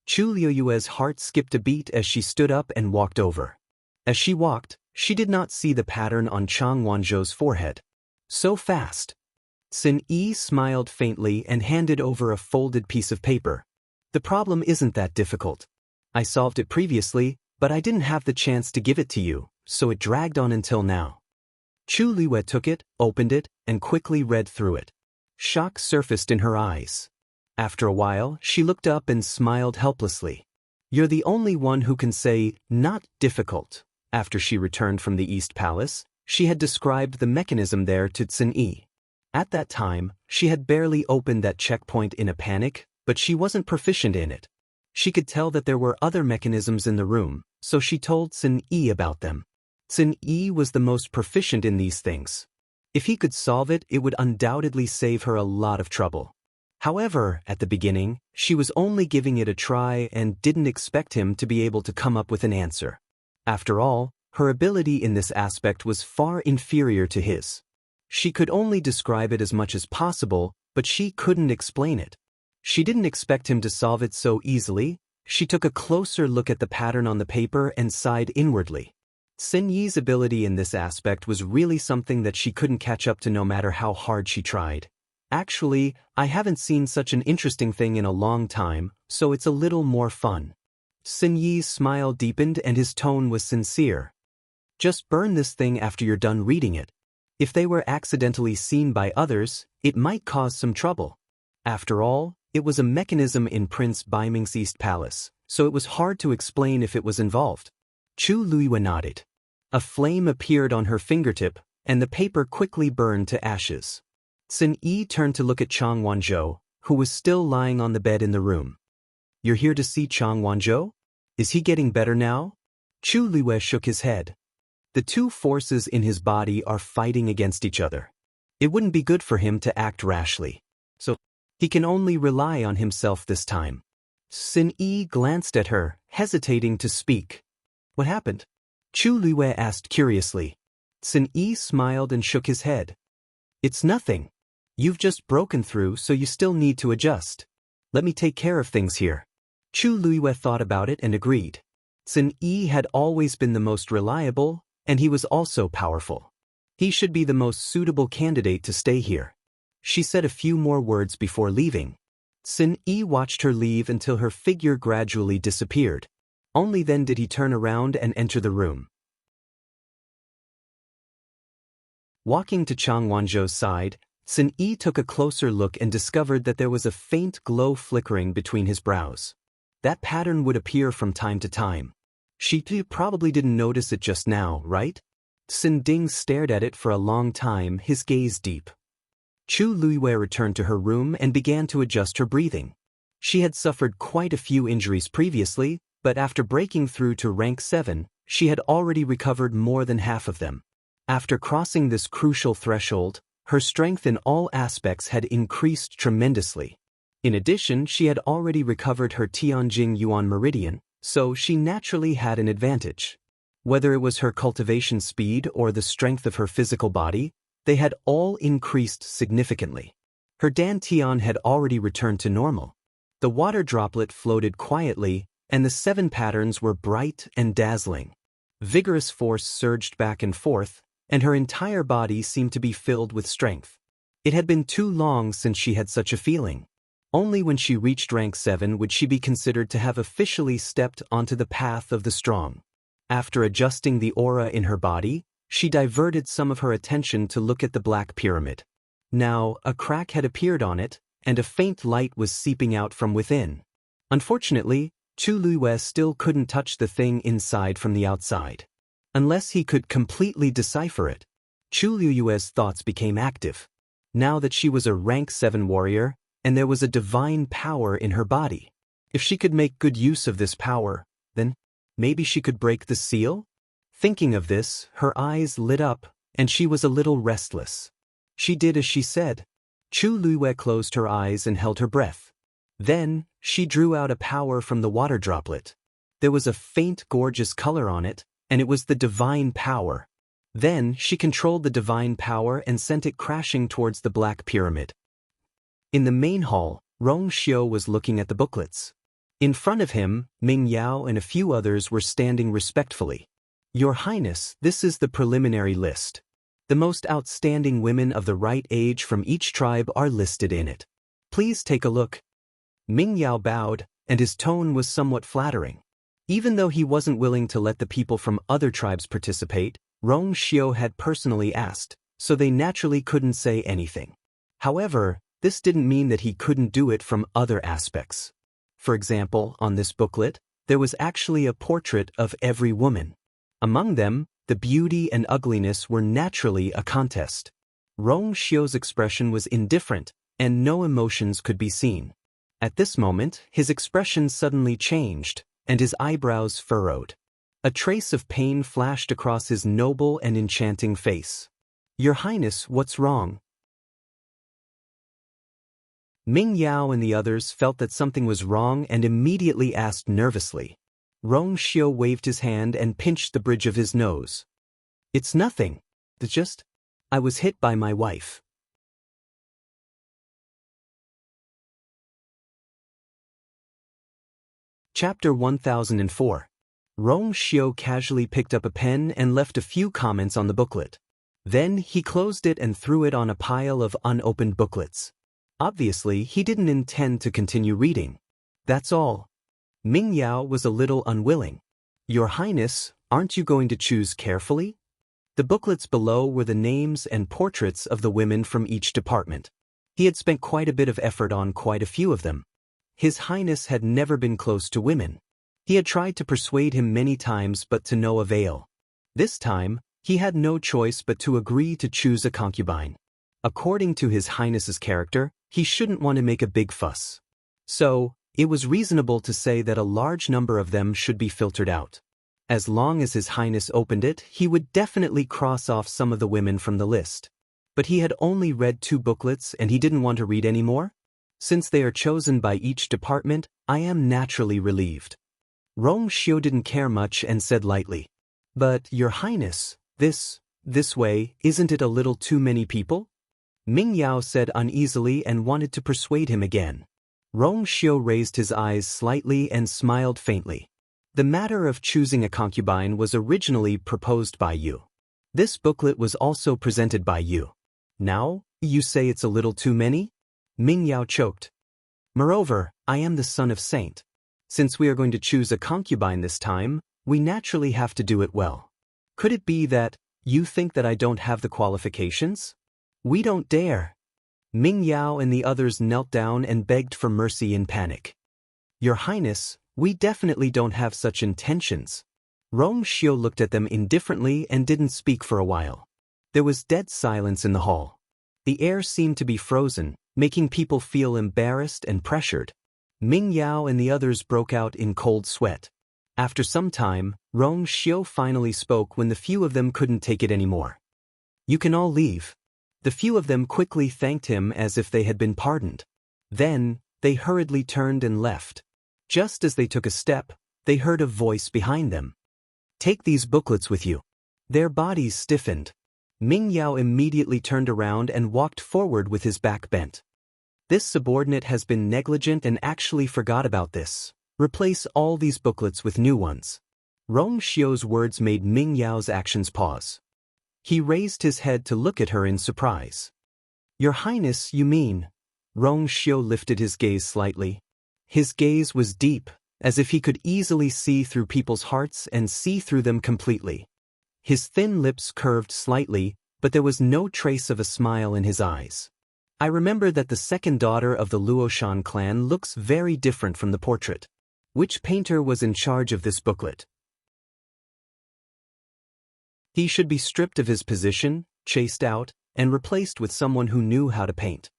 Chu Luiyue's heart skipped a beat as she stood up and walked over. As she walked, she did not see the pattern on Chang Wanzhou's forehead. So fast. Sun Yi smiled faintly and handed over a folded piece of paper. "The problem isn't that difficult. I solved it previously, but I didn't have the chance to give it to you, so it dragged on until now." Chu Luiyue took it, opened it, and quickly read through it. Shock surfaced in her eyes. After a while, she looked up and smiled helplessly. "You're the only one who can say, 'not difficult.'" After she returned from the East Palace, she had described the mechanism there to Sun Yi. At that time, she had barely opened that checkpoint in a panic, but she wasn't proficient in it. She could tell that there were other mechanisms in the room, so she told Sun Yi about them. Sun Yi was the most proficient in these things. If he could solve it, it would undoubtedly save her a lot of trouble. However, at the beginning, she was only giving it a try and didn't expect him to be able to come up with an answer. After all, her ability in this aspect was far inferior to his. She could only describe it as much as possible, but she couldn't explain it. She didn't expect him to solve it so easily. She took a closer look at the pattern on the paper and sighed inwardly. Sun Yi's ability in this aspect was really something that she couldn't catch up to no matter how hard she tried. "Actually, I haven't seen such an interesting thing in a long time, so it's a little more fun." Xin Yi's smile deepened and his tone was sincere. Just burn this thing after you're done reading it. If they were accidentally seen by others, it might cause some trouble. After all, it was a mechanism in Prince Baiming's East Palace, so it was hard to explain if it was involved. Chu Luiyue nodded. A flame appeared on her fingertip, and the paper quickly burned to ashes. Xin Yi turned to look at Chang Wanzhou, who was still lying on the bed in the room. You're here to see Chang Wanzhou? Is he getting better now? Chu Luiyue shook his head. The two forces in his body are fighting against each other. It wouldn't be good for him to act rashly. So, he can only rely on himself this time. Xin Yi glanced at her, hesitating to speak. What happened? Chu Luiyue asked curiously. Xin Yi smiled and shook his head. It's nothing. You've just broken through, so you still need to adjust. Let me take care of things here. Chu Luiyue thought about it and agreed. Xin Yi had always been the most reliable, and he was also powerful. He should be the most suitable candidate to stay here. She said a few more words before leaving. Xin Yi watched her leave until her figure gradually disappeared. Only then did he turn around and enter the room. Walking to Chang Wanzhou's side, Xin Yi took a closer look and discovered that there was a faint glow flickering between his brows. That pattern would appear from time to time. She probably didn't notice it just now, right? Xin Ding stared at it for a long time, his gaze deep. Chu Luiyue returned to her room and began to adjust her breathing. She had suffered quite a few injuries previously, but after breaking through to rank 7, she had already recovered more than half of them. After crossing this crucial threshold, her strength in all aspects had increased tremendously. In addition, she had already recovered her Tianjing Yuan meridian, so she naturally had an advantage. Whether it was her cultivation speed or the strength of her physical body, they had all increased significantly. Her dantian had already returned to normal. The water droplet floated quietly, and the 7 patterns were bright and dazzling. Vigorous force surged back and forth, and her entire body seemed to be filled with strength. It had been too long since she had such a feeling. Only when she reached rank 7 would she be considered to have officially stepped onto the path of the strong. After adjusting the aura in her body, she diverted some of her attention to look at the black pyramid. Now, a crack had appeared on it, and a faint light was seeping out from within. Unfortunately, Chu Luiyue still couldn't touch the thing inside from the outside. Unless he could completely decipher it. Chu Luiyue's thoughts became active. Now that she was a rank 7 warrior, and there was a divine power in her body. If she could make good use of this power, then maybe she could break the seal? Thinking of this, her eyes lit up, and she was a little restless. She did as she said. Chu Luiyue closed her eyes and held her breath. Then, she drew out a power from the water droplet. There was a faint, gorgeous color on it, and it was the divine power. Then, she controlled the divine power and sent it crashing towards the black pyramid. In the main hall, Rong Xiu was looking at the booklets. In front of him, Ming Yao and a few others were standing respectfully. Your Highness, this is the preliminary list. The most outstanding women of the right age from each tribe are listed in it. Please take a look. Ming Yao bowed, and his tone was somewhat flattering. Even though he wasn't willing to let the people from other tribes participate, Rong Xiu had personally asked, so they naturally couldn't say anything. However, this didn't mean that he couldn't do it from other aspects. For example, on this booklet, there was actually a portrait of every woman. Among them, the beauty and ugliness were naturally a contest. Rong Xiu's expression was indifferent, and no emotions could be seen. At this moment, his expression suddenly changed, and his eyebrows furrowed. A trace of pain flashed across his noble and enchanting face. Your Highness, what's wrong? Ming Yao and the others felt that something was wrong and immediately asked nervously. Rong Xiu waved his hand and pinched the bridge of his nose. It's nothing. It's just, I was hit by my wife. Chapter 1004. Rong Xiu casually picked up a pen and left a few comments on the booklet. Then he closed it and threw it on a pile of unopened booklets. Obviously, he didn't intend to continue reading. That's all. Ming Yao was a little unwilling. Your Highness, aren't you going to choose carefully? The booklets below were the names and portraits of the women from each department. He had spent quite a bit of effort on quite a few of them. His Highness had never been close to women. He had tried to persuade him many times but to no avail. This time, he had no choice but to agree to choose a concubine. According to His Highness's character, he shouldn't want to make a big fuss. So, it was reasonable to say that a large number of them should be filtered out. As long as His Highness opened it, he would definitely cross off some of the women from the list. But he had only read 2 booklets and he didn't want to read any more? Since they are chosen by each department, I am naturally relieved. Rong Xiu didn't care much and said lightly, "But, Your Highness, this way, isn't it a little too many people?" Ming Yao said uneasily and wanted to persuade him again. Rong Xiu raised his eyes slightly and smiled faintly. The matter of choosing a concubine was originally proposed by you. This booklet was also presented by you. Now, you say it's a little too many? Ming Yao choked. Moreover, I am the son of Saint. Since we are going to choose a concubine this time, we naturally have to do it well. Could it be that you think that I don't have the qualifications? We don't dare. Ming Yao and the others knelt down and begged for mercy in panic. Your Highness, we definitely don't have such intentions. Rong Xiu looked at them indifferently and didn't speak for a while. There was dead silence in the hall. The air seemed to be frozen, making people feel embarrassed and pressured. Ming Yao and the others broke out in cold sweat. After some time, Rong Xiu finally spoke when the few of them couldn't take it anymore. You can all leave. The few of them quickly thanked him as if they had been pardoned. Then, they hurriedly turned and left. Just as they took a step, they heard a voice behind them. Take these booklets with you. Their bodies stiffened. Ming Yao immediately turned around and walked forward with his back bent. This subordinate has been negligent and actually forgot about this. Replace all these booklets with new ones. Rong Xiu's words made Ming Yao's actions pause. He raised his head to look at her in surprise. Your Highness, you mean? Rong Xiu lifted his gaze slightly. His gaze was deep, as if he could easily see through people's hearts and see through them completely. His thin lips curved slightly, but there was no trace of a smile in his eyes. I remember that the second daughter of the Luoshan clan looks very different from the portrait. Which painter was in charge of this booklet? He should be stripped of his position, chased out, and replaced with someone who knew how to paint.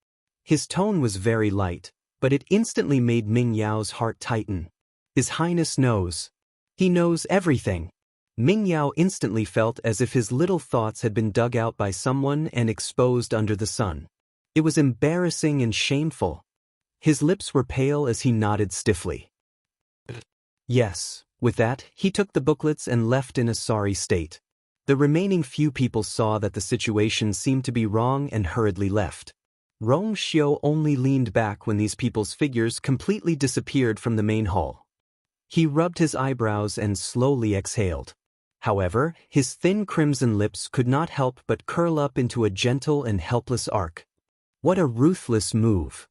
His tone was very light, but it instantly made Ming Yao's heart tighten. His Highness knows. He knows everything. Ming Yao instantly felt as if his little thoughts had been dug out by someone and exposed under the sun. It was embarrassing and shameful. His lips were pale as he nodded stiffly. Yes, with that, he took the booklets and left in a sorry state. The remaining few people saw that the situation seemed to be wrong and hurriedly left. Rong Xiu only leaned back when these people's figures completely disappeared from the main hall. He rubbed his eyebrows and slowly exhaled. However, his thin crimson lips could not help but curl up into a gentle and helpless arc. What a ruthless move.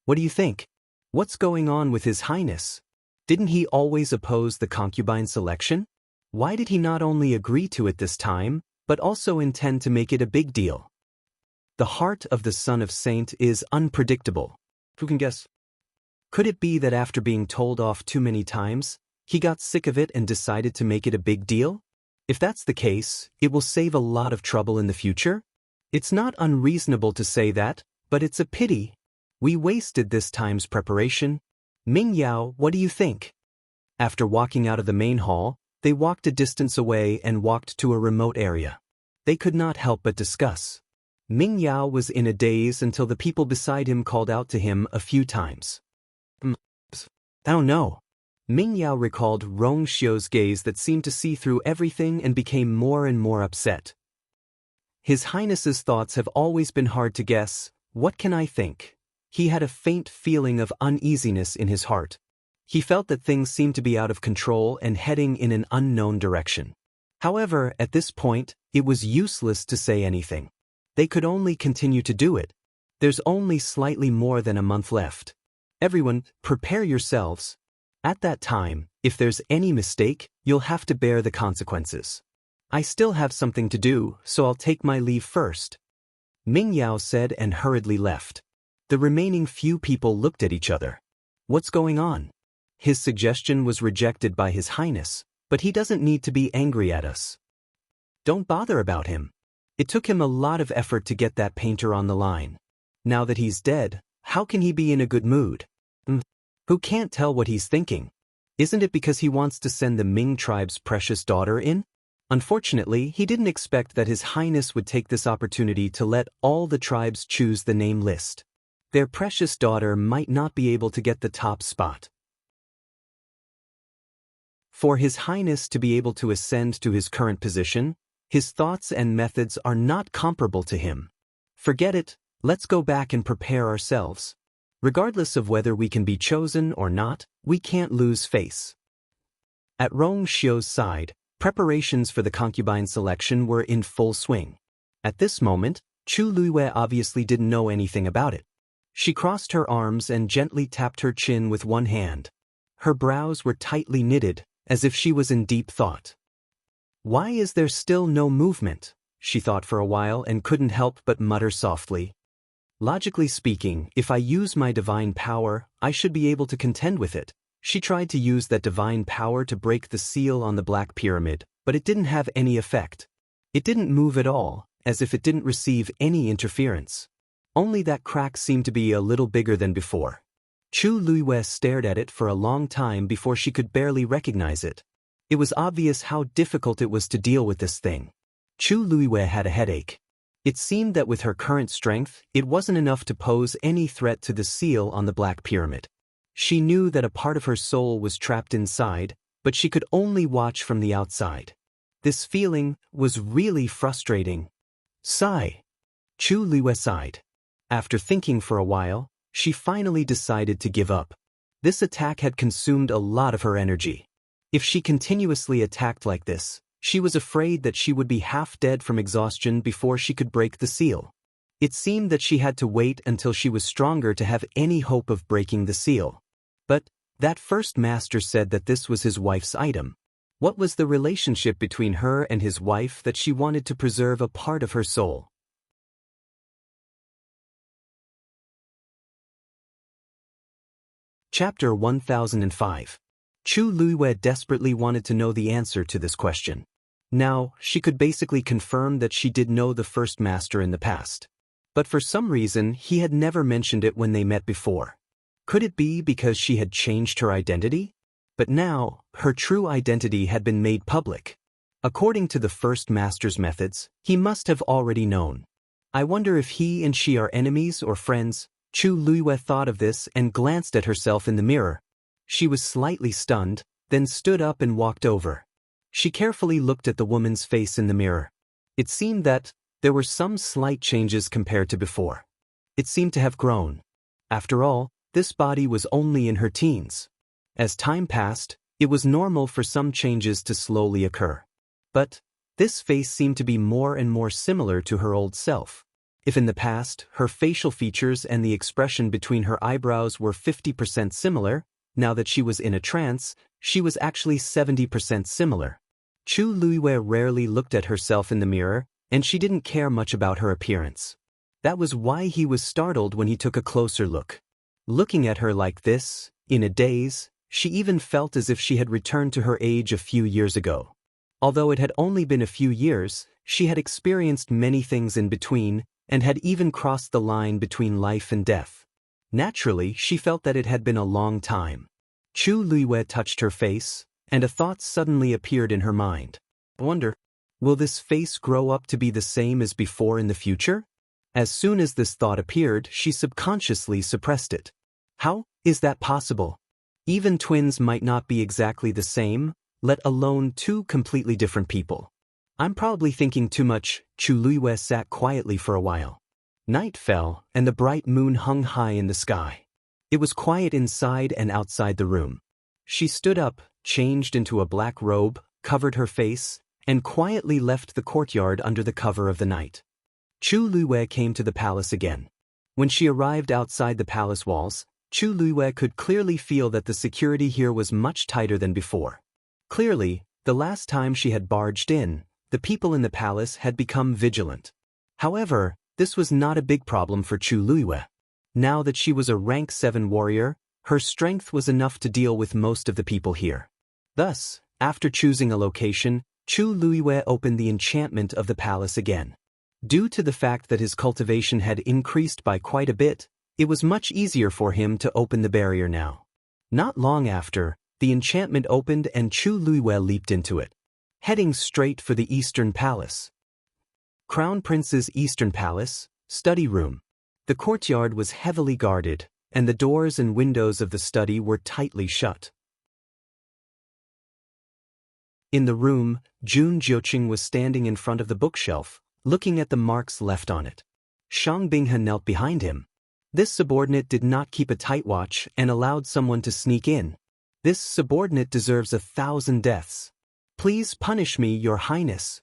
What do you think? What's going on with His Highness? Didn't he always oppose the concubine selection? Why did he not only agree to it this time, but also intend to make it a big deal? The heart of the son of Saint is unpredictable. Who can guess? Could it be that after being told off too many times, he got sick of it and decided to make it a big deal? If that's the case, it will save a lot of trouble in the future. It's not unreasonable to say that, but it's a pity. We wasted this time's preparation. Ming Yao, what do you think? After walking out of the main hall, they walked a distance away and walked to a remote area. They could not help but discuss. Ming Yao was in a daze until the people beside him called out to him a few times. Oh no. Ming Yao recalled Rong Xiu's gaze that seemed to see through everything and became more and more upset. His Highness's thoughts have always been hard to guess. What can I think? He had a faint feeling of uneasiness in his heart. He felt that things seemed to be out of control and heading in an unknown direction. However, at this point, it was useless to say anything. They could only continue to do it. There's only slightly more than a month left. Everyone, prepare yourselves. At that time, if there's any mistake, you'll have to bear the consequences. I still have something to do, so I'll take my leave first. Ming Yao said and hurriedly left. The remaining few people looked at each other. What's going on? His suggestion was rejected by His Highness, but he doesn't need to be angry at us. Don't bother about him. It took him a lot of effort to get that painter on the line. Now that he's dead, how can he be in a good mood? Who can't tell what he's thinking? Isn't it because he wants to send the Ming tribe's precious daughter in? Unfortunately, he didn't expect that His Highness would take this opportunity to let all the tribes choose the name list. Their precious daughter might not be able to get the top spot. For His Highness to be able to ascend to his current position, his thoughts and methods are not comparable to him. Forget it, let's go back and prepare ourselves. Regardless of whether we can be chosen or not, we can't lose face. At Rong Xiu's side, preparations for the concubine selection were in full swing. At this moment, Chu Luiyue obviously didn't know anything about it. She crossed her arms and gently tapped her chin with one hand. Her brows were tightly knitted, as if she was in deep thought. Why is there still no movement? She thought for a while and couldn't help but mutter softly. Logically speaking, if I use my divine power, I should be able to contend with it. She tried to use that divine power to break the seal on the Black Pyramid, but it didn't have any effect. It didn't move at all, as if it didn't receive any interference. Only that crack seemed to be a little bigger than before. Chu Luiyue stared at it for a long time before she could barely recognize it. It was obvious how difficult it was to deal with this thing. Chu Luiyue had a headache. It seemed that with her current strength, it wasn't enough to pose any threat to the seal on the Black Pyramid. She knew that a part of her soul was trapped inside, but she could only watch from the outside. This feeling was really frustrating. Sigh. Chu Luiyue sighed. After thinking for a while, she finally decided to give up. This attack had consumed a lot of her energy. If she continuously attacked like this, she was afraid that she would be half dead from exhaustion before she could break the seal. It seemed that she had to wait until she was stronger to have any hope of breaking the seal. But that first master said that this was his wife's item. What was the relationship between her and his wife that she wanted to preserve a part of her soul? Chapter 1005. Chu Luiyue desperately wanted to know the answer to this question. Now, she could basically confirm that she did know the first master in the past. But for some reason, he had never mentioned it when they met before. Could it be because she had changed her identity? But now, her true identity had been made public. According to the first master's methods, he must have already known. I wonder if he and she are enemies or friends. Chu Luiyue thought of this and glanced at herself in the mirror. She was slightly stunned, then stood up and walked over. She carefully looked at the woman's face in the mirror. It seemed that there were some slight changes compared to before. It seemed to have grown. After all, this body was only in her teens. As time passed, it was normal for some changes to slowly occur. But this face seemed to be more and more similar to her old self. If in the past, her facial features and the expression between her eyebrows were 50% similar, now that she was in a trance, she was actually 70% similar. Chu Luiyue rarely looked at herself in the mirror, and she didn't care much about her appearance. That was why he was startled when he took a closer look. Looking at her like this, in a daze, she even felt as if she had returned to her age a few years ago. Although it had only been a few years, she had experienced many things in between, and had even crossed the line between life and death. Naturally, she felt that it had been a long time. Chu Luiyue touched her face, and a thought suddenly appeared in her mind. I wonder, will this face grow up to be the same as before in the future? As soon as this thought appeared, she subconsciously suppressed it. How is that possible? Even twins might not be exactly the same, let alone two completely different people. I'm probably thinking too much. Chu Luiyue sat quietly for a while. Night fell, and the bright moon hung high in the sky. It was quiet inside and outside the room. She stood up, changed into a black robe, covered her face, and quietly left the courtyard under the cover of the night. Chu Luiyue came to the palace again. When she arrived outside the palace walls, Chu Luiyue could clearly feel that the security here was much tighter than before. Clearly, the last time she had barged in, the people in the palace had become vigilant. However, this was not a big problem for Chu Luiyue. Now that she was a rank 7 warrior, her strength was enough to deal with most of the people here. Thus, after choosing a location, Chu Luiyue opened the enchantment of the palace again. Due to the fact that his cultivation had increased by quite a bit, it was much easier for him to open the barrier now. Not long after, the enchantment opened and Chu Luiyue leaped into it, heading straight for the Eastern Palace. Crown Prince's Eastern Palace, study room. The courtyard was heavily guarded, and the doors and windows of the study were tightly shut. In the room, Jun Jiuqing was standing in front of the bookshelf, looking at the marks left on it. Shang Binghe knelt behind him. This subordinate did not keep a tight watch and allowed someone to sneak in. This subordinate deserves 1,000 deaths. Please punish me, Your Highness.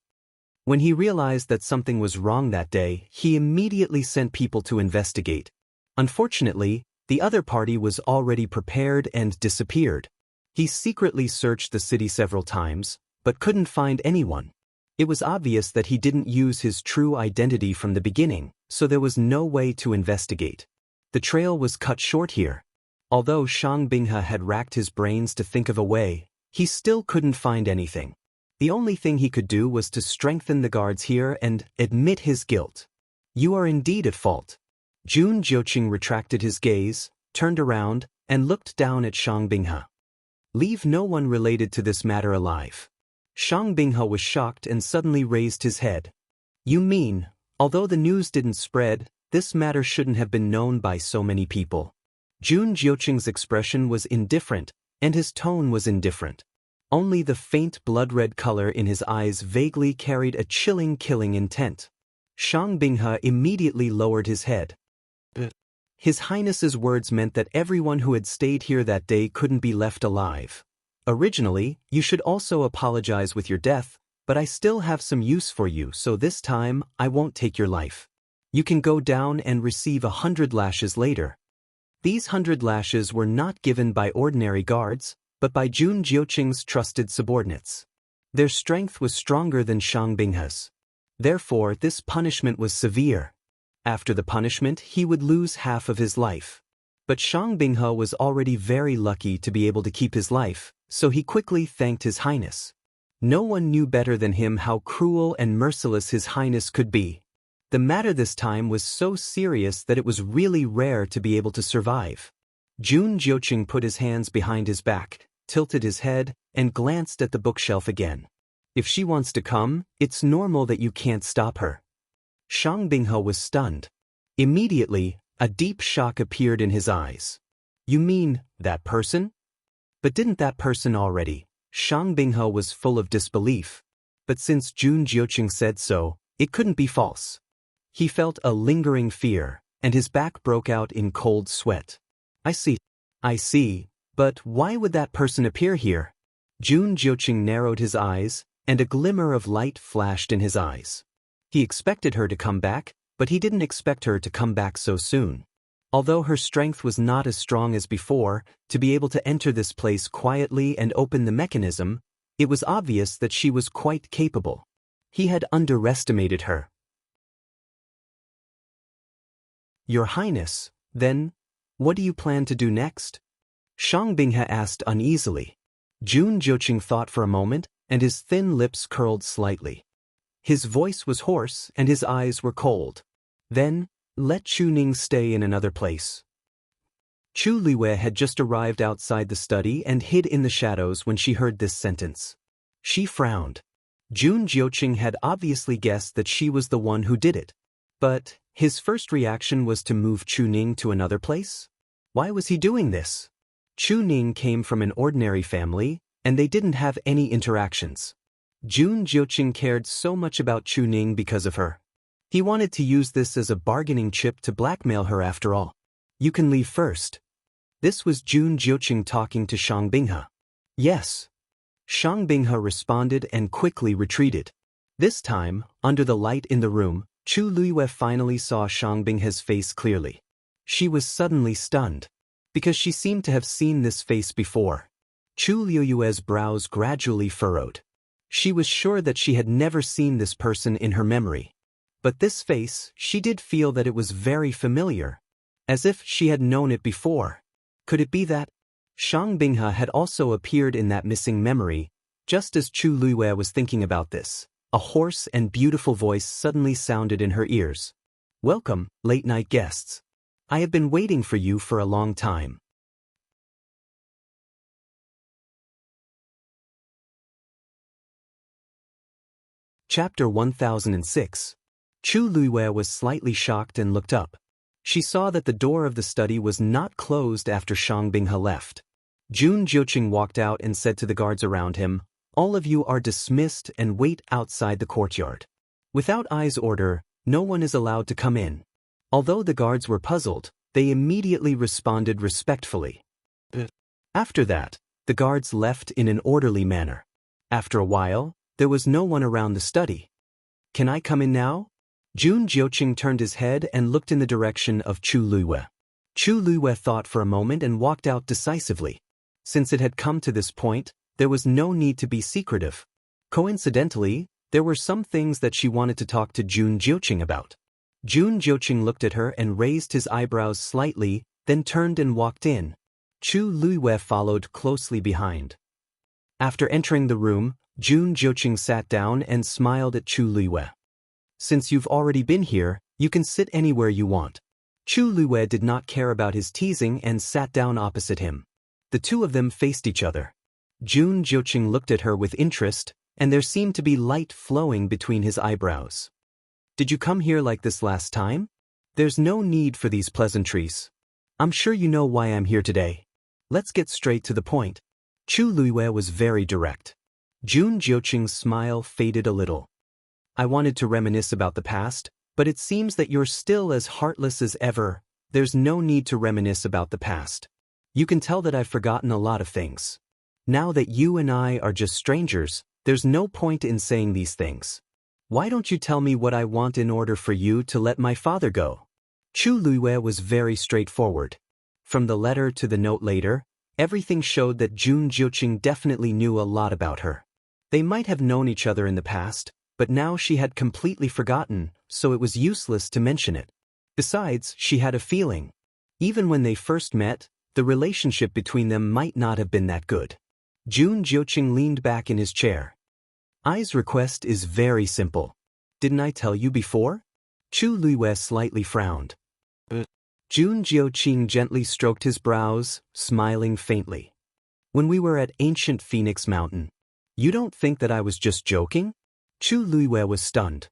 When he realized that something was wrong that day, he immediately sent people to investigate. Unfortunately, the other party was already prepared and disappeared. He secretly searched the city several times, but couldn't find anyone. It was obvious that he didn't use his true identity from the beginning, so there was no way to investigate. The trail was cut short here. Although Shang Binghe had racked his brains to think of a way, he still couldn't find anything. The only thing he could do was to strengthen the guards here and admit his guilt. You are indeed at fault. Jun Jiuqing retracted his gaze, turned around, and looked down at Shang Binghe. Leave no one related to this matter alive. Shang Binghe was shocked and suddenly raised his head. You mean, although the news didn't spread, this matter shouldn't have been known by so many people? Jun Jiuqing's expression was indifferent, and his tone was indifferent. Only the faint blood-red color in his eyes vaguely carried a chilling killing intent. Shang Binghe immediately lowered his head. His Highness's words meant that everyone who had stayed here that day couldn't be left alive. Originally, you should also apologize with your death, but I still have some use for you, so this time, I won't take your life. You can go down and receive 100 lashes later. These 100 lashes were not given by ordinary guards, but by Jun Jiuqing's trusted subordinates. Their strength was stronger than Shang Binghe's. Therefore, this punishment was severe. After the punishment, he would lose half of his life. But Shang Binghe was already very lucky to be able to keep his life, so he quickly thanked His Highness. No one knew better than him how cruel and merciless His Highness could be. The matter this time was so serious that it was really rare to be able to survive. Jun Jiuqing put his hands behind his back, tilted his head, and glanced at the bookshelf again. If she wants to come, it's normal that you can't stop her. Shang Binghe was stunned. Immediately, a deep shock appeared in his eyes. You mean, that person? But didn't that person already? Shang Binghe was full of disbelief. But since Jun Jiuqing said so, it couldn't be false. He felt a lingering fear, and his back broke out in cold sweat. I see, but why would that person appear here? Jun Jiuqing narrowed his eyes, and a glimmer of light flashed in his eyes. He expected her to come back, but he didn't expect her to come back so soon. Although her strength was not as strong as before, to be able to enter this place quietly and open the mechanism, it was obvious that she was quite capable. He had underestimated her. Your Highness, then, what do you plan to do next? Shang Binghe asked uneasily. Jun Jiuqing thought for a moment, and his thin lips curled slightly. His voice was hoarse, and his eyes were cold. Then, let Chu Ning stay in another place. Chu Luiyue had just arrived outside the study and hid in the shadows when she heard this sentence. She frowned. Jun Jiuqing had obviously guessed that she was the one who did it. But his first reaction was to move Chu Ning to another place? Why was he doing this? Chu Ning came from an ordinary family, and they didn't have any interactions. Jun Jiuqing cared so much about Chu Ning because of her. He wanted to use this as a bargaining chip to blackmail her after all. You can leave first. This was Jun Jiuqing talking to Shang Binghe. Yes. Shang Binghe responded and quickly retreated. This time, under the light in the room, Chu Luiyue finally saw Shang Binghe's face clearly. She was suddenly stunned. because she seemed to have seen this face before. Chu Liuyue's brows gradually furrowed. She was sure that she had never seen this person in her memory. But this face, she did feel that it was very familiar, as if she had known it before. Could it be that Shang Binghe had also appeared in that missing memory? Just as Chu Liyue was thinking about this, a hoarse and beautiful voice suddenly sounded in her ears. "Welcome, late-night guests. I have been waiting for you for a long time." Chapter 1006. Chu Liyue was slightly shocked and looked up. She saw that the door of the study was not closed after Shang Binghe left. Jun Jiuqing walked out and said to the guards around him, "All of you are dismissed and wait outside the courtyard." Without Ai's order, no one is allowed to come in. Although the guards were puzzled, they immediately responded respectfully. After that, the guards left in an orderly manner. After a while, there was no one around the study. "Can I come in now?" Jun Jiuqing turned his head and looked in the direction of Chu Liyue. Chu Liyue thought for a moment and walked out decisively. Since it had come to this point, there was no need to be secretive. Coincidentally, there were some things that she wanted to talk to Jun Jiuqing about. Jun Jiuqing looked at her and raised his eyebrows slightly, then turned and walked in. Chu Liyue followed closely behind. After entering the room, Jun Jiuqing sat down and smiled at Chu Liyue. "Since you've already been here, you can sit anywhere you want." Chu Liyue did not care about his teasing and sat down opposite him. The two of them faced each other. Jun Jiuqing looked at her with interest, and there seemed to be light flowing between his eyebrows. "Did you come here like this last time? There's no need for these pleasantries. I'm sure you know why I'm here today. Let's get straight to the point." Chu Liyue was very direct. Jun Jiuqing's smile faded a little. "I wanted to reminisce about the past, but it seems that you're still as heartless as ever." "There's no need to reminisce about the past. You can tell that I've forgotten a lot of things. Now that you and I are just strangers, there's no point in saying these things. Why don't you tell me what I want in order for you to let my father go?" Chu Liyue was very straightforward. From the letter to the note later, everything showed that Jun Jiuqing definitely knew a lot about her. They might have known each other in the past, but now she had completely forgotten, so it was useless to mention it. Besides, she had a feeling. Even when they first met, the relationship between them might not have been that good. Jun Jiuqing leaned back in his chair. "Ai's request is very simple. Didn't I tell you before?" Chu Liyue slightly frowned. Jun Jiuqing gently stroked his brows, smiling faintly. "When we were at ancient Phoenix Mountain. You don't think that I was just joking?" Chu Liyue was stunned.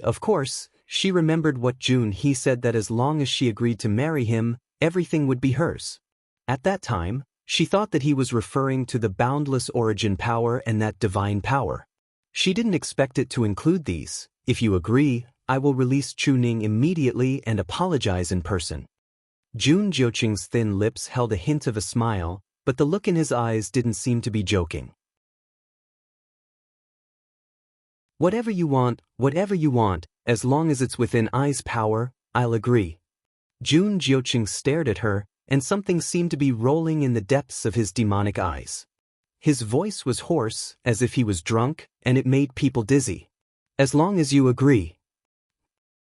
Of course, she remembered what he said that as long as she agreed to marry him, everything would be hers. At that time, she thought that he was referring to the boundless origin power and that divine power. She didn't expect it to include these. "If you agree, I will release Chuning immediately and apologize in person." Jun Jiuqing's thin lips held a hint of a smile, but the look in his eyes didn't seem to be joking. whatever you want, as long as it's within Ai's power, I'll agree." Jun Jiuqing stared at her, and something seemed to be rolling in the depths of his demonic eyes. His voice was hoarse, as if he was drunk, and it made people dizzy. "As long as you agree."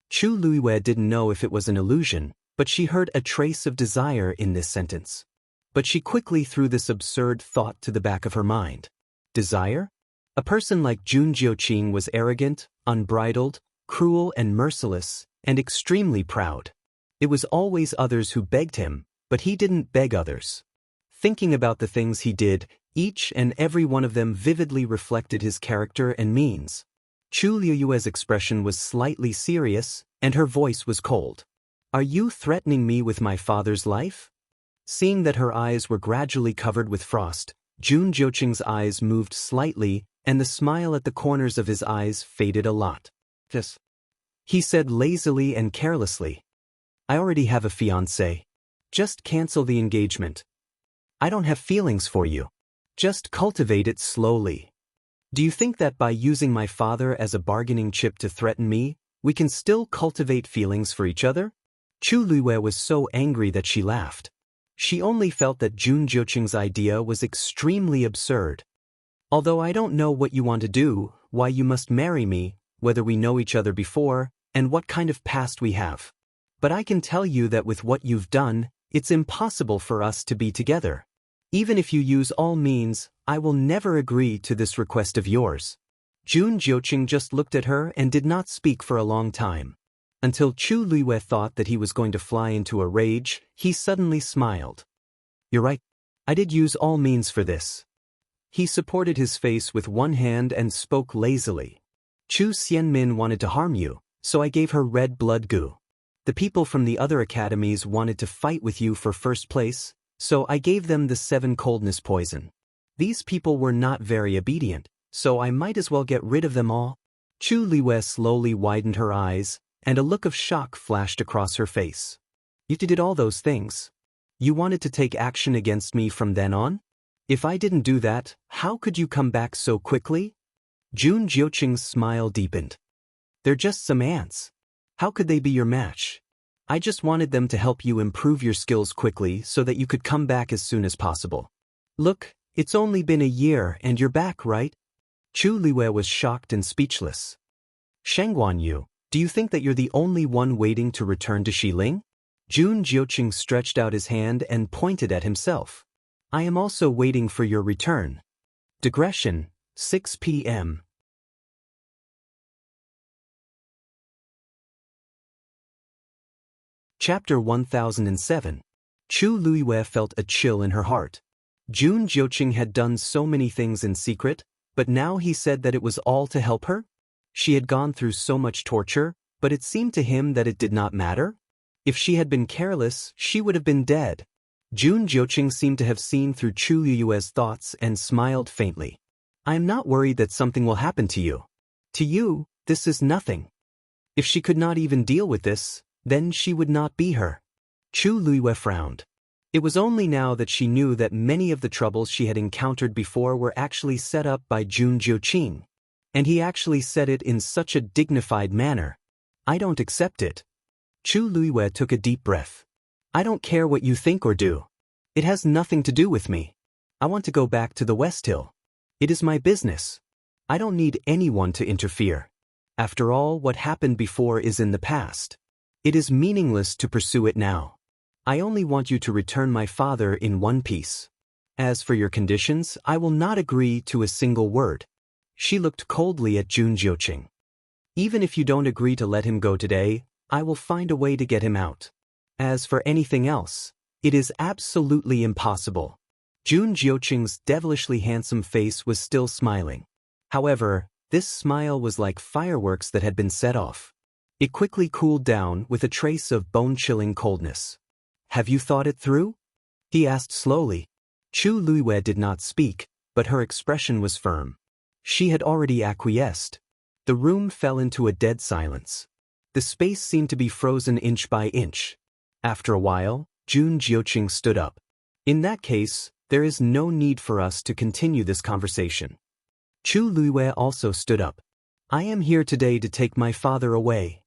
Chu Liyue didn't know if it was an illusion, but she heard a trace of desire in this sentence. But she quickly threw this absurd thought to the back of her mind. Desire? A person like Jun Jiuqing was arrogant, unbridled, cruel and merciless, and extremely proud. It was always others who begged him, but he didn't beg others. Thinking about the things he did, each and every one of them vividly reflected his character and means. Chu Liyue's expression was slightly serious, and her voice was cold. "Are you threatening me with my father's life?" Seeing that her eyes were gradually covered with frost, Jun Jiuqing's eyes moved slightly, and the smile at the corners of his eyes faded a lot. "Yes," he said lazily and carelessly. "I already have a fiancé. Just cancel the engagement. I don't have feelings for you. Just cultivate it slowly. Do you think that by using my father as a bargaining chip to threaten me, we can still cultivate feelings for each other?" Chu Liyue was so angry that she laughed. She only felt that Jun Jiuqing's idea was extremely absurd. Although I don't know what you want to do, why you must marry me, whether we know each other before, and what kind of past we have. But I can tell you that with what you've done, it's impossible for us to be together. Even if you use all means, I will never agree to this request of yours. Jun Jiuqing just looked at her and did not speak for a long time. Until Chu Luiyue thought that he was going to fly into a rage, he suddenly smiled. You're right. I did use all means for this. He supported his face with one hand and spoke lazily. Chu Xianmin wanted to harm you, so I gave her red blood goo. The people from the other academies wanted to fight with you for first place, so I gave them the 7 coldness poison. These people were not very obedient, so I might as well get rid of them all. Chu Luiyue slowly widened her eyes, and a look of shock flashed across her face. You did all those things. You wanted to take action against me from then on? If I didn't do that, how could you come back so quickly? Jun Jiuqing's smile deepened. They're just some ants. How could they be your match? I just wanted them to help you improve your skills quickly so that you could come back as soon as possible. Look, it's only been a year and you're back, right? Chu Luiyue was shocked and speechless. Shengguan Yu, do you think that you're the only one waiting to return to Xiling? Jun Jiuqing stretched out his hand and pointed at himself. I am also waiting for your return. Digression, 6 p.m. Chapter 1007. Chu Luiyue felt a chill in her heart. Jun Jiuqing had done so many things in secret, but now he said that it was all to help her? She had gone through so much torture, but it seemed to him that it did not matter. If she had been careless, she would have been dead. Jun Jiuqing seemed to have seen through Chu Luiyue's thoughts and smiled faintly. I am not worried that something will happen to you. To you, this is nothing. If she could not even deal with this, then she would not be her. Chu Luiyue frowned. It was only now that she knew that many of the troubles she had encountered before were actually set up by Jun Jiuqing. And he actually said it in such a dignified manner. I don't accept it. Chu Luiyue took a deep breath. I don't care what you think or do. It has nothing to do with me. I want to go back to the West Hill. It is my business. I don't need anyone to interfere. After all, what happened before is in the past. It is meaningless to pursue it now. I only want you to return my father in one piece. As for your conditions, I will not agree to a single word. She looked coldly at Jun Jiuqing. Even if you don't agree to let him go today, I will find a way to get him out. As for anything else, it is absolutely impossible. Jun Jiuqing's devilishly handsome face was still smiling. However, this smile was like fireworks that had been set off. It quickly cooled down with a trace of bone-chilling coldness. Have you thought it through? He asked slowly. Chu Luiyue did not speak, but her expression was firm. She had already acquiesced. The room fell into a dead silence. The space seemed to be frozen inch by inch. After a while, Jun Jiuqing stood up. In that case, there is no need for us to continue this conversation. Chu Luiyue also stood up. I am here today to take my father away.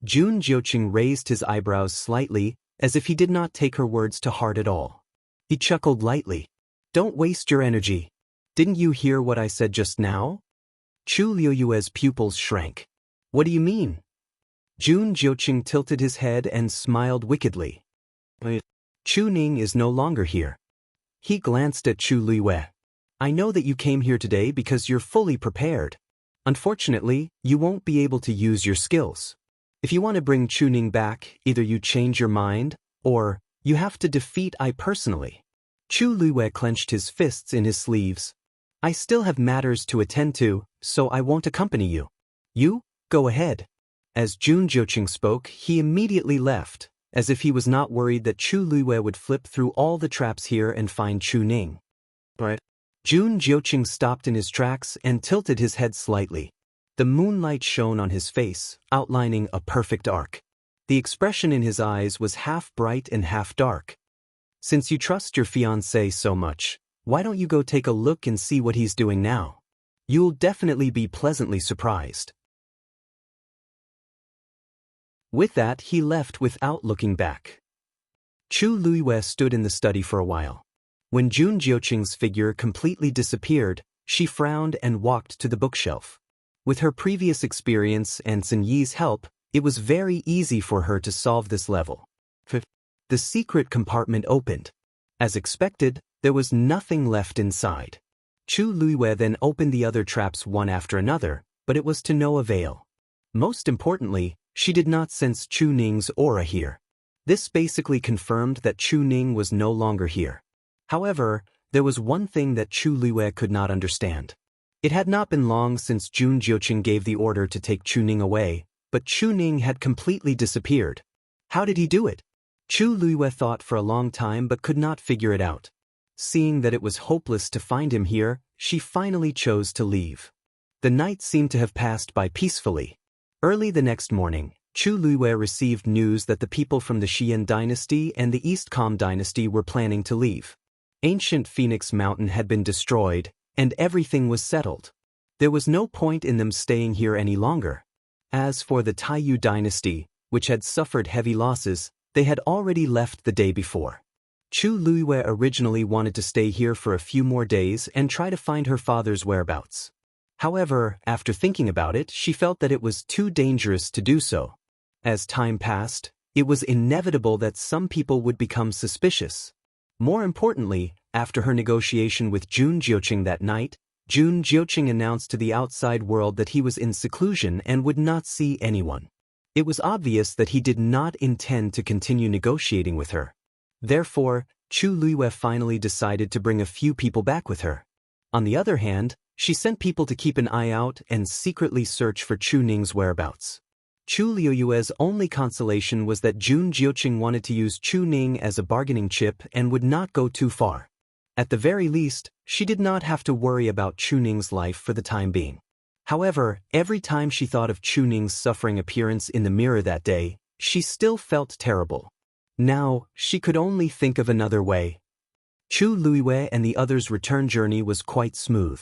Jun Jiuqing raised his eyebrows slightly, as if he did not take her words to heart at all. He chuckled lightly. Don't waste your energy. Didn't you hear what I said just now? Chu Luiyue's pupils shrank. What do you mean? Jun Jiuqing tilted his head and smiled wickedly. Chu Ning is no longer here. He glanced at Chu Luiyue. I know that you came here today because you're fully prepared. Unfortunately, you won't be able to use your skills. If you want to bring Chu Ning back, either you change your mind, or you have to defeat I personally. Chu Luiyue clenched his fists in his sleeves. I still have matters to attend to, so I won't accompany you. You, go ahead. As Jun Jiuqing spoke, he immediately left, as if he was not worried that Chu Luiyue would flip through all the traps here and find Chu Ning. Right. Jun Jiuqing stopped in his tracks and tilted his head slightly. The moonlight shone on his face, outlining a perfect arc. The expression in his eyes was half bright and half dark. Since you trust your fiancé so much, why don't you go take a look and see what he's doing now? You'll definitely be pleasantly surprised. With that, he left without looking back. Chu Luiyue stood in the study for a while. When Jun Jiuqing's figure completely disappeared, she frowned and walked to the bookshelf. With her previous experience and Sun Yi's help, it was very easy for her to solve this level. The secret compartment opened. As expected, there was nothing left inside. Chu Luiyue then opened the other traps one after another, but it was to no avail. Most importantly, she did not sense Chu Ning's aura here. This basically confirmed that Chu Ning was no longer here. However, there was one thing that Chu Luiyue could not understand. It had not been long since Jun Jiuqing gave the order to take Chu Ning away, but Chu Ning had completely disappeared. How did he do it? Chu Luiyue thought for a long time but could not figure it out. Seeing that it was hopeless to find him here, she finally chose to leave. The night seemed to have passed by peacefully. Early the next morning, Chu Luiyue received news that the people from the Xian dynasty and the East Com dynasty were planning to leave. Ancient Phoenix Mountain had been destroyed, and everything was settled. There was no point in them staying here any longer. As for the Taiyu dynasty, which had suffered heavy losses, they had already left the day before. Chu Luiyue originally wanted to stay here for a few more days and try to find her father's whereabouts. However, after thinking about it, she felt that it was too dangerous to do so. As time passed, it was inevitable that some people would become suspicious. More importantly, after her negotiation with Jun Jiuqing that night, Jun Jiuqing announced to the outside world that he was in seclusion and would not see anyone. It was obvious that he did not intend to continue negotiating with her. Therefore, Chu Luiyue finally decided to bring a few people back with her. On the other hand, she sent people to keep an eye out and secretly search for Chu Ning's whereabouts. Chu Luiyue's only consolation was that Jun Jiuqing wanted to use Chu Ning as a bargaining chip and would not go too far. At the very least, she did not have to worry about Chu Ning's life for the time being. However, every time she thought of Chu Ning's suffering appearance in the mirror that day, she still felt terrible. Now, she could only think of another way. Chu Luiyue and the others' return journey was quite smooth.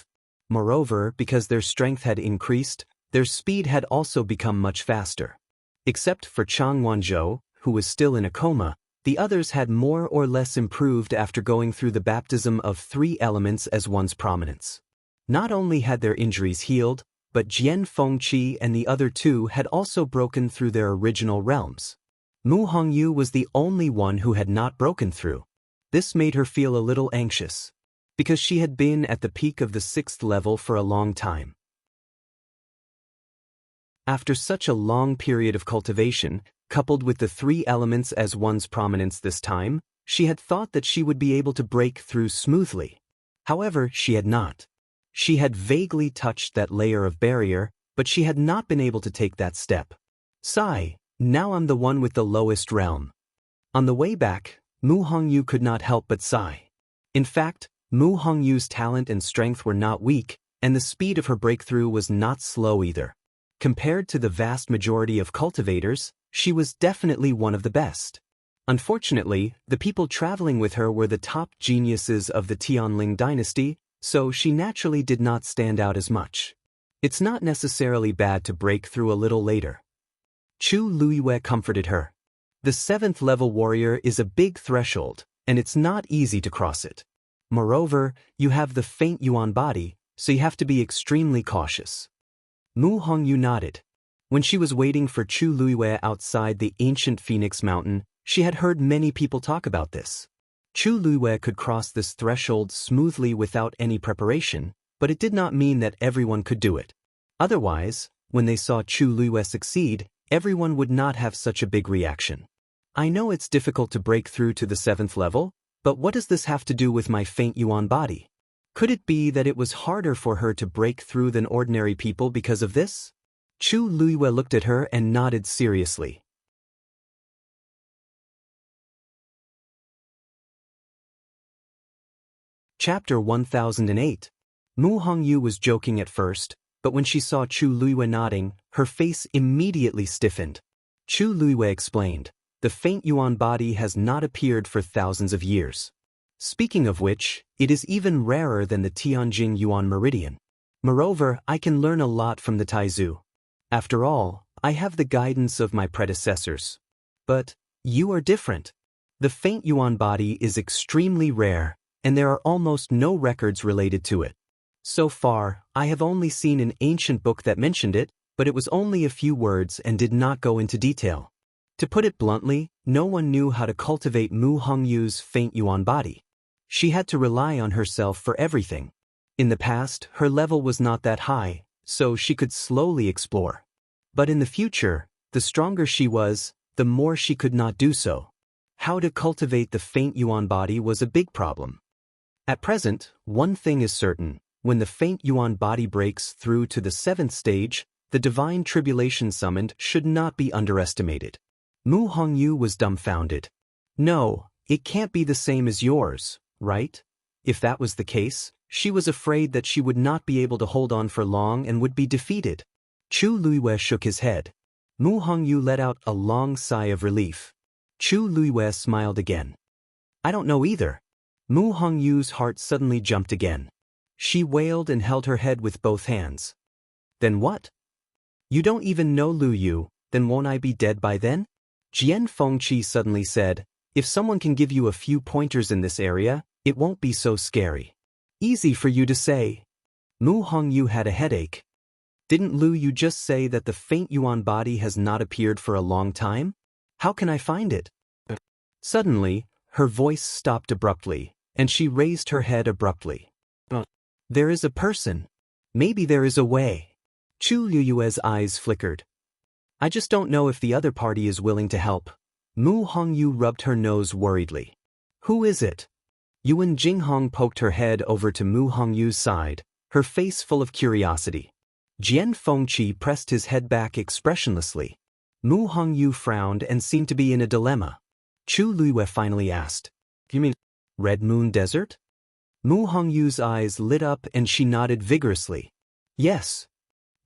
Moreover, because their strength had increased, their speed had also become much faster. Except for Chang Wanzhou, who was still in a coma, the others had more or less improved after going through the baptism of 3 elements as one's prominence. Not only had their injuries healed, but Jian Fengqi and the other 2 had also broken through their original realms. Mu Hongyu was the only one who had not broken through. This made her feel a little anxious, because she had been at the peak of the 6th level for a long time. After such a long period of cultivation, coupled with the 3 elements as one's prominence this time, she had thought that she would be able to break through smoothly. However, she had not. She had vaguely touched that layer of barrier, but she had not been able to take that step. Sigh, now I'm the one with the lowest realm. On the way back, Mu Hongyu could not help but sigh. In fact, Mu Hongyu's talent and strength were not weak, and the speed of her breakthrough was not slow either. Compared to the vast majority of cultivators, she was definitely one of the best. Unfortunately, the people traveling with her were the top geniuses of the Tianling dynasty, so she naturally did not stand out as much. It's not necessarily bad to break through a little later. Chu Luiyue comforted her. The 7th level warrior is a big threshold, and it's not easy to cross it. Moreover, you have the faint yuan body, so you have to be extremely cautious. Mu Hongyu nodded. When she was waiting for Chu Luiyue outside the ancient Phoenix Mountain, she had heard many people talk about this. Chu Luiyue could cross this threshold smoothly without any preparation, but it did not mean that everyone could do it. Otherwise, when they saw Chu Luiyue succeed, everyone would not have such a big reaction. I know it's difficult to break through to the 7th level, but what does this have to do with my faint yuan body? Could it be that it was harder for her to break through than ordinary people because of this? Chu Luiyue looked at her and nodded seriously. Chapter 1008. Mu Hongyu was joking at first, but when she saw Chu Luiyue nodding, her face immediately stiffened. Chu Luiyue explained, the faint yuan body has not appeared for thousands of years. Speaking of which, it is even rarer than the Tianjin Yuan Meridian. Moreover, I can learn a lot from the Taizu. After all, I have the guidance of my predecessors. But you are different. The faint yuan body is extremely rare, and there are almost no records related to it. So far, I have only seen an ancient book that mentioned it, but it was only a few words and did not go into detail. To put it bluntly, no one knew how to cultivate Mu Hongyu's faint yuan body. She had to rely on herself for everything. In the past, her level was not that high, so she could slowly explore. But in the future, the stronger she was, the more she could not do so. How to cultivate the faint yuan body was a big problem. At present, one thing is certain: when the faint yuan body breaks through to the 7th stage, the divine tribulation summoned should not be underestimated. Mu Hongyu was dumbfounded. No, it can't be the same as yours, right? If that was the case, she was afraid that she would not be able to hold on for long and would be defeated. Chu Luiwei shook his head. Mu Hongyu let out a long sigh of relief. Chu Luiwei smiled again. I don't know either. Mu Hongyu's heart suddenly jumped again. She wailed and held her head with both hands. Then what? You don't even know Lu Yu, then won't I be dead by then? Jian Fengqi suddenly said, if someone can give you a few pointers in this area, it won't be so scary. Easy for you to say. Mu Hongyu had a headache. Didn't Lu Yu just say that the faint yuan body has not appeared for a long time? How can I find it? Suddenly, her voice stopped abruptly, and she raised her head abruptly. There is a person. Maybe there is a way. Chu Liyue's eyes flickered. I just don't know if the other party is willing to help. Mu Hongyu rubbed her nose worriedly. Who is it? Yuan Jinghong poked her head over to Mu Hongyu's side, her face full of curiosity. Jian Fengqi pressed his head back expressionlessly. Mu Hongyu frowned and seemed to be in a dilemma. Chu Luiwei finally asked, You mean Red Moon Desert? Mu Hongyu's eyes lit up and she nodded vigorously. Yes.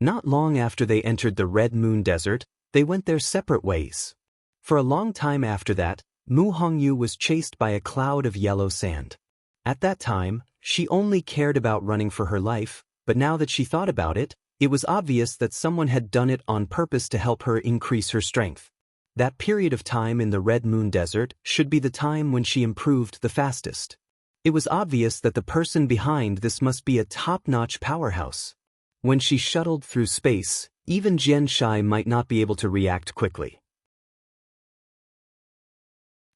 Not long after they entered the Red Moon Desert, they went their separate ways. For a long time after that, Mu Hongyu was chased by a cloud of yellow sand. At that time, she only cared about running for her life, but now that she thought about it, it was obvious that someone had done it on purpose to help her increase her strength. That period of time in the Red Moon Desert should be the time when she improved the fastest. It was obvious that the person behind this must be a top-notch powerhouse. When she shuttled through space, even Jian Shai might not be able to react quickly.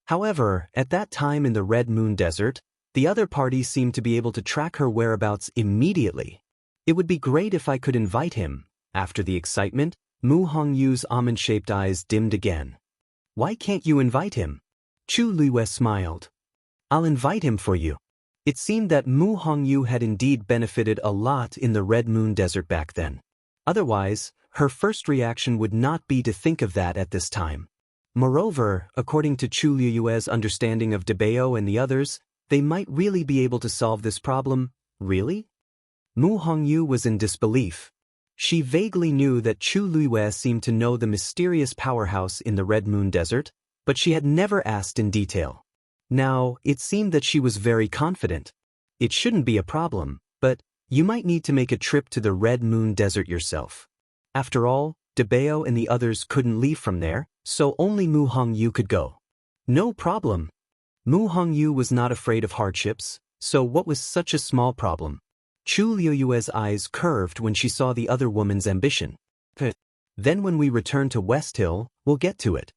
However, at that time in the Red Moon Desert, the other party seemed to be able to track her whereabouts immediately. It would be great if I could invite him. After the excitement, Mu Hongyu's almond-shaped eyes dimmed again. Why can't you invite him? Chu Luiwei smiled. I'll invite him for you. It seemed that Mu Hongyu had indeed benefited a lot in the Red Moon Desert back then. Otherwise, her first reaction would not be to think of that at this time. Moreover, according to Chu Liyue's understanding of Dabeo and the others, they might really be able to solve this problem. Really? Mu Hongyu was in disbelief. She vaguely knew that Chu Luiwei seemed to know the mysterious powerhouse in the Red Moon Desert, but she had never asked in detail. Now, it seemed that she was very confident. It shouldn't be a problem, but you might need to make a trip to the Red Moon Desert yourself. After all, Dabeo and the others couldn't leave from there, so only Mu Hongyu could go. No problem. Mu Hongyu was not afraid of hardships, so what was such a small problem? Chu Liyue's eyes curved when she saw the other woman's ambition. Then when we return to West Hill, we'll get to it.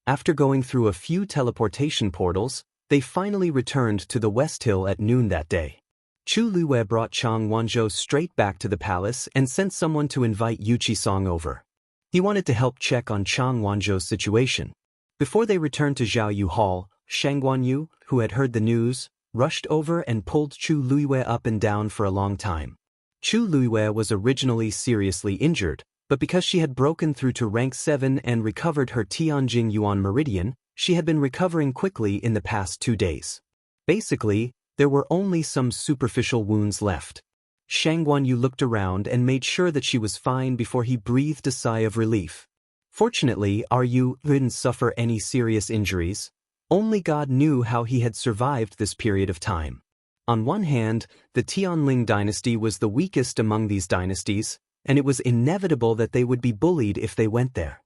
After going through a few teleportation portals, they finally returned to the West Hill at noon that day. Chu Luiwei brought Chang Wanzhou straight back to the palace and sent someone to invite Yu Qisong over. He wanted to help check on Chang Wanzhou's situation. Before they returned to Zhaoyu Hall, Shang Guanyu, who had heard the news, rushed over and pulled Chu Luiwei up and down for a long time. Chu Luiwei was originally seriously injured, but because she had broken through to rank 7 and recovered her Tianjing Yuan Meridian, she had been recovering quickly in the past 2 days. Basically, there were only some superficial wounds left. Shang Guanyu looked around and made sure that she was fine before he breathed a sigh of relief. Fortunately, Yu didn't suffer any serious injuries. Only God knew how he had survived this period of time. On one hand, the Tianling dynasty was the weakest among these dynasties, and it was inevitable that they would be bullied if they went there.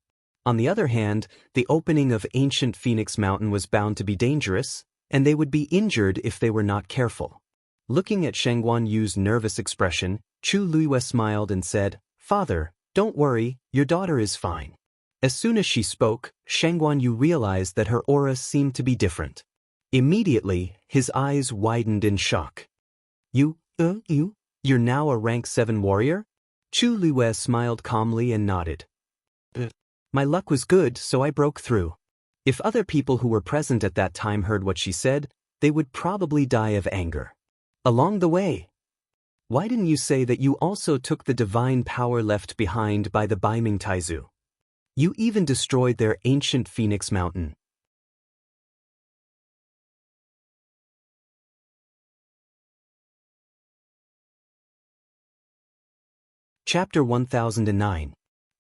On the other hand, the opening of ancient Phoenix Mountain was bound to be dangerous, and they would be injured if they were not careful. Looking at Shang Guanyu's nervous expression, Chu Luiyue smiled and said, "Father, don't worry, your daughter is fine." As soon as she spoke, Shang Guanyu realized that her aura seemed to be different. Immediately, his eyes widened in shock. You're now a rank 7 warrior?" Chu Luiyue smiled calmly and nodded. "My luck was good, so I broke through." If other people who were present at that time heard what she said, they would probably die of anger. Along the way, why didn't you say that you also took the divine power left behind by the Baiming Taizu? You even destroyed their ancient Phoenix Mountain. Chapter 1009.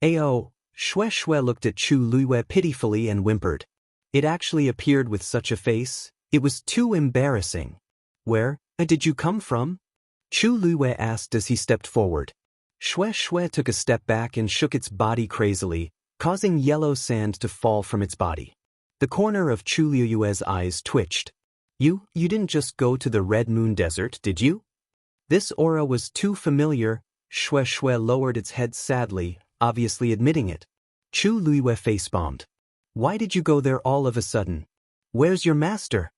Ao, Xue looked at Chu Luiyue pitifully and whimpered. It actually appeared with such a face, it was too embarrassing. "Where did you come from?" Chu Luiyue asked as he stepped forward. Xue took a step back and shook its body crazily, causing yellow sand to fall from its body. The corner of Chu Luiyue's eyes twitched. You didn't just go to the Red Moon Desert, did you?" This aura was too familiar. Xue lowered its head sadly, obviously admitting it. Chu Luiyue face-bombed. "Why did you go there all of a sudden? Where's your master?"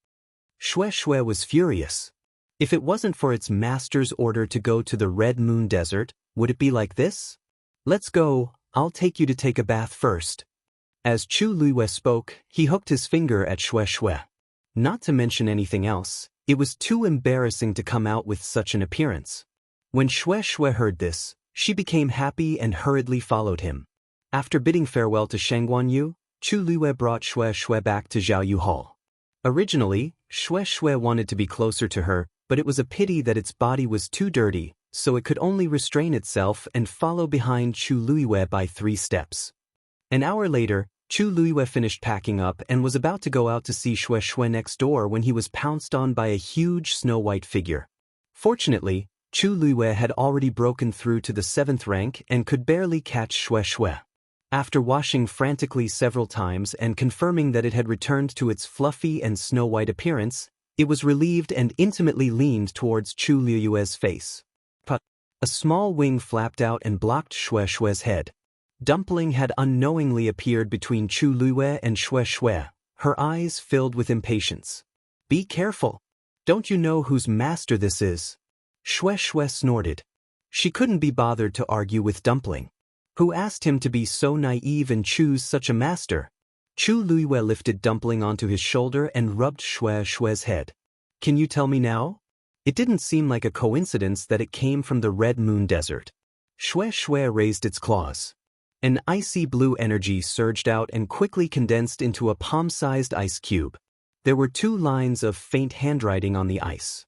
Xue was furious. If it wasn't for its master's order to go to the Red Moon Desert, would it be like this? "Let's go, I'll take you to take a bath first." As Chu Luiyue spoke, he hooked his finger at Xue. Not to mention anything else, it was too embarrassing to come out with such an appearance. When Xue heard this, she became happy and hurriedly followed him. After bidding farewell to Shang Guanyu, Chu Luiyue brought Xue back to Zhaoyu Hall. Originally, Xue wanted to be closer to her, but it was a pity that its body was too dirty, so it could only restrain itself and follow behind Chu Luiyue by 3 steps. An hour later, Chu Luiyue finished packing up and was about to go out to see Xue next door when he was pounced on by a huge snow-white figure. Fortunately, Chu Luiyue had already broken through to the 7th rank and could barely catch Xue. After washing frantically several times and confirming that it had returned to its fluffy and snow-white appearance, it was relieved and intimately leaned towards Chu Luiyue's face. But a small wing flapped out and blocked Xue's head. Dumpling had unknowingly appeared between Chu Luiyue and Xue, her eyes filled with impatience. "Be careful. Don't you know whose master this is?" Xue snorted. She couldn't be bothered to argue with Dumpling. Who asked him to be so naive and choose such a master? Chu Luiyue lifted Dumpling onto his shoulder and rubbed Xue's head. "Can you tell me now?" It didn't seem like a coincidence that it came from the Red Moon Desert. Xue raised its claws. An icy blue energy surged out and quickly condensed into a palm-sized ice cube. There were 2 lines of faint handwriting on the ice.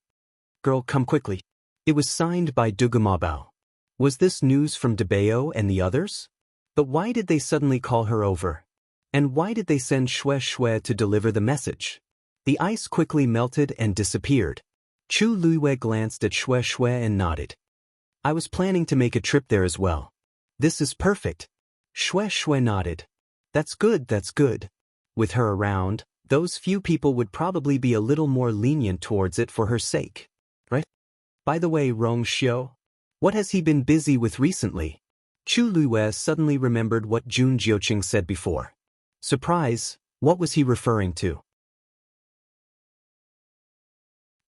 "Girl, come quickly." It was signed by Dugumabao. Was this news from Dabeo and the others? But why did they suddenly call her over? And why did they send Xue to deliver the message? The ice quickly melted and disappeared. Chu Luiyue glanced at Xue and nodded. "I was planning to make a trip there as well. This is perfect." Xue nodded. That's good. With her around, those few people would probably be a little more lenient towards it for her sake. Right? By the way, Rong Xiu, what has he been busy with recently? Chu Luiyue suddenly remembered what Jun Jiuqing said before. Surprise, what was he referring to?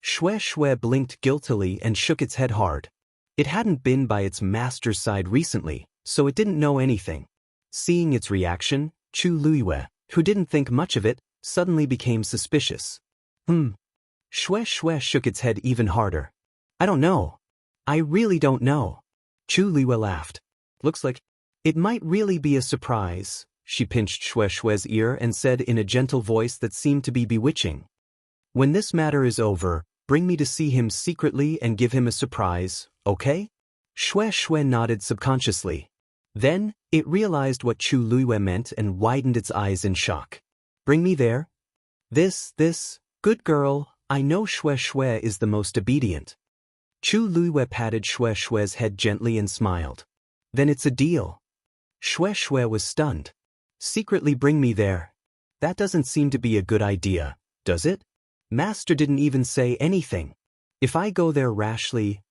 Xue blinked guiltily and shook its head hard. It hadn't been by its master's side recently, so it didn't know anything. Seeing its reaction, Chu Luiyue, who didn't think much of it, suddenly became suspicious. Xue shook its head even harder. "I don't know. I really don't know." Chu Luiyue laughed. "Looks like it might really be a surprise." She pinched Xue's ear and said in a gentle voice that seemed to be bewitching. "When this matter is over, bring me to see him secretly and give him a surprise, okay?" Xue nodded subconsciously. Then, it realized what Chu Luiyue meant and widened its eyes in shock. "Bring me there?" This, good girl, I know Xue is the most obedient." Chu Luiyue patted Xue's head gently and smiled. "Then it's a deal." Xue was stunned. Secretly bring me there. That doesn't seem to be a good idea, does it? Master didn't even say anything. If I go there rashly,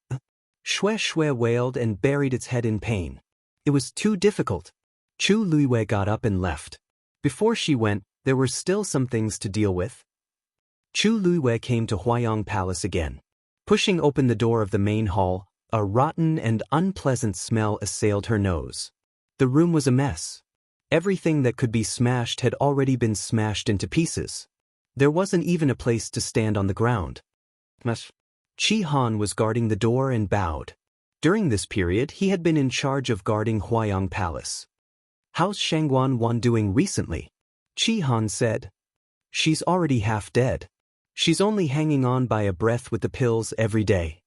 Shue Shue wailed and buried its head in pain. It was too difficult. Chu Luiwei got up and left. Before she went, there were still some things to deal with. Chu Luiwei came to Huayong Palace again. Pushing open the door of the main hall, a rotten and unpleasant smell assailed her nose. The room was a mess. Everything that could be smashed had already been smashed into pieces. There wasn't even a place to stand on the ground. Chi Han was guarding the door and bowed. During this period, he had been in charge of guarding Huayong Palace. How's Shangguan Wan doing recently? Chi Han said. She's already half dead. She's only hanging on by a breath with the pills every day.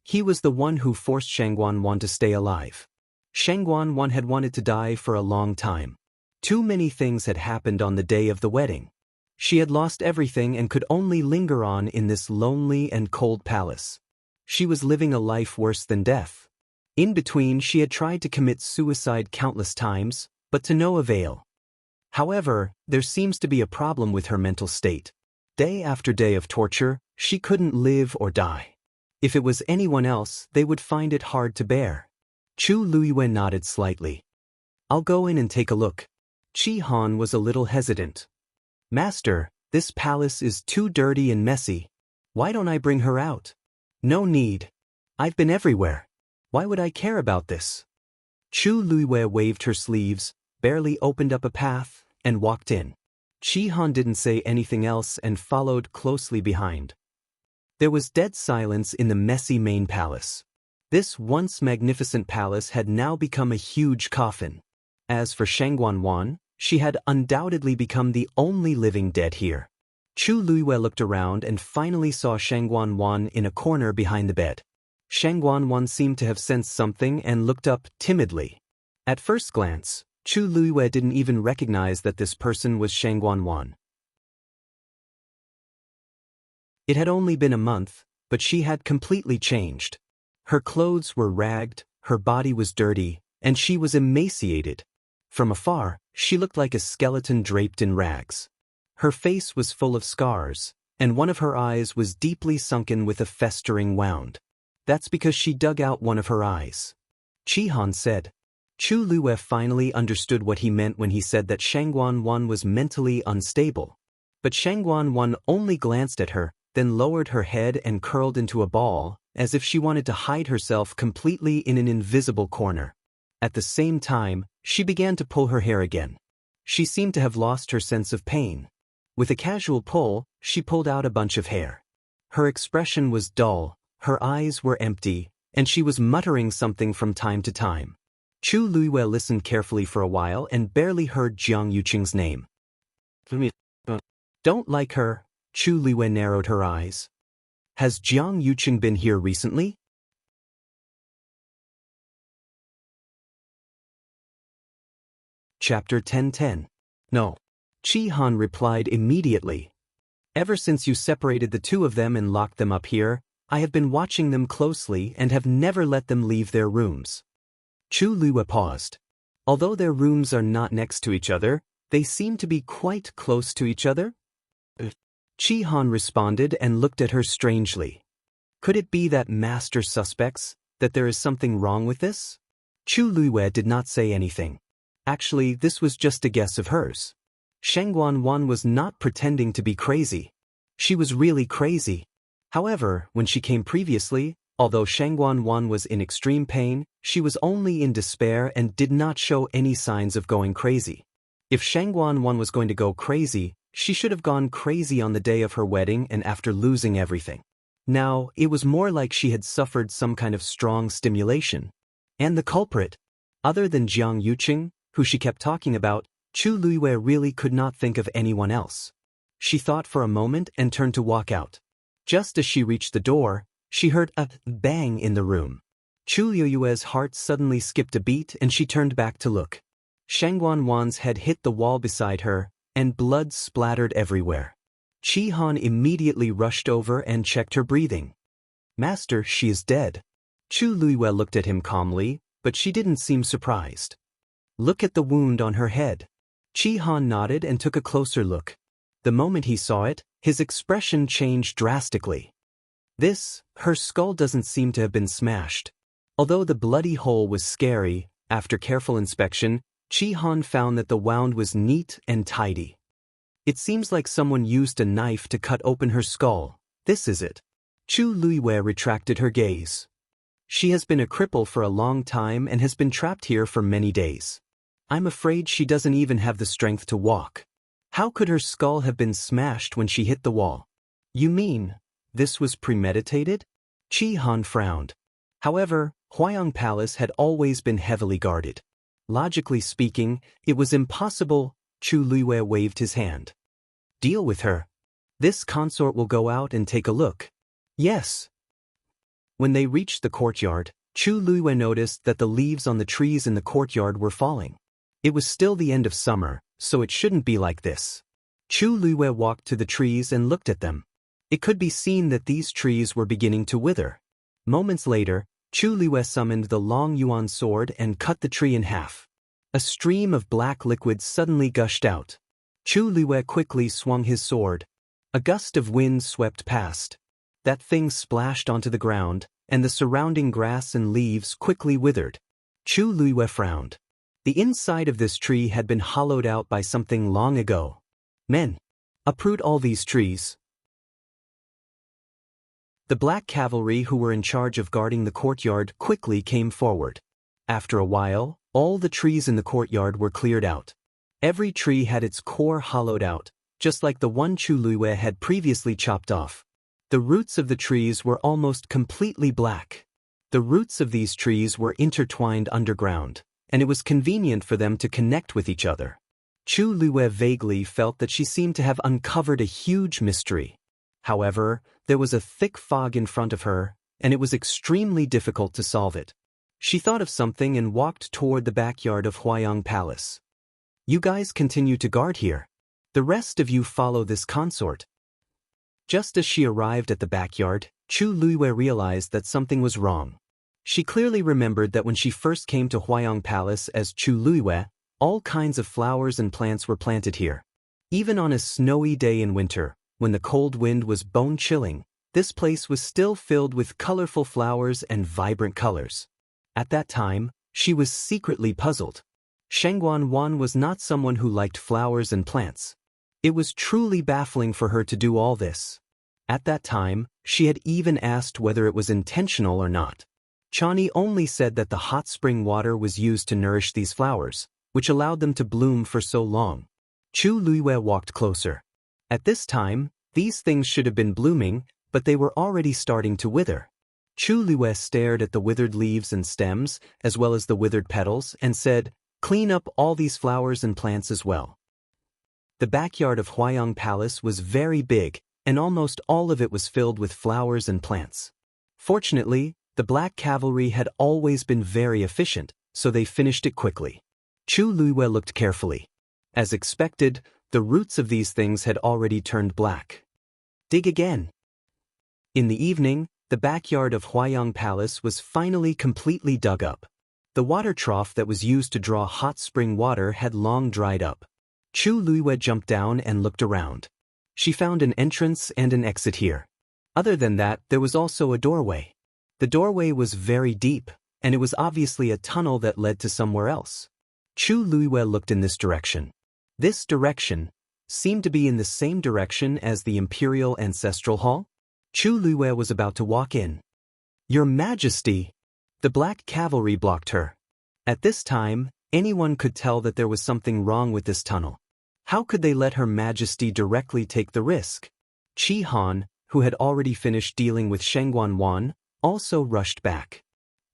He was the one who forced Shangguan Wan to stay alive. Shangguan Wan had wanted to die for a long time. Too many things had happened on the day of the wedding. She had lost everything and could only linger on in this lonely and cold palace. She was living a life worse than death. In between, she had tried to commit suicide countless times, but to no avail. However, there seems to be a problem with her mental state. Day after day of torture, she couldn't live or die. If it was anyone else, they would find it hard to bear. Chu Luiwen nodded slightly. I'll go in and take a look. Chi Han was a little hesitant. Master, this palace is too dirty and messy. Why don't I bring her out? No need. I've been everywhere. Why would I care about this? Chu Luiwei waved her sleeves, barely opened up a path, and walked in. Chi Han didn't say anything else and followed closely behind. There was dead silence in the messy main palace. This once magnificent palace had now become a huge coffin. As for Shangguan Wan, she had undoubtedly become the only living dead here. Chu Luiwei looked around and finally saw Shangguan Wan in a corner behind the bed. Shangguan Wan seemed to have sensed something and looked up timidly. At first glance, Chu Luiwei didn't even recognize that this person was Shangguan Wan. It had only been a month, but she had completely changed. Her clothes were ragged, her body was dirty, and she was emaciated. From afar, she looked like a skeleton draped in rags. Her face was full of scars, and one of her eyes was deeply sunken with a festering wound. That's because she dug out one of her eyes. Chi Han said. Chu Luiwei finally understood what he meant when he said that Shangguan Wan was mentally unstable. But Shangguan Wan only glanced at her, then lowered her head and curled into a ball, as if she wanted to hide herself completely in an invisible corner. At the same time, she began to pull her hair again. She seemed to have lost her sense of pain. With a casual pull, she pulled out a bunch of hair. Her expression was dull, her eyes were empty, and she was muttering something from time to time. Chu Luiwei listened carefully for a while and barely heard Jiang Yuqing's name. Don't like her, Chu Luiwei narrowed her eyes. Has Jiang Yuqing been here recently? Chapter 10:10. No. Chi Han replied immediately. Ever since you separated the two of them and locked them up here, I have been watching them closely and have never let them leave their rooms. Chu Luiwei paused. Although their rooms are not next to each other, they seem to be quite close to each other? Chi Han responded and looked at her strangely. Could it be that Master suspects that there is something wrong with this? Chu Luiwei did not say anything. Actually, this was just a guess of hers. Shangguan Wan was not pretending to be crazy. She was really crazy. However, when she came previously, although Shangguan Wan was in extreme pain, she was only in despair and did not show any signs of going crazy. If Shangguan Wan was going to go crazy, she should have gone crazy on the day of her wedding and after losing everything. Now, it was more like she had suffered some kind of strong stimulation. And the culprit, other than Jiang Yuqing, who she kept talking about, Chu Luiwei really could not think of anyone else. She thought for a moment and turned to walk out. Just as she reached the door, she heard a bang in the room. Chu Luiwei's heart suddenly skipped a beat and she turned back to look. Shangguan Wan's head hit the wall beside her, and blood splattered everywhere. Chi Han immediately rushed over and checked her breathing. Master, she is dead. Chu Luiwei looked at him calmly, but she didn't seem surprised. Look at the wound on her head. Chi Han nodded and took a closer look. The moment he saw it, his expression changed drastically. Her skull doesn't seem to have been smashed. Although the bloody hole was scary, after careful inspection, Chi Han found that the wound was neat and tidy. It seems like someone used a knife to cut open her skull. This is it. Chu Luiwei retracted her gaze. She has been a cripple for a long time and has been trapped here for many days. I'm afraid she doesn't even have the strength to walk. How could her skull have been smashed when she hit the wall? You mean, this was premeditated? Chi Han frowned. However, Huayang Palace had always been heavily guarded. Logically speaking, it was impossible. Chu Luiwei waved his hand. Deal with her. This consort will go out and take a look. Yes. When they reached the courtyard, Chu Luiwei noticed that the leaves on the trees in the courtyard were falling. It was still the end of summer, so it shouldn't be like this. Chu Luiwei walked to the trees and looked at them. It could be seen that these trees were beginning to wither. Moments later, Chu Luiwei summoned the long yuan sword and cut the tree in half. A stream of black liquid suddenly gushed out. Chu Luiwei quickly swung his sword. A gust of wind swept past. That thing splashed onto the ground, and the surrounding grass and leaves quickly withered. Chu Luiwei frowned. The inside of this tree had been hollowed out by something long ago. Men, uproot all these trees. The black cavalry who were in charge of guarding the courtyard quickly came forward. After a while, all the trees in the courtyard were cleared out. Every tree had its core hollowed out, just like the one Chu Luiwei had previously chopped off. The roots of the trees were almost completely black. The roots of these trees were intertwined underground, and it was convenient for them to connect with each other. Chu Luiwei vaguely felt that she seemed to have uncovered a huge mystery. However, there was a thick fog in front of her, and it was extremely difficult to solve it. She thought of something and walked toward the backyard of Huayang Palace. You guys continue to guard here. The rest of you follow this consort. Just as she arrived at the backyard, Chu Luiwei realized that something was wrong. She clearly remembered that when she first came to Huayang Palace as Chu Luiwei, all kinds of flowers and plants were planted here. Even on a snowy day in winter, when the cold wind was bone-chilling, this place was still filled with colorful flowers and vibrant colors. At that time, she was secretly puzzled. Shengguan Wan was not someone who liked flowers and plants. It was truly baffling for her to do all this. At that time, she had even asked whether it was intentional or not. Chani only said that the hot spring water was used to nourish these flowers, which allowed them to bloom for so long. Chu Luiwei walked closer. At this time, these things should have been blooming, but they were already starting to wither. Chu Luiwei stared at the withered leaves and stems, as well as the withered petals, and said, "Clean up all these flowers and plants as well." The backyard of Huayang Palace was very big, and almost all of it was filled with flowers and plants. Fortunately, the black cavalry had always been very efficient, so they finished it quickly. Chu Luiwei looked carefully. As expected, the roots of these things had already turned black. Dig again. In the evening, the backyard of Huayang Palace was finally completely dug up. The water trough that was used to draw hot spring water had long dried up. Chu Luiwei jumped down and looked around. She found an entrance and an exit here. Other than that, there was also a doorway. The doorway was very deep, and it was obviously a tunnel that led to somewhere else. Chu Luiwei looked in this direction. This direction seemed to be in the same direction as the Imperial Ancestral Hall. Chu Luiwei was about to walk in. "Your Majesty!" The black cavalry blocked her. At this time, anyone could tell that there was something wrong with this tunnel. How could they let Her Majesty directly take the risk? Chi Han, who had already finished dealing with Shengguan Wan, also rushed back.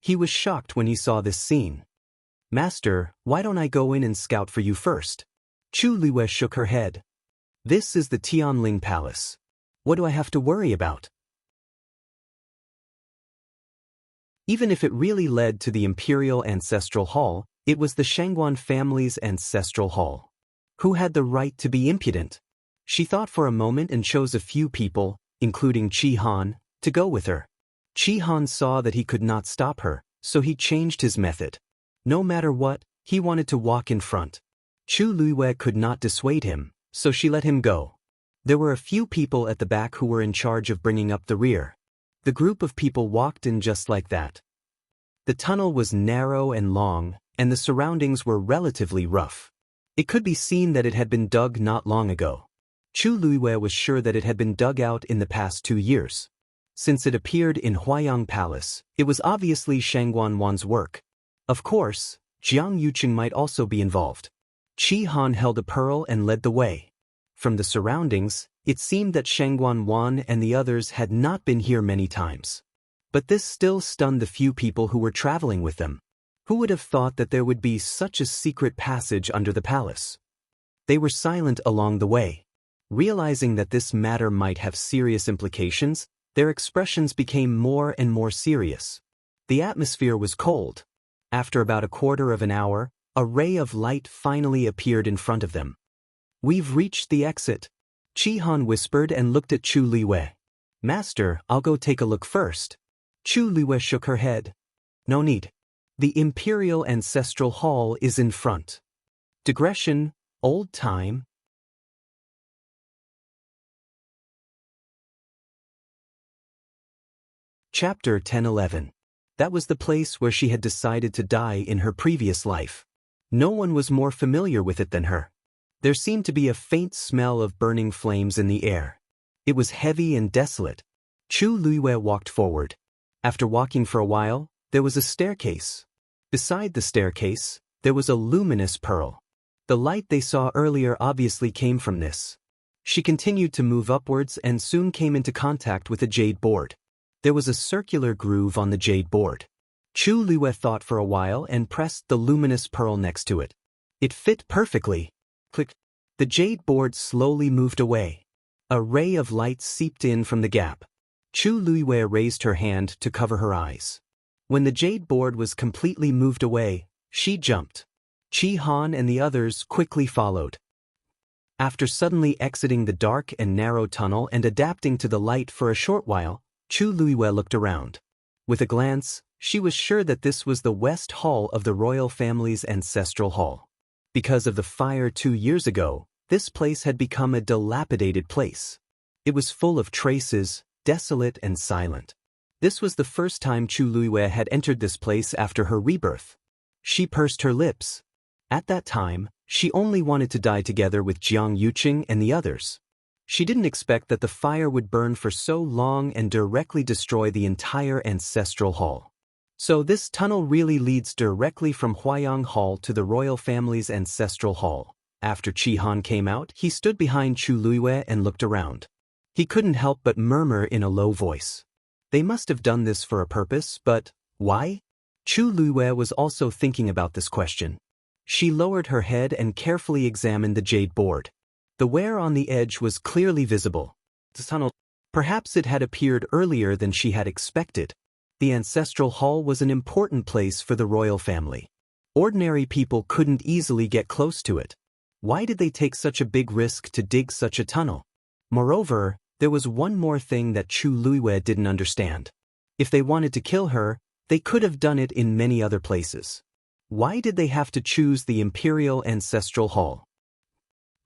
He was shocked when he saw this scene. "Master, why don't I go in and scout for you first?" Chu Luiwei shook her head. "This is the Tianling Palace. What do I have to worry about?" Even if it really led to the Imperial Ancestral Hall, it was the Shengguan family's Ancestral Hall. Who had the right to be impudent? She thought for a moment and chose a few people, including Chi Han, to go with her. Chi Han saw that he could not stop her, so he changed his method. No matter what, he wanted to walk in front. Chu Luiwei could not dissuade him, so she let him go. There were a few people at the back who were in charge of bringing up the rear. The group of people walked in just like that. The tunnel was narrow and long, and the surroundings were relatively rough. It could be seen that it had been dug not long ago. Chu Luiwei was sure that it had been dug out in the past 2 years. Since it appeared in Huayang Palace, it was obviously Shangguan Wan's work. Of course, Jiang Yuqing might also be involved. Qi Han held a pearl and led the way. From the surroundings, it seemed that Shangguan Wan and the others had not been here many times. But this still stunned the few people who were traveling with them. Who would have thought that there would be such a secret passage under the palace? They were silent along the way. Realizing that this matter might have serious implications, their expressions became more and more serious. The atmosphere was cold. After about a quarter of an hour, a ray of light finally appeared in front of them. "We've reached the exit," Qi Han whispered and looked at Chu Luiwei. "Master, I'll go take a look first." Chu Luiwei shook her head. "No need. The Imperial Ancestral Hall is in front." Digression, old time. Chapter 10-11. That was the place where she had decided to die in her previous life. No one was more familiar with it than her. There seemed to be a faint smell of burning flames in the air. It was heavy and desolate. Chu Luiwei walked forward. After walking for a while, there was a staircase. Beside the staircase, there was a luminous pearl. The light they saw earlier obviously came from this. She continued to move upwards and soon came into contact with a jade board. There was a circular groove on the jade board. Chu Luiwei thought for a while and pressed the luminous pearl next to it. It fit perfectly. Click. The jade board slowly moved away. A ray of light seeped in from the gap. Chu Luiwei raised her hand to cover her eyes. When the jade board was completely moved away, she jumped. Qi Han and the others quickly followed. After suddenly exiting the dark and narrow tunnel and adapting to the light for a short while, Chu Luiwei looked around. With a glance, she was sure that this was the West Hall of the royal family's ancestral hall. Because of the fire 2 years ago, this place had become a dilapidated place. It was full of traces, desolate and silent. This was the first time Chu Luiwei had entered this place after her rebirth. She pursed her lips. At that time, she only wanted to die together with Jiang Yuqing and the others. She didn't expect that the fire would burn for so long and directly destroy the entire ancestral hall. So this tunnel really leads directly from Huayang Hall to the royal family's ancestral hall. After Qi Han came out, he stood behind Chu Luiwei and looked around. He couldn't help but murmur in a low voice. They must have done this for a purpose, but why? Chu Luiwei was also thinking about this question. She lowered her head and carefully examined the jade board. The wear on the edge was clearly visible. The tunnel. Perhaps it had appeared earlier than she had expected. The ancestral hall was an important place for the royal family. Ordinary people couldn't easily get close to it. Why did they take such a big risk to dig such a tunnel? Moreover, there was one more thing that Chu Luiwei didn't understand. If they wanted to kill her, they could have done it in many other places. Why did they have to choose the Imperial Ancestral Hall?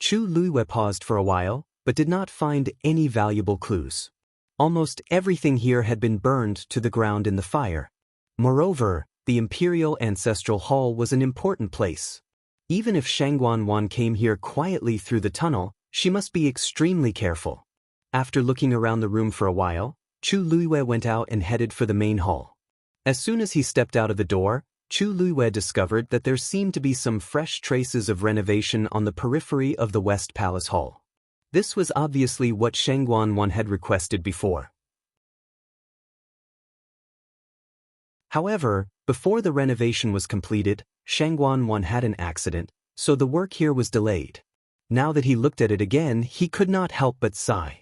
Chu Luiwei paused for a while, but did not find any valuable clues. Almost everything here had been burned to the ground in the fire. Moreover, the Imperial Ancestral Hall was an important place. Even if Shangguan Wan came here quietly through the tunnel, she must be extremely careful. After looking around the room for a while, Chu Luiwei went out and headed for the main hall. As soon as he stepped out of the door, Chu Luiwei discovered that there seemed to be some fresh traces of renovation on the periphery of the West Palace Hall. This was obviously what Shangguan Wan had requested before. However, before the renovation was completed, Shangguan Wan had an accident, so the work here was delayed. Now that he looked at it again, he could not help but sigh.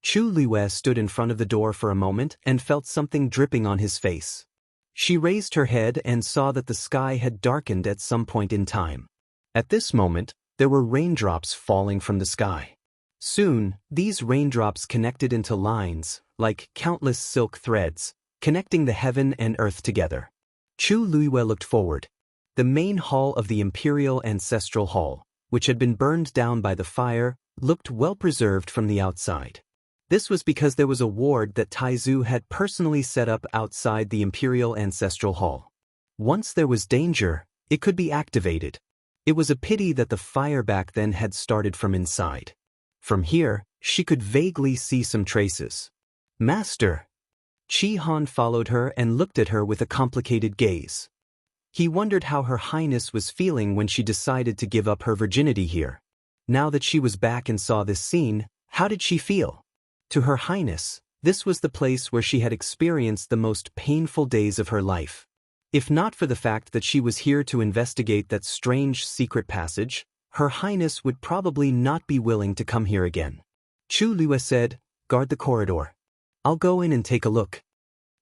Chu Luiwei stood in front of the door for a moment and felt something dripping on his face. She raised her head and saw that the sky had darkened at some point in time. At this moment, there were raindrops falling from the sky. Soon, these raindrops connected into lines, like countless silk threads, connecting the heaven and earth together. Chu Luiwei looked forward. The main hall of the Imperial Ancestral Hall, which had been burned down by the fire, looked well preserved from the outside. This was because there was a ward that Taizu had personally set up outside the Imperial Ancestral Hall. Once there was danger, it could be activated. It was a pity that the fire back then had started from inside. From here, she could vaguely see some traces. Master! Chi Han followed her and looked at her with a complicated gaze. He wondered how Her Highness was feeling when she decided to give up her virginity here. Now that she was back and saw this scene, how did she feel? To Her Highness, this was the place where she had experienced the most painful days of her life. If not for the fact that she was here to investigate that strange secret passage, Her Highness would probably not be willing to come here again. Chu Lue said, "Guard the corridor. I'll go in and take a look."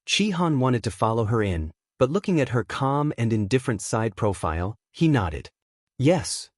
Chi Han wanted to follow her in, but looking at her calm and indifferent side profile, he nodded. Yes.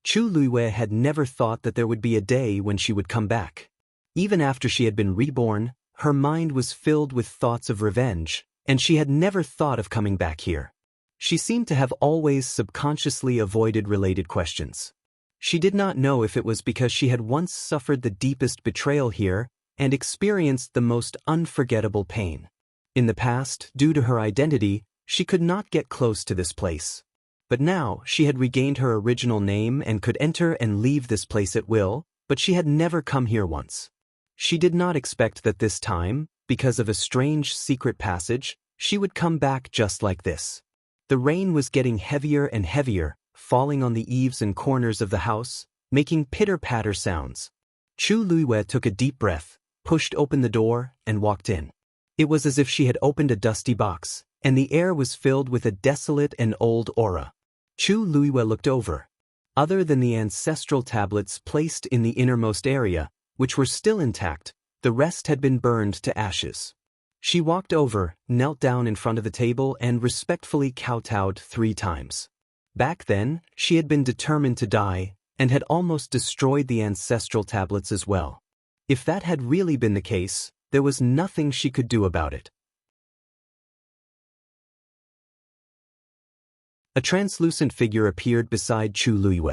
Chu Lue had never thought that there would be a day when she would come back. Even after she had been reborn, her mind was filled with thoughts of revenge, and she had never thought of coming back here. She seemed to have always subconsciously avoided related questions. She did not know if it was because she had once suffered the deepest betrayal here and experienced the most unforgettable pain. In the past, due to her identity, she could not get close to this place. But now she had regained her original name and could enter and leave this place at will, but she had never come here once. She did not expect that this time, because of a strange secret passage, she would come back just like this. The rain was getting heavier and heavier, falling on the eaves and corners of the house, making pitter-patter sounds. Chu Lue took a deep breath, pushed open the door, and walked in. It was as if she had opened a dusty box, and the air was filled with a desolate and old aura. Chu Lue looked over. Other than the ancestral tablets placed in the innermost area, which were still intact, the rest had been burned to ashes. She walked over, knelt down in front of the table and respectfully kowtowed 3 times. Back then, she had been determined to die, and had almost destroyed the ancestral tablets as well. If that had really been the case, there was nothing she could do about it. A translucent figure appeared beside Chu Lue.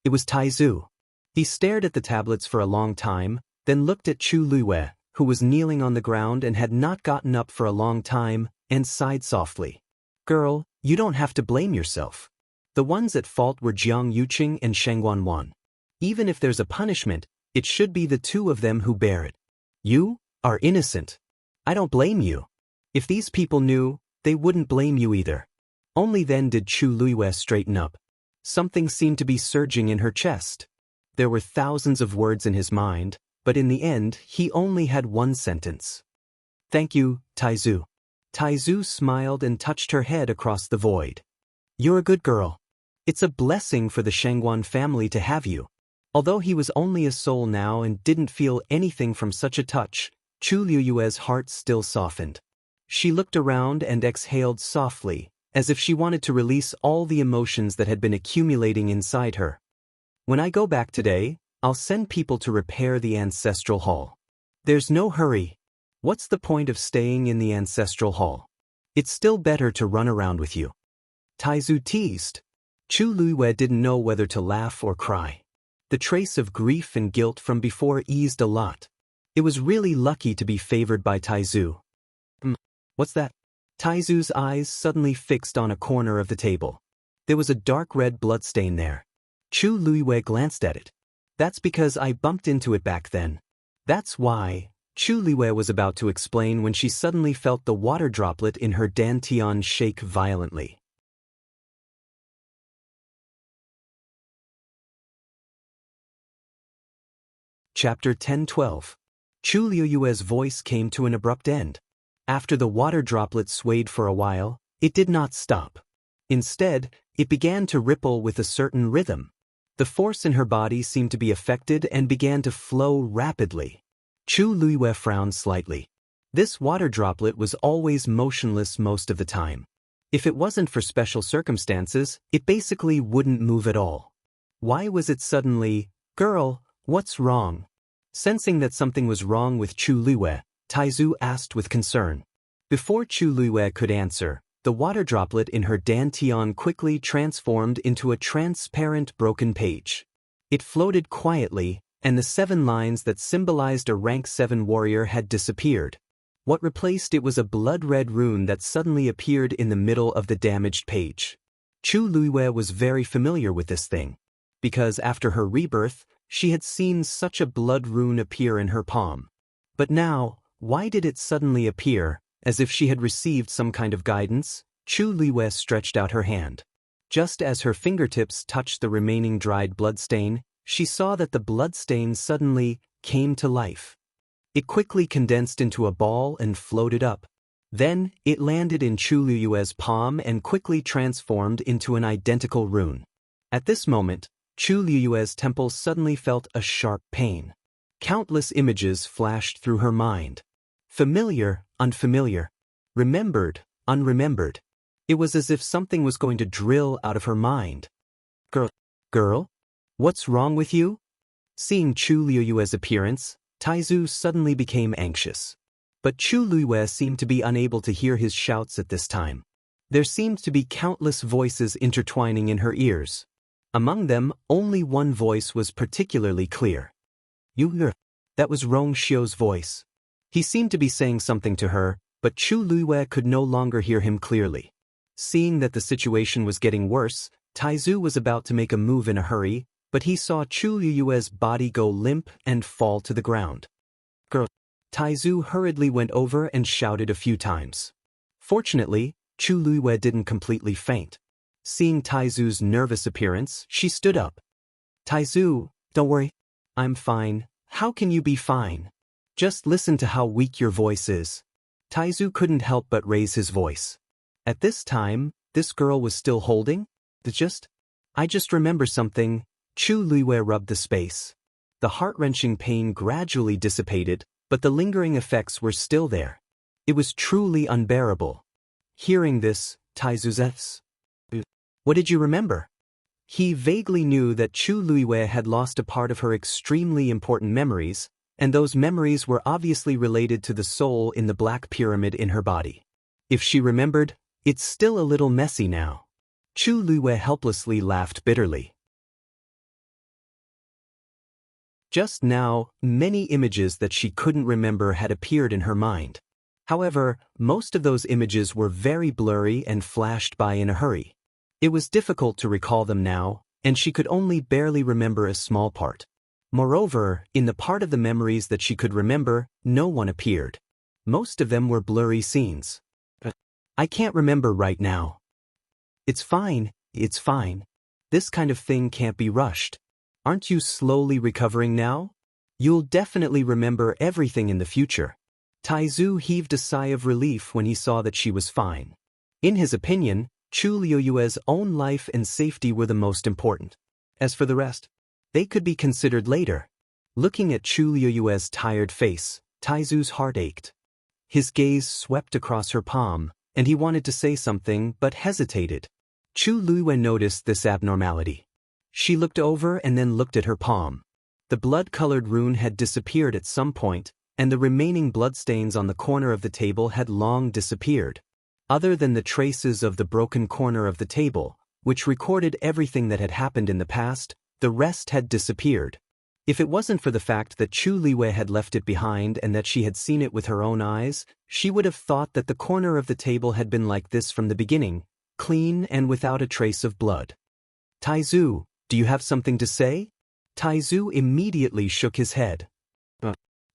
It was Taizu. He stared at the tablets for a long time, then looked at Chu Lue, who was kneeling on the ground and had not gotten up for a long time, and sighed softly. "Girl, you don't have to blame yourself. The ones at fault were Jiang Yuqing and Sheng Wanwan. Even if there's a punishment, it should be the 2 of them who bear it. You are innocent. I don't blame you. If these people knew, they wouldn't blame you either." Only then did Chu Lue straighten up. Something seemed to be surging in her chest. There were thousands of words in his mind, but in the end, he only had one sentence. "Thank you, Taizu." Taizu smiled and touched her head across the void. "You're a good girl. It's a blessing for the Shengguan family to have you." Although he was only a soul now and didn't feel anything from such a touch, Chu Lue's heart still softened. She looked around and exhaled softly, as if she wanted to release all the emotions that had been accumulating inside her. "When I go back today, I'll send people to repair the ancestral hall. There's no hurry. What's the point of staying in the ancestral hall? It's still better to run around with you." Taizu teased. Chu Lue didn't know whether to laugh or cry. The trace of grief and guilt from before eased a lot. It was really lucky to be favored by Taizu. What's that?" Taizu's eyes suddenly fixed on a corner of the table. There was a dark red bloodstain there. Chu Lue glanced at it. "That's because I bumped into it back then. That's why," Chu Lue was about to explain when she suddenly felt the water droplet in her dantian shake violently. Chapter 10:12. Chu Lue's voice came to an abrupt end. After the water droplet swayed for a while, it did not stop. Instead, it began to ripple with a certain rhythm. The force in her body seemed to be affected and began to flow rapidly. Chu Lue frowned slightly. This water droplet was always motionless most of the time. If it wasn't for special circumstances, it basically wouldn't move at all. Why was it suddenly, "Girl, what's wrong?" Sensing that something was wrong with Chu Lue, Taizu asked with concern. Before Chu Lue could answer, the water droplet in her dantian quickly transformed into a transparent broken page. It floated quietly, and the 7 lines that symbolized a rank 7 warrior had disappeared. What replaced it was a blood-red rune that suddenly appeared in the middle of the damaged page. Chu Luiyue was very familiar with this thing, because after her rebirth, she had seen such a blood rune appear in her palm. But now, why did it suddenly appear, as if she had received some kind of guidance? Chu Luiyue stretched out her hand. Just as her fingertips touched the remaining dried bloodstain, she saw that the bloodstain suddenly came to life. It quickly condensed into a ball and floated up. Then, it landed in Chu Luiyue's palm and quickly transformed into an identical rune. At this moment, Chu Luiyue's temple suddenly felt a sharp pain. Countless images flashed through her mind. Familiar, unfamiliar. Remembered, unremembered. It was as if something was going to drill out of her mind. Girl? What's wrong with you? Seeing Chu Luiyue's appearance, Taizu suddenly became anxious. But Chu Luiyue seemed to be unable to hear his shouts at this time. There seemed to be countless voices intertwining in her ears. Among them, only one voice was particularly clear. That was Rong Xiu's voice. He seemed to be saying something to her, but Chu Luiyue could no longer hear him clearly. Seeing that the situation was getting worse, Taizu was about to make a move in a hurry, but he saw Chu Luiyue's body go limp and fall to the ground. Taizu hurriedly went over and shouted a few times. Fortunately, Chu Luiyue didn't completely faint. Seeing Taizu's nervous appearance, she stood up. Taizu, don't worry. I'm fine. How can you be fine? Just listen to how weak your voice is. Taizu couldn't help but raise his voice. At this time, this girl was still holding? I just remember something. Chu Luiyue rubbed the space. The heart-wrenching pain gradually dissipated, but the lingering effects were still there. It was truly unbearable. Hearing this, Taizu asked, "What did you remember?" He vaguely knew that Chu Luiyue had lost a part of her extremely important memories, and those memories were obviously related to the soul in the black pyramid in her body. If she remembered, it's still a little messy now. Chu Luiyue helplessly laughed bitterly. Just now, many images that she couldn't remember had appeared in her mind. However, most of those images were very blurry and flashed by in a hurry. It was difficult to recall them now, and she could only barely remember a small part. Moreover, in the part of the memories that she could remember, no one appeared. Most of them were blurry scenes. I can't remember right now. It's fine. This kind of thing can't be rushed. Aren't you slowly recovering now? You'll definitely remember everything in the future. Taizu heaved a sigh of relief when he saw that she was fine. In his opinion, Chu Luiyue's own life and safety were the most important. As for the rest, they could be considered later. Looking at Chu Luiyue's tired face, Taizu's heart ached. His gaze swept across her palm, and he wanted to say something but hesitated. Chu Luiyue noticed this abnormality. She looked over and then looked at her palm. The blood-colored rune had disappeared at some point, and the remaining bloodstains on the corner of the table had long disappeared. Other than the traces of the broken corner of the table, which recorded everything that had happened in the past, the rest had disappeared. If it wasn't for the fact that Chu Luiyue had left it behind and that she had seen it with her own eyes, she would have thought that the corner of the table had been like this from the beginning, clean and without a trace of blood. Taizu, do you have something to say? Taizu immediately shook his head.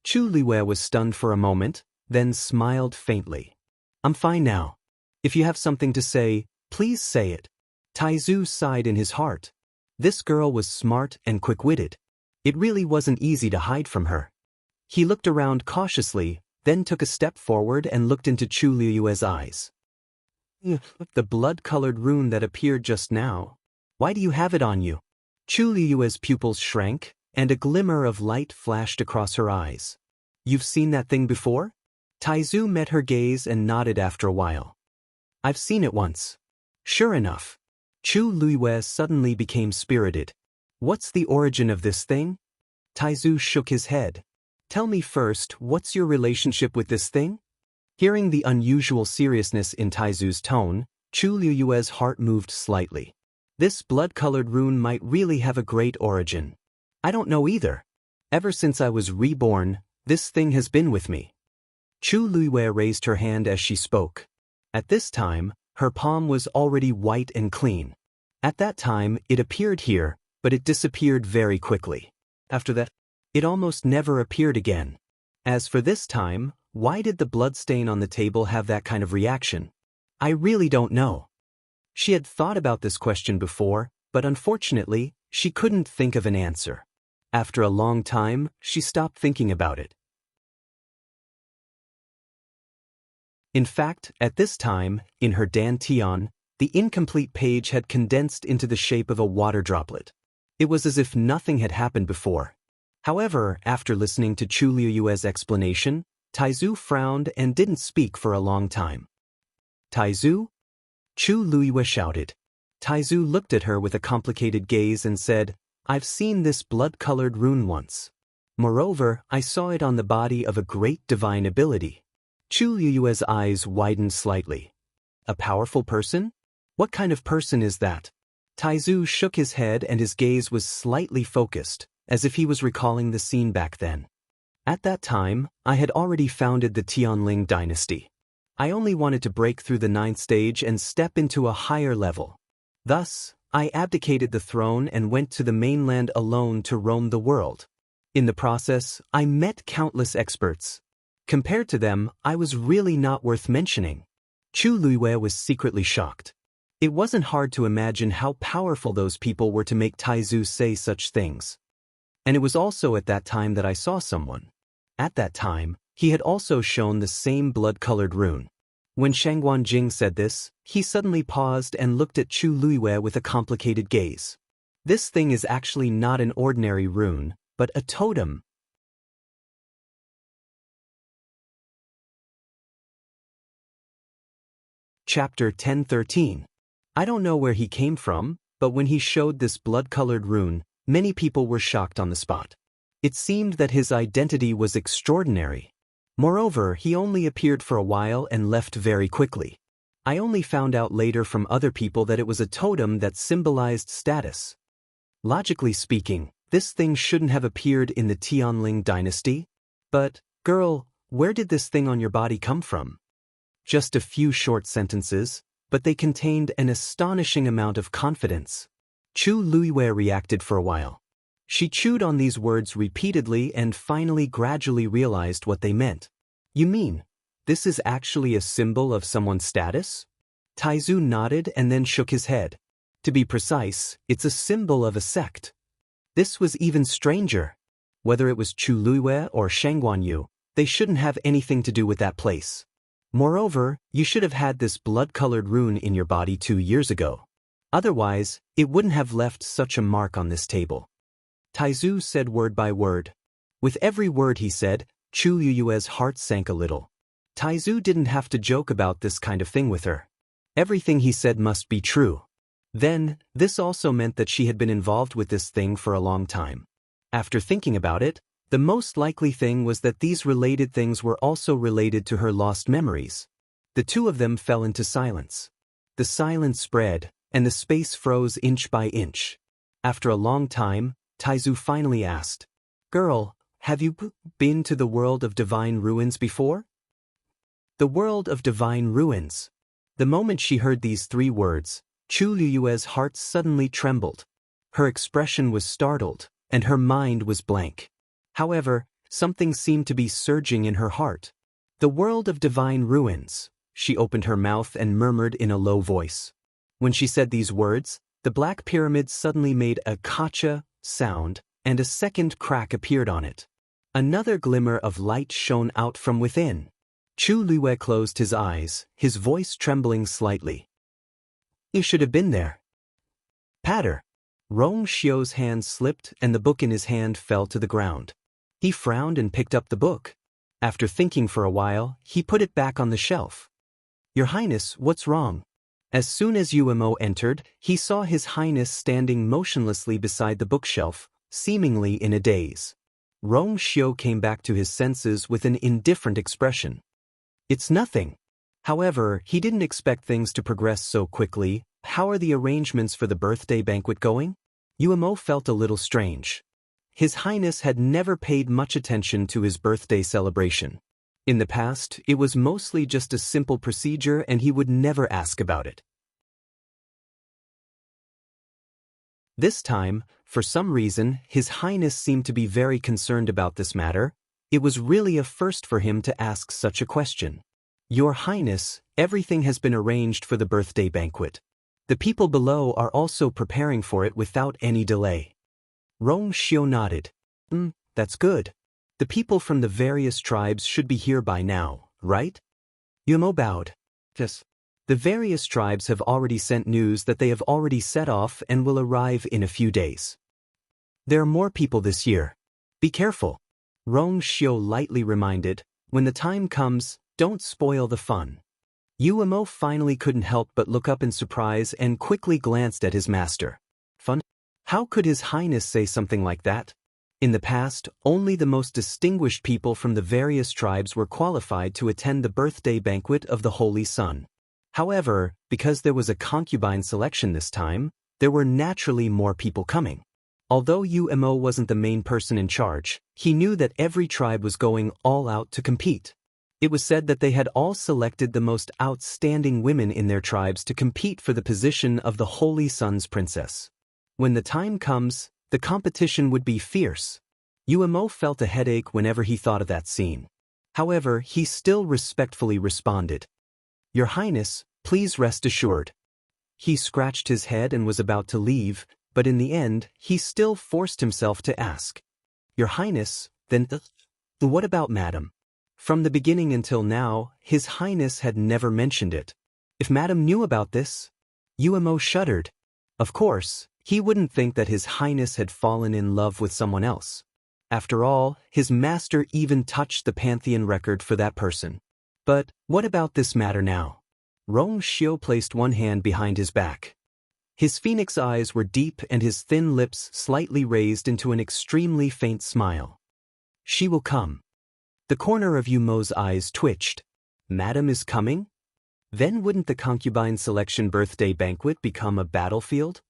Chu Luiyue was stunned for a moment, then smiled faintly. I'm fine now. If you have something to say, please say it. Taizu sighed in his heart. This girl was smart and quick-witted. It really wasn't easy to hide from her. He looked around cautiously, then took a step forward and looked into Chu Luiyue's eyes. The blood-colored rune that appeared just now. Why do you have it on you? Chu Luiyue's pupils shrank, and a glimmer of light flashed across her eyes. You've seen that thing before? Taizu met her gaze and nodded after a while. I've seen it once. Sure enough. Chu Luiyue suddenly became spirited. What's the origin of this thing? Taizu shook his head. Tell me first, what's your relationship with this thing? Hearing the unusual seriousness in Taizu's tone, Chu Liyue's heart moved slightly. This blood-colored rune might really have a great origin. I don't know either. Ever since I was reborn, this thing has been with me. Chu Liyue raised her hand as she spoke. At this time, her palm was already white and clean. At that time, it appeared here, but it disappeared very quickly. After that, it almost never appeared again. As for this time, why did the bloodstain on the table have that kind of reaction? I really don't know. She had thought about this question before, but unfortunately, she couldn't think of an answer. After a long time, she stopped thinking about it. In fact, at this time, in her dantian, the incomplete page had condensed into the shape of a water droplet. It was as if nothing had happened before. However, after listening to Chu Liyue's explanation, Taizu frowned and didn't speak for a long time. Taizu? Chu Liyue shouted. Taizu looked at her with a complicated gaze and said, I've seen this blood-colored rune once. Moreover, I saw it on the body of a great divine ability. Chu Liyue's eyes widened slightly. A powerful person? What kind of person is that? Taizu shook his head and his gaze was slightly focused, as if he was recalling the scene back then. At that time, I had already founded the Tianling dynasty. I only wanted to break through the 9th stage and step into a higher level. Thus, I abdicated the throne and went to the mainland alone to roam the world. In the process, I met countless experts. Compared to them, I was really not worth mentioning. Chu Liyue was secretly shocked. It wasn't hard to imagine how powerful those people were to make Taizu say such things. And it was also at that time that I saw someone. At that time, he had also shown the same blood-colored rune. When Shangguan Jing said this, he suddenly paused and looked at Chu Liyue with a complicated gaze. This thing is actually not an ordinary rune, but a totem. Chapter 1013. I don't know where he came from, but when he showed this blood-colored rune, many people were shocked on the spot. It seemed that his identity was extraordinary. Moreover, he only appeared for a while and left very quickly. I only found out later from other people that it was a totem that symbolized status. Logically speaking, this thing shouldn't have appeared in the Tianling dynasty. But, girl, where did this thing on your body come from? Just a few short sentences, but they contained an astonishing amount of confidence. Chu Liyue reacted for a while. She chewed on these words repeatedly and finally gradually realized what they meant. You mean, this is actually a symbol of someone's status? Taizu nodded and then shook his head. To be precise, it's a symbol of a sect. This was even stranger. Whether it was Chu Liyue or Shangguan Yu, they shouldn't have anything to do with that place. Moreover, you should have had this blood-colored rune in your body 2 years ago. Otherwise, it wouldn't have left such a mark on this table. Taizu said word by word. With every word he said, Chu Liyue's heart sank a little. Taizu didn't have to joke about this kind of thing with her. Everything he said must be true. Then, this also meant that she had been involved with this thing for a long time. After thinking about it, the most likely thing was that these related things were also related to her lost memories. The two of them fell into silence. The silence spread, and the space froze inch by inch. After a long time, Taizu finally asked, Girl, have you been to the world of divine ruins before? The world of divine ruins. The moment she heard these 3 words, Chu Liyue's heart suddenly trembled. Her expression was startled, and her mind was blank. However, something seemed to be surging in her heart. The world of divine ruins. She opened her mouth and murmured in a low voice. When she said these words, the black pyramid suddenly made a kacha sound, and a second crack appeared on it. Another glimmer of light shone out from within. Chu Liyue closed his eyes, his voice trembling slightly. You should have been there. Patter. Rong Xiu's hand slipped and the book in his hand fell to the ground. He frowned and picked up the book. After thinking for a while, he put it back on the shelf. Your Highness, what's wrong? As soon as Umo entered, he saw His Highness standing motionlessly beside the bookshelf, seemingly in a daze. Rong Xiu came back to his senses with an indifferent expression. It's nothing. However, he didn't expect things to progress so quickly. How are the arrangements for the birthday banquet going? Umo felt a little strange. His Highness had never paid much attention to his birthday celebration. In the past, it was mostly just a simple procedure and he would never ask about it. This time, for some reason, His Highness seemed to be very concerned about this matter. It was really a first for him to ask such a question. Your Highness, everything has been arranged for the birthday banquet. The people below are also preparing for it without any delay. Rong Xiu nodded. That's good. The people from the various tribes should be here by now, right? Yumo bowed. Yes. The various tribes have already sent news that they have already set off and will arrive in a few days. There are more people this year. Be careful. Rong Xiu lightly reminded, when the time comes, don't spoil the fun. Umo finally couldn't help but look up in surprise and quickly glanced at his master. Fun? How could His Highness say something like that? In the past, only the most distinguished people from the various tribes were qualified to attend the birthday banquet of the Holy Sun. However, because there was a concubine selection this time, there were naturally more people coming. Although Umo wasn't the main person in charge, he knew that every tribe was going all out to compete. It was said that they had all selected the most outstanding women in their tribes to compete for the position of the Holy Sun's princess. When the time comes, the competition would be fierce. Umo felt a headache whenever he thought of that scene. However, he still respectfully responded. Your Highness, please rest assured. He scratched his head and was about to leave, but in the end, he still forced himself to ask. Your Highness, then what about Madam? From the beginning until now, His Highness had never mentioned it. If Madam knew about this? Umo shuddered. Of course, he wouldn't think that His Highness had fallen in love with someone else. After all, his master even touched the pantheon record for that person. But what about this matter now? Rong Xiu placed one hand behind his back. His phoenix eyes were deep and his thin lips slightly raised into an extremely faint smile. She will come. The corner of Umo's eyes twitched. Madam is coming? Then wouldn't the concubine selection birthday banquet become a battlefield?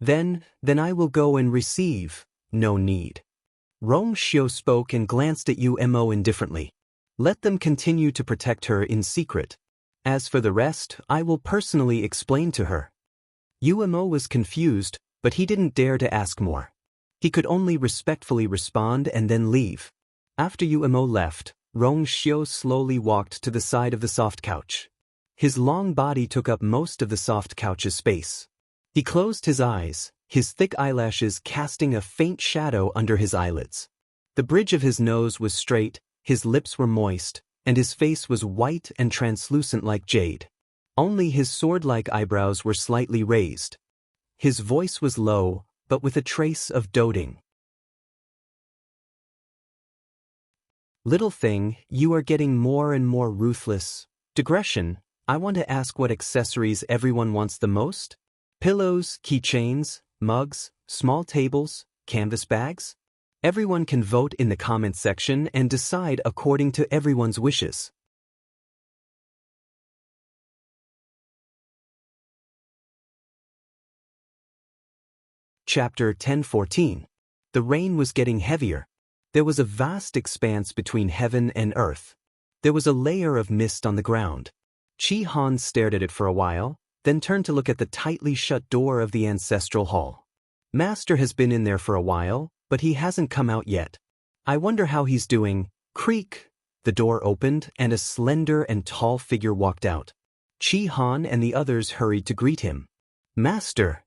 Then I will go and receive. No need. Rong Xiu spoke and glanced at Umo indifferently. Let them continue to protect her in secret. As for the rest, I will personally explain to her. Umo was confused, but he didn't dare to ask more. He could only respectfully respond and then leave. After Umo left, Rong Xiu slowly walked to the side of the soft couch. His long body took up most of the soft couch's space. He closed his eyes, his thick eyelashes casting a faint shadow under his eyelids. The bridge of his nose was straight, his lips were moist, and his face was white and translucent like jade. Only his sword-like eyebrows were slightly raised. His voice was low, but with a trace of doting. Little thing, you are getting more and more ruthless. Digression, I want to ask what accessories everyone wants the most? Pillows, keychains, mugs, small tables, canvas bags? Everyone can vote in the comment section and decide according to everyone's wishes. Chapter 10:14. The rain was getting heavier. There was a vast expanse between heaven and earth. There was a layer of mist on the ground. Chi Han stared at it for a while, then turned to look at the tightly shut door of the ancestral hall. Master has been in there for a while, but he hasn't come out yet. I wonder how he's doing. Creak! The door opened and a slender and tall figure walked out. Chi Han and the others hurried to greet him. Master!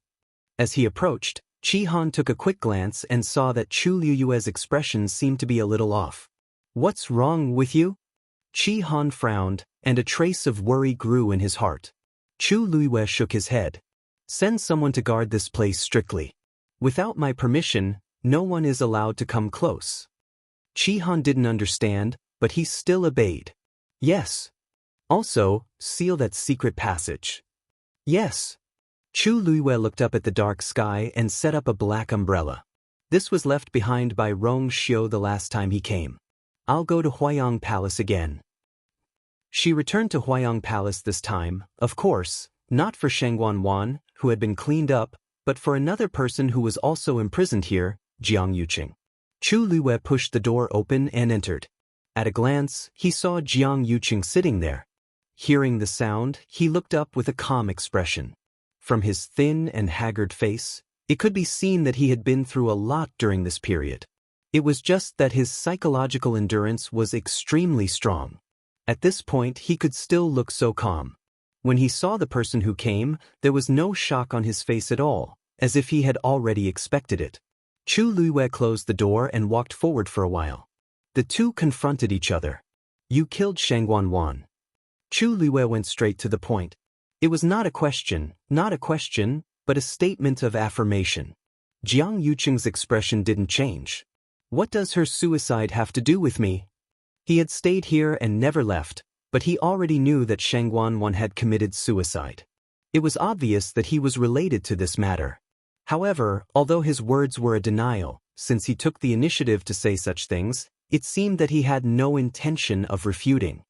As he approached, Chi Han took a quick glance and saw that Chu Liyue's expression seemed to be a little off. What's wrong with you? Chi Han frowned, and a trace of worry grew in his heart. Chu Liyue shook his head. Send someone to guard this place strictly. Without my permission, no one is allowed to come close. Chi Han didn't understand, but he still obeyed. Yes. Also, seal that secret passage. Yes. Chu Liyue looked up at the dark sky and set up a black umbrella. This was left behind by Rong Xiu the last time he came. I'll go to Huayang Palace again. She returned to Huayang Palace this time, of course, not for Shangguan Wan, who had been cleaned up, but for another person who was also imprisoned here, Jiang Yuqing. Chu Luwei pushed the door open and entered. At a glance, he saw Jiang Yuqing sitting there. Hearing the sound, he looked up with a calm expression. From his thin and haggard face, it could be seen that he had been through a lot during this period. It was just that his psychological endurance was extremely strong. At this point, he could still look so calm. When he saw the person who came, there was no shock on his face at all, as if he had already expected it. Chu Luwei closed the door and walked forward for a while. The two confronted each other. You killed Shangguan Wan. Chu Luwei went straight to the point. It was not a question, but a statement of affirmation. Jiang Yuqing's expression didn't change. What does her suicide have to do with me? He had stayed here and never left, but he already knew that Shangguan Wan had committed suicide. It was obvious that he was related to this matter. However, although his words were a denial, since he took the initiative to say such things, it seemed that he had no intention of refuting.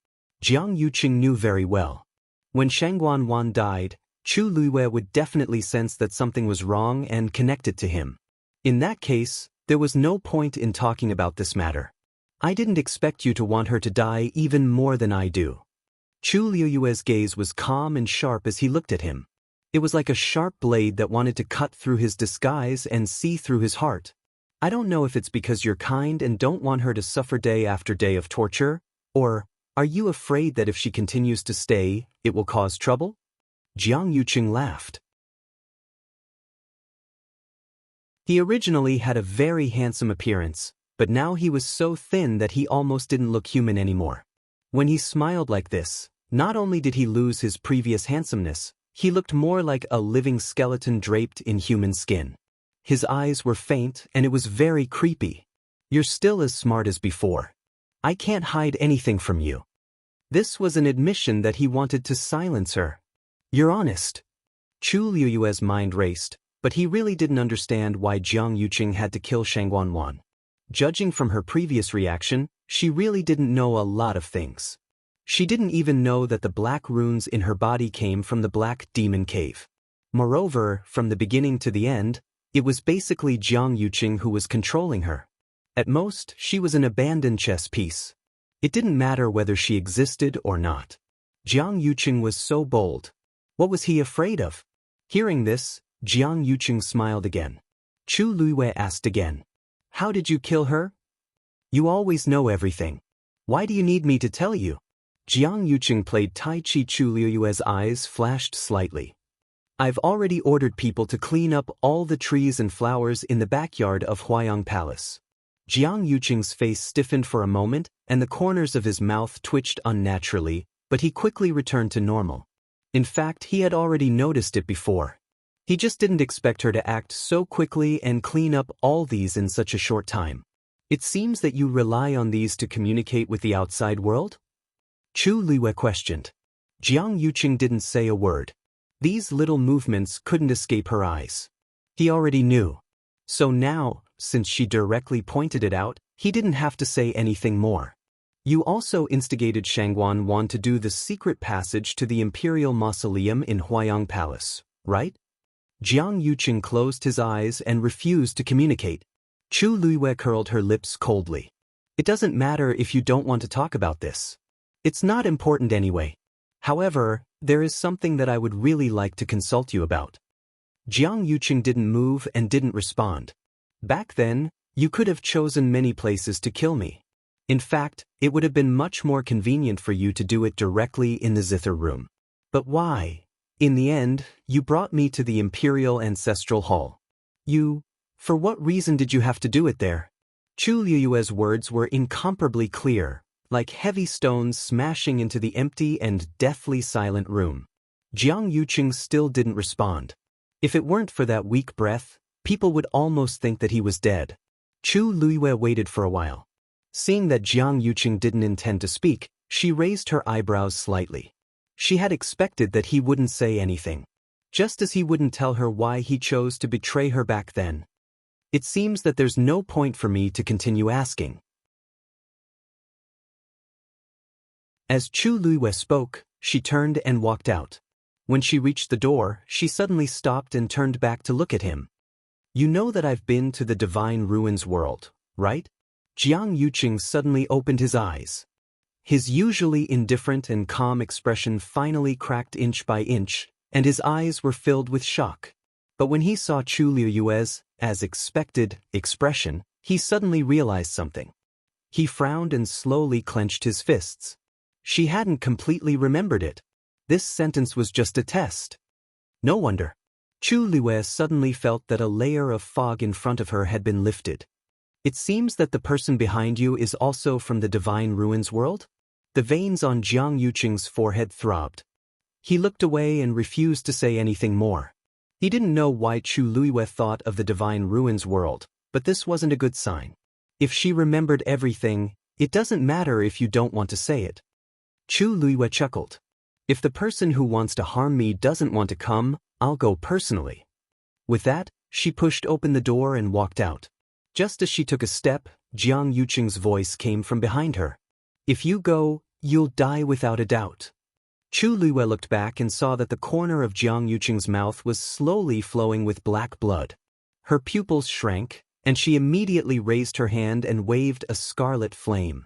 Jiang Yuqing knew very well. When Shangguan Wan died, Chu Luwei would definitely sense that something was wrong and connect it to him. In that case, there was no point in talking about this matter. I didn't expect you to want her to die even more than I do. Chu Luwei's gaze was calm and sharp as he looked at him. It was like a sharp blade that wanted to cut through his disguise and see through his heart. I don't know if it's because you're kind and don't want her to suffer day after day of torture, or are you afraid that if she continues to stay, it will cause trouble? Jiang Yuqing laughed. He originally had a very handsome appearance, but now he was so thin that he almost didn't look human anymore. When he smiled like this, not only did he lose his previous handsomeness, he looked more like a living skeleton draped in human skin. His eyes were faint and it was very creepy. You're still as smart as before. I can't hide anything from you. This was an admission that he wanted to silence her. You're honest. Chu Luwei's mind raced, but he really didn't understand why Jiang Yuqing had to kill Shangguan Wan. Judging from her previous reaction, she really didn't know a lot of things. She didn't even know that the black runes in her body came from the Black Demon Cave. Moreover, from the beginning to the end, it was basically Jiang Yuqing who was controlling her. At most, she was an abandoned chess piece. It didn't matter whether she existed or not. Jiang Yuqing was so bold. What was he afraid of? Hearing this, Jiang Yuqing smiled again. Chu Luwei asked again. How did you kill her? You always know everything. Why do you need me to tell you? Jiang Yuqing played Tai Chi. Chu Luwei's eyes flashed slightly. I've already ordered people to clean up all the trees and flowers in the backyard of Huayang Palace. Jiang Yuqing's face stiffened for a moment, and the corners of his mouth twitched unnaturally, but he quickly returned to normal. In fact, he had already noticed it before. He just didn't expect her to act so quickly and clean up all these in such a short time. It seems that you rely on these to communicate with the outside world? Chu Luwei questioned. Jiang Yuqing didn't say a word. These little movements couldn't escape her eyes. He already knew. So now, since she directly pointed it out, he didn't have to say anything more. You also instigated Shangguan Wan to do the secret passage to the Imperial Mausoleum in Huayang Palace, right? Jiang Yuqing closed his eyes and refused to communicate. Chu Luwei curled her lips coldly. It doesn't matter if you don't want to talk about this. It's not important anyway. However, there is something that I would really like to consult you about. Jiang Yuqing didn't move and didn't respond. Back then, you could have chosen many places to kill me. In fact, it would have been much more convenient for you to do it directly in the zither room. But why? In the end, you brought me to the Imperial Ancestral Hall. For what reason did you have to do it there? Chu Luwei's words were incomparably clear, like heavy stones smashing into the empty and deathly silent room. Jiang Yuqing still didn't respond. If it weren't for that weak breath, people would almost think that he was dead. Chu Luwei waited for a while. Seeing that Jiang Yuqing didn't intend to speak, she raised her eyebrows slightly. She had expected that he wouldn't say anything. Just as he wouldn't tell her why he chose to betray her back then. It seems that there's no point for me to continue asking. As Chu Luiwei spoke, she turned and walked out. When she reached the door, she suddenly stopped and turned back to look at him. You know that I've been to the Divine Ruins world, right? Jiang Yuqing suddenly opened his eyes. His usually indifferent and calm expression finally cracked inch by inch, and his eyes were filled with shock. But when he saw Chu Luiwei's, as expected, expression, he suddenly realized something. He frowned and slowly clenched his fists. She hadn't completely remembered it. This sentence was just a test. No wonder. Chu Luiwei suddenly felt that a layer of fog in front of her had been lifted. It seems that the person behind you is also from the Divine Ruins world? The veins on Jiang Yuqing's forehead throbbed. He looked away and refused to say anything more. He didn't know why Chu Luiwei thought of the Divine Ruins world, but this wasn't a good sign. If she remembered everything, it doesn't matter if you don't want to say it. Chu Luiwei chuckled. If the person who wants to harm me doesn't want to come, I'll go personally. With that, she pushed open the door and walked out. Just as she took a step, Jiang Yuqing's voice came from behind her. If you go, you'll die without a doubt. Chu Luiwei looked back and saw that the corner of Jiang Yuqing's mouth was slowly flowing with black blood. Her pupils shrank, and she immediately raised her hand and waved a scarlet flame.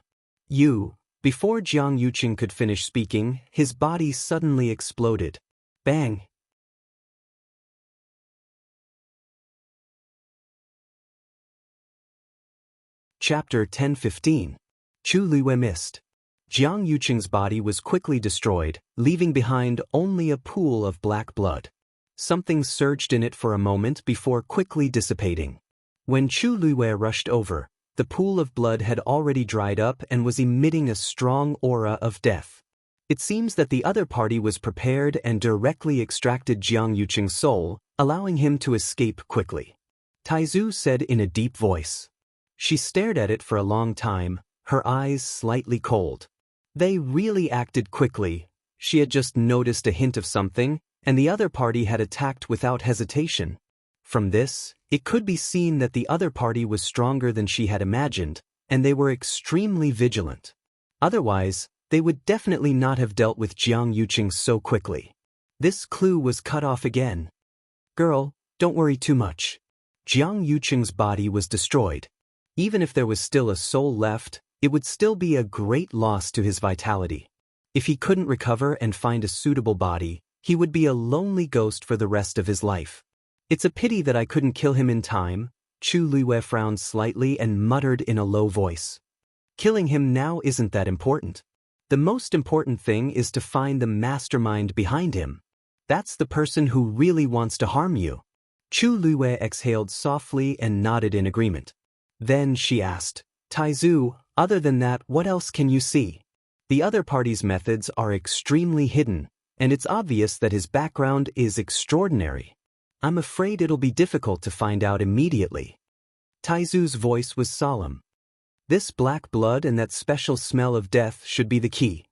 Before Jiang Yuqing could finish speaking, his body suddenly exploded. Bang! Chapter 10:15. Chu Luiwei missed. Jiang Yuqing's body was quickly destroyed, leaving behind only a pool of black blood. Something surged in it for a moment before quickly dissipating. When Chu Luiwei rushed over, the pool of blood had already dried up and was emitting a strong aura of death. It seems that the other party was prepared and directly extracted Jiang Yuqing's soul, allowing him to escape quickly. Taizu said in a deep voice. She stared at it for a long time, her eyes slightly cold. They really acted quickly. She had just noticed a hint of something, and the other party had attacked without hesitation. From this, it could be seen that the other party was stronger than she had imagined, and they were extremely vigilant. Otherwise, they would definitely not have dealt with Jiang Yuqing so quickly. This clue was cut off again. Girl, don't worry too much. Jiang Yuqing's body was destroyed. Even if there was still a soul left, it would still be a great loss to his vitality. If he couldn't recover and find a suitable body, he would be a lonely ghost for the rest of his life. It's a pity that I couldn't kill him in time. Chu Luiwei frowned slightly and muttered in a low voice. Killing him now isn't that important. The most important thing is to find the mastermind behind him. That's the person who really wants to harm you. Chu Luiwei exhaled softly and nodded in agreement. Then she asked, Taizu, other than that, what else can you see? The other party's methods are extremely hidden, and it's obvious that his background is extraordinary. I'm afraid it'll be difficult to find out immediately. Taizu's voice was solemn. This black blood and that special smell of death should be the key.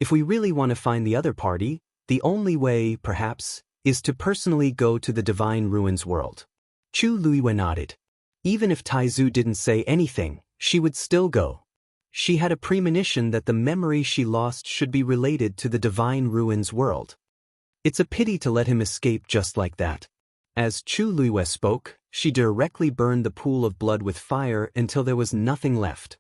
If we really want to find the other party, the only way, perhaps, is to personally go to the Divine Ruins world. Chu Luiwei nodded. Even if Taizu didn't say anything, she would still go. She had a premonition that the memory she lost should be related to the Divine Ruins world. It's a pity to let him escape just like that. As Chu Luiwei spoke, she directly burned the pool of blood with fire until there was nothing left.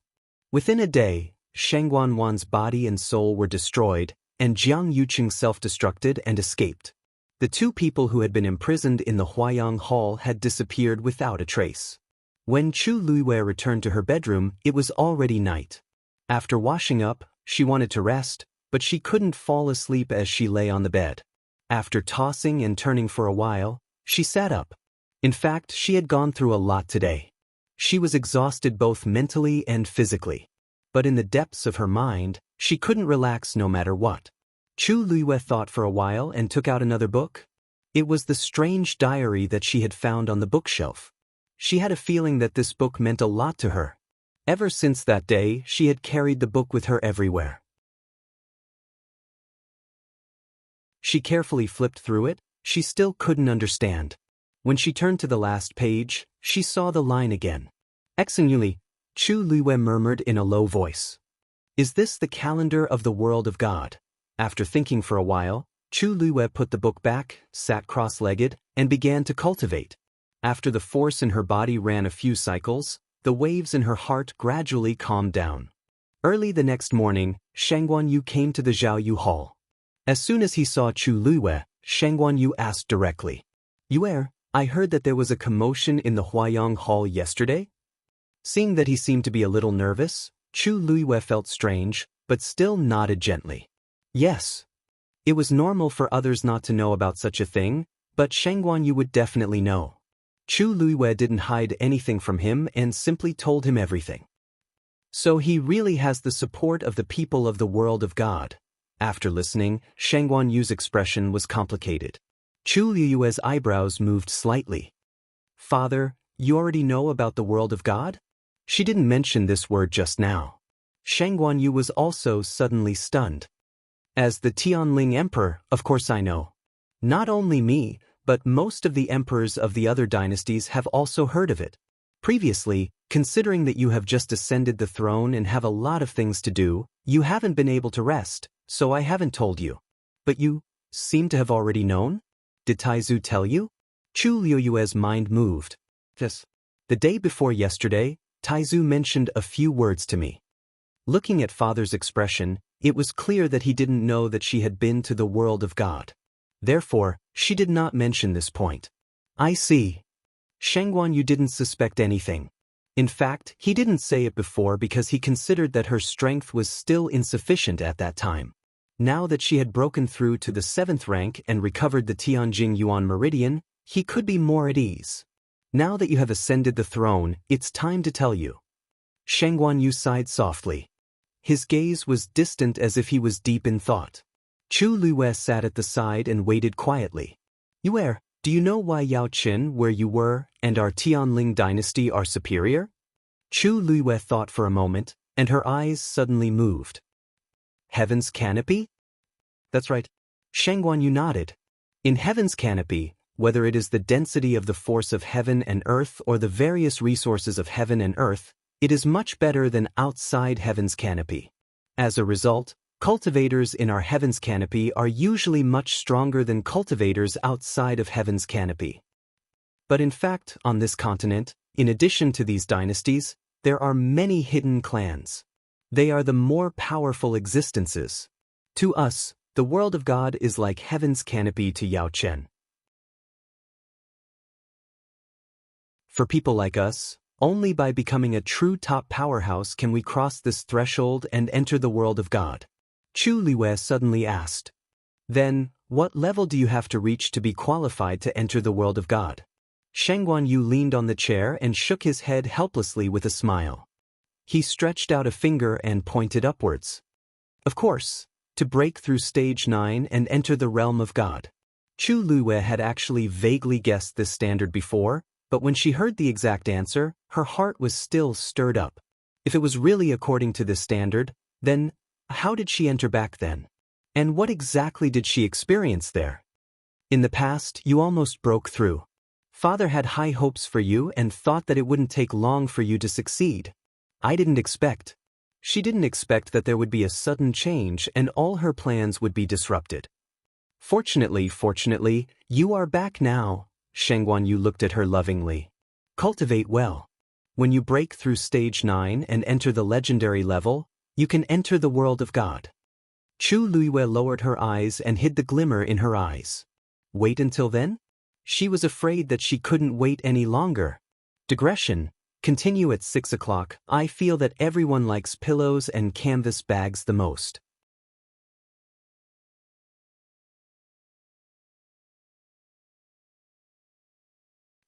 Within a day, Sheng Guanwan's body and soul were destroyed, and Jiang Yuqing self-destructed and escaped. The two people who had been imprisoned in the Huayang Hall had disappeared without a trace. When Chu Luiwei returned to her bedroom, it was already night. After washing up, she wanted to rest, but she couldn't fall asleep as she lay on the bed. After tossing and turning for a while, she sat up. In fact, she had gone through a lot today. She was exhausted both mentally and physically. But in the depths of her mind, she couldn't relax no matter what. Chu Luiwei thought for a while and took out another book. It was the strange diary that she had found on the bookshelf. She had a feeling that this book meant a lot to her. Ever since that day, she had carried the book with her everywhere. She carefully flipped through it. She still couldn't understand. When she turned to the last page, she saw the line again. Exinguli, Chu Luiwei murmured in a low voice. Is this the calendar of the world of God? After thinking for a while, Chu Luiwei put the book back, sat cross-legged, and began to cultivate. After the force in her body ran a few cycles, the waves in her heart gradually calmed down. Early the next morning, Shang Guanyu came to the Zhaoyu Hall. As soon as he saw Chu Luiwei, Shang Guanyu asked directly, "Yuer, I heard that there was a commotion in the Huayang Hall yesterday?" Seeing that he seemed to be a little nervous, Chu Luiwei felt strange, but still nodded gently. Yes. It was normal for others not to know about such a thing, but Shang Guanyu would definitely know. Chu Luiwei didn't hide anything from him and simply told him everything. So he really has the support of the people of the world of God. After listening, Shang Guanyu's expression was complicated. Chu Luiwei's eyebrows moved slightly. "Father, you already know about the world of God?" She didn't mention this word just now. Shang Guanyu was also suddenly stunned. "As the Tianling Emperor, of course I know. Not only me, but most of the emperors of the other dynasties have also heard of it. Previously, considering that you have just ascended the throne and have a lot of things to do, you haven't been able to rest, so I haven't told you. But you seem to have already known? Did Taizu tell you?" Chu Luiwei's mind moved. "Yes. The day before yesterday, Taizu mentioned a few words to me." Looking at father's expression, it was clear that he didn't know that she had been to the world of God. Therefore, she did not mention this point. "I see." Shang Guanyu didn't suspect anything. In fact, he didn't say it before because he considered that her strength was still insufficient at that time. Now that she had broken through to the 7th rank and recovered the Tianjing Yuan Meridian, he could be more at ease. "Now that you have ascended the throne, it's time to tell you." Shang Guanyu sighed softly. His gaze was distant as if he was deep in thought. Chu Luiwei sat at the side and waited quietly. "Yuer, do you know why Yao Qin, where you were, and our Tianling dynasty are superior?" Chu Luiwei thought for a moment, and her eyes suddenly moved. "Heaven's canopy?" "That's right." Shang Guanyu nodded. "In Heaven's canopy, whether it is the density of the force of heaven and earth or the various resources of heaven and earth, it is much better than outside Heaven's canopy. As a result, cultivators in our Heaven's canopy are usually much stronger than cultivators outside of Heaven's canopy. But in fact, on this continent, in addition to these dynasties, there are many hidden clans. They are the more powerful existences. To us, the world of God is like Heaven's canopy to Yao Chen. For people like us, only by becoming a true top powerhouse can we cross this threshold and enter the world of God. Chu Luiwei suddenly asked. "Then, what level do you have to reach to be qualified to enter the world of God?" Shang Guanyu leaned on the chair and shook his head helplessly with a smile. He stretched out a finger and pointed upwards. "Of course, to break through stage 9 and enter the realm of God." Chu Luiwei had actually vaguely guessed this standard before, but when she heard the exact answer, her heart was still stirred up. If it was really according to this standard, then how did she enter back then? And what exactly did she experience there? "In the past, you almost broke through. Father had high hopes for you and thought that it wouldn't take long for you to succeed. I didn't expect." She didn't expect that there would be a sudden change and all her plans would be disrupted. Fortunately, you are back now." Shang Guanyu looked at her lovingly. "Cultivate well. When you break through stage 9 and enter the legendary level, you can enter the world of God." Chu Luiwei lowered her eyes and hid the glimmer in her eyes. Wait until then? She was afraid that she couldn't wait any longer. Digression. Continue at 6 o'clock. I feel that everyone likes pillows and canvas bags the most.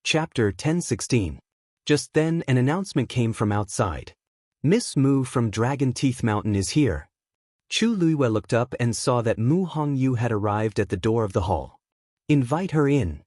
Chapter 10:16. Just then an announcement came from outside. "Miss Mu from Dragon Teeth Mountain is here." Chu Luiwei looked up and saw that Mu Hongyu had arrived at the door of the hall. "Invite her in."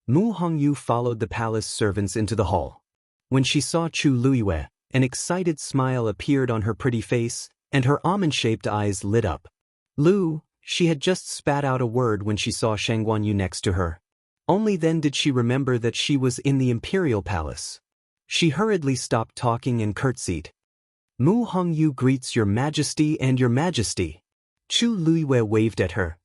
Mu Hongyu followed the palace servants into the hall. When she saw Chu Luiwei, an excited smile appeared on her pretty face, and her almond-shaped eyes lit up. "Lu," she had just spat out a word when she saw Shang Guanyu next to her. Only then did she remember that she was in the imperial palace. She hurriedly stopped talking and curtsied. Mu Hongyu greets your majesty and your majesty. Chu Luiwei waved at her.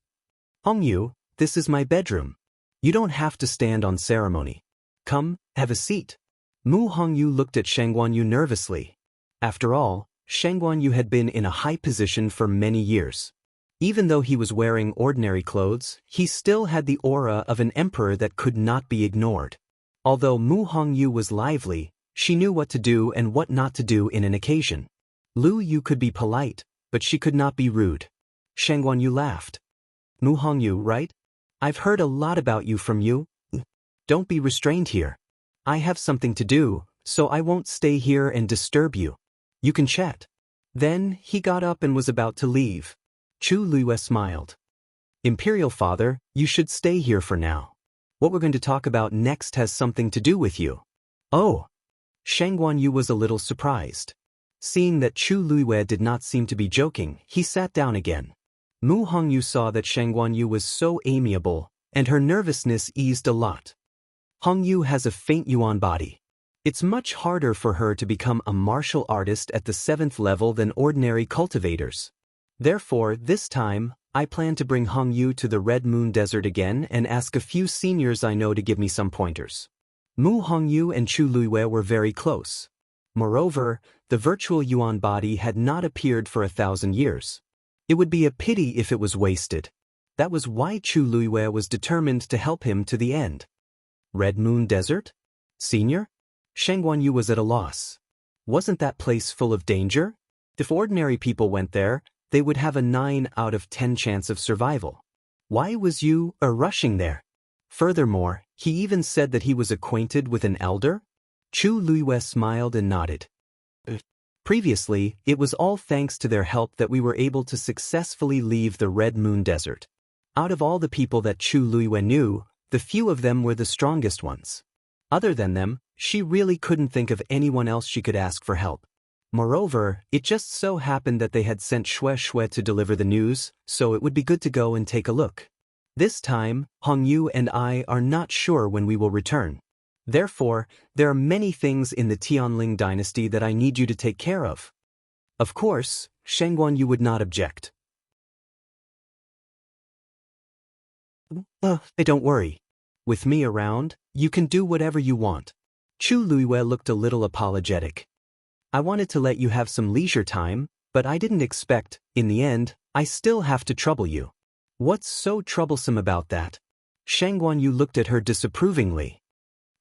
Hongyu, this is my bedroom. You don't have to stand on ceremony. Come, have a seat. Mu Hongyu looked at Shangguanyu nervously. After all, Shangguanyu had been in a high position for many years. Even though he was wearing ordinary clothes, he still had the aura of an emperor that could not be ignored. Although Mu Hongyu was lively, she knew what to do and what not to do in an occasion. Lu Yu could be polite, but she could not be rude. Shangguanyu laughed. Mu Hongyu, right? I've heard a lot about you from you. Don't be restrained here. I have something to do, so I won't stay here and disturb you. You can chat. Then he got up and was about to leave. Chu Luiwei smiled. Imperial Father, you should stay here for now. What we're going to talk about next has something to do with you. Oh. Shangguanyu was a little surprised. Seeing that Chu Luiwei did not seem to be joking, he sat down again. Mu Hongyu saw that Shangguanyu was so amiable, and her nervousness eased a lot. Hongyu has a faint yuan body. It's much harder for her to become a martial artist at the 7th level than ordinary cultivators. Therefore, this time, I plan to bring Hongyu to the Red Moon Desert again and ask a few seniors I know to give me some pointers. Mu Hongyu and Chu Luiwei were very close. Moreover, the virtual yuan body had not appeared for 1,000 years. It would be a pity if it was wasted. That was why Chu Luiwei was determined to help him to the end. Red Moon Desert? Senior? Shangguanyu was at a loss. Wasn't that place full of danger? If ordinary people went there, they would have a 9 out of 10 chance of survival. Why was you rushing there? Furthermore, he even said that he was acquainted with an elder? Chu Luiwei smiled and nodded. Previously, it was all thanks to their help that we were able to successfully leave the Red Moon Desert. Out of all the people that Chu Luiwei knew, the few of them were the strongest ones. Other than them, she really couldn't think of anyone else she could ask for help. Moreover, it just so happened that they had sent Shui to deliver the news, so it would be good to go and take a look. This time, Hongyu and I are not sure when we will return. Therefore, there are many things in the Tianling dynasty that I need you to take care of. Of course, Shangguanyu would not object. Don't worry. With me around, you can do whatever you want. Chu Luiwei looked a little apologetic. I wanted to let you have some leisure time, but I didn't expect, in the end, I still have to trouble you. What's so troublesome about that? Shangguanyu looked at her disapprovingly.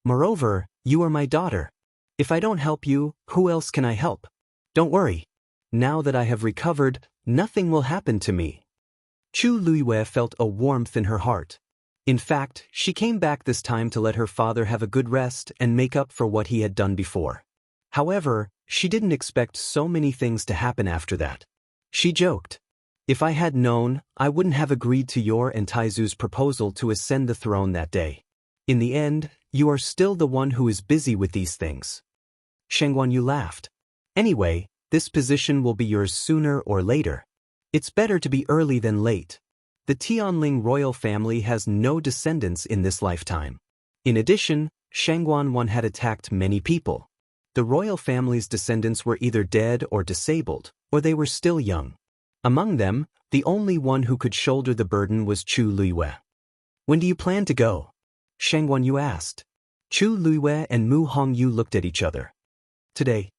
Moreover, you are my daughter. If I don't help you, who else can I help? Don't worry. Now that I have recovered, nothing will happen to me. Chu Luiwei felt a warmth in her heart. In fact, she came back this time to let her father have a good rest and make up for what he had done before. However, she didn't expect so many things to happen after that. She joked. If I had known, I wouldn't have agreed to your and Taizu's proposal to ascend the throne that day. In the end, you are still the one who is busy with these things. Shangguanyu laughed. Anyway, this position will be yours sooner or later. It's better to be early than late. The Tianling royal family has no descendants in this lifetime. In addition, Shangguan had attacked many people. The royal family's descendants were either dead or disabled, or they were still young. Among them, the only one who could shoulder the burden was Chu Luiwei. When do you plan to go? Shangguanyu asked. Chu Luiwei and Mu Hongyu looked at each other. Today.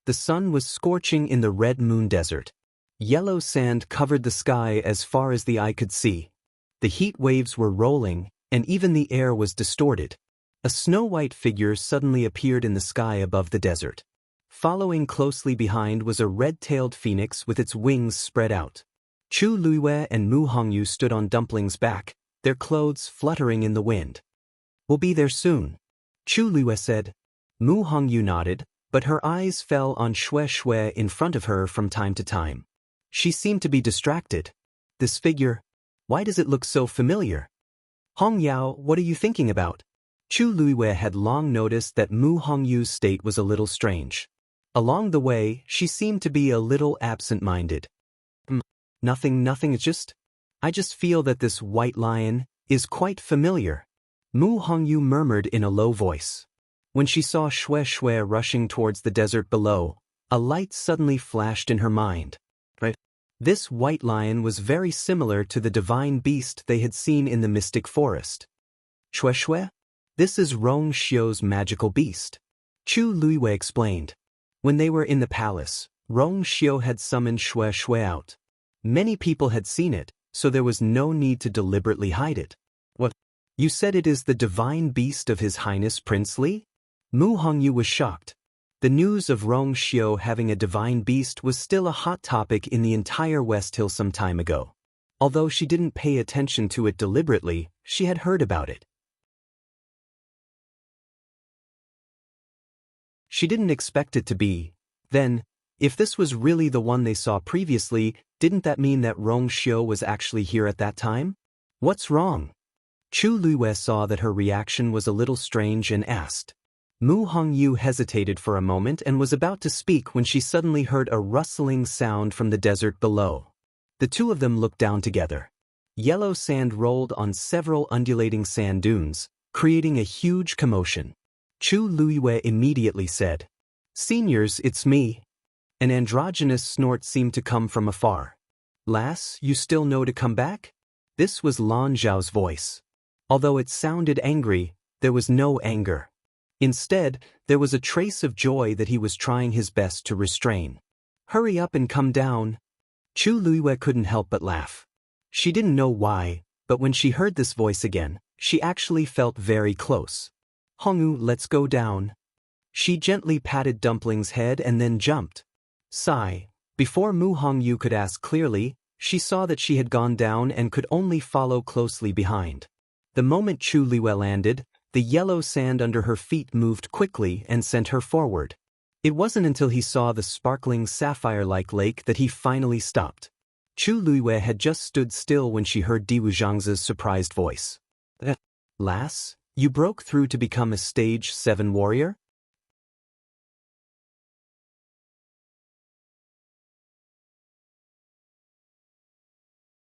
The sun was scorching in the Red Moon Desert. Yellow sand covered the sky as far as the eye could see. The heat waves were rolling, and even the air was distorted. A snow-white figure suddenly appeared in the sky above the desert. Following closely behind was a red-tailed phoenix with its wings spread out. Chu Luiwei and Mu Hongyu stood on Dumpling's back, their clothes fluttering in the wind. We'll be there soon, Chu Luiwei said. Mu Hongyu nodded, but her eyes fell on Shui in front of her from time to time. She seemed to be distracted. This figure, why does it look so familiar? Hong Yao, what are you thinking about? Chu Luiwei had long noticed that Mu Hongyu's state was a little strange. Along the way, she seemed to be a little absent-minded. Nothing, I just feel that this white lion is quite familiar. Mu Hongyu murmured in a low voice. When she saw Shui rushing towards the desert below, A light suddenly flashed in her mind. This white lion was very similar to the divine beast they had seen in the mystic forest. Shui Shui? This is Rong Xiu's magical beast. Chu Luiwei explained. When they were in the palace, Rong Xiu had summoned Shui Shui out. Many people had seen it, so there was no need to deliberately hide it. What? You said it is the divine beast of His Highness Prince Li? Mu Hongyu was shocked. The news of Rong Xiu having a divine beast was still a hot topic in the entire West Hill some time ago. Although she didn't pay attention to it deliberately, she had heard about it. She didn't expect it to be. Then, if this was really the one they saw previously, didn't that mean that Rong Xiu was actually here at that time? What's wrong? Chu Luiwei saw that her reaction was a little strange and asked. Mu Hongyu hesitated for a moment and was about to speak when she suddenly heard a rustling sound from the desert below. The two of them looked down together. Yellow sand rolled on several undulating sand dunes, creating a huge commotion. Chu Luiwei immediately said, "Seniors, it's me." An androgynous snort seemed to come from afar. "Lass, you still know to come back?" This was Lan Zhao's voice. Although it sounded angry, there was no anger. Instead, there was a trace of joy that he was trying his best to restrain. "Hurry up and come down." Chu Luiwei couldn't help but laugh. She didn't know why, but when she heard this voice again, she actually felt very close. "Hongyu, let's go down." She gently patted Dumpling's head and then jumped. Sigh. Before Mu Hongyu could ask clearly, she saw that she had gone down and could only follow closely behind. The moment Chu Luiwei landed, the yellow sand under her feet moved quickly and sent her forward. It wasn't until he saw the sparkling sapphire-like lake that he finally stopped. Chu Luiwei had just stood still when she heard Diwu Zhangzi's surprised voice. "Lass, you broke through to become a stage 7 warrior?"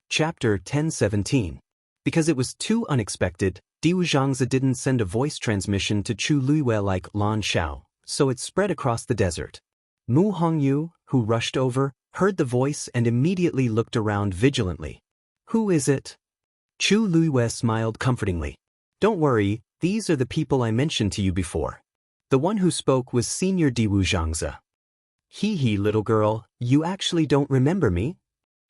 Chapter 10:17. Because it was too unexpected, Diwu Zhangzi didn't send a voice transmission to Chu Luiwei like Lan Xiao, so it spread across the desert. Mu Hongyu, who rushed over, heard the voice and immediately looked around vigilantly. "Who is it?" Chu Luiwei smiled comfortingly. "Don't worry, these are the people I mentioned to you before." The one who spoke was Senior Diwu Zhangzi. "Hee, little girl, you actually don't remember me?"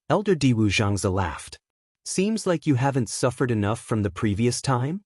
Elder Diwu Zhangzi laughed. "Seems like you haven't suffered enough from the previous time?"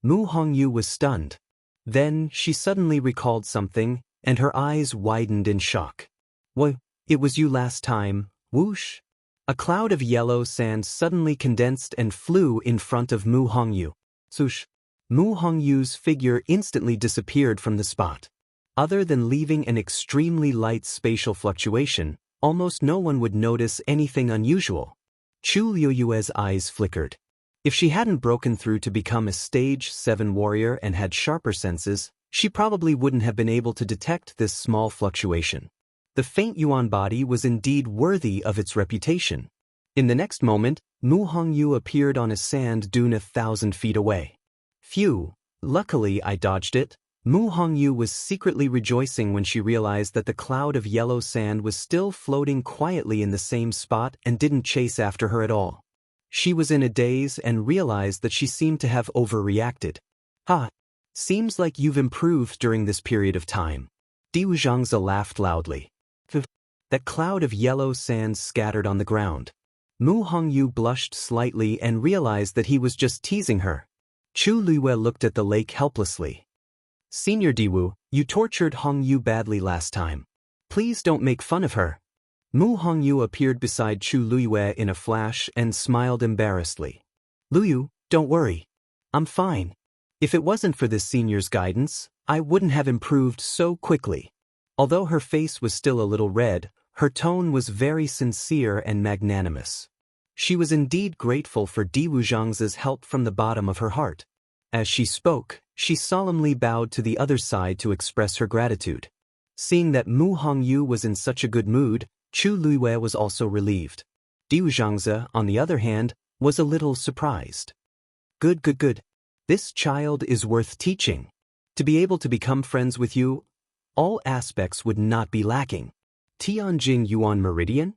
Mu Hongyu was stunned. Then she suddenly recalled something, and her eyes widened in shock. "What? It was you last time." Whoosh! A cloud of yellow sand suddenly condensed and flew in front of Mu Hongyu. Swoosh! Mu Hongyu's figure instantly disappeared from the spot. Other than leaving an extremely light spatial fluctuation, almost no one would notice anything unusual. Chu Luiwei's eyes flickered. If she hadn't broken through to become a stage 7 warrior and had sharper senses, she probably wouldn't have been able to detect this small fluctuation. The faint Yuan body was indeed worthy of its reputation. In the next moment, Mu Hongyu appeared on a sand dune 1,000 feet away. Phew, luckily I dodged it. Mu Hongyu was secretly rejoicing when she realized that the cloud of yellow sand was still floating quietly in the same spot and didn't chase after her at all. She was in a daze and realized that she seemed to have overreacted. "Ha! Seems like you've improved during this period of time." Diwu Zhangzi laughed loudly. That cloud of yellow sand scattered on the ground. Mu Hongyu blushed slightly and realized that he was just teasing her. Chu Luiwei looked at the lake helplessly. "Senior Diwu, you tortured Hongyu badly last time. Please don't make fun of her." Mu Hongyu appeared beside Chu Luiwei in a flash and smiled embarrassedly. "Luyu, don't worry. I'm fine. If it wasn't for this senior's guidance, I wouldn't have improved so quickly." Although her face was still a little red, her tone was very sincere and magnanimous. She was indeed grateful for Diwu Zhangzi's help from the bottom of her heart. As she spoke, she solemnly bowed to the other side to express her gratitude. Seeing that Mu Hongyu was in such a good mood, Chu Luiwei was also relieved. Diwu Zhangzi, on the other hand, was a little surprised. Good. This child is worth teaching. To be able to become friends with you, all aspects would not be lacking. Tianjin Yuan Meridian?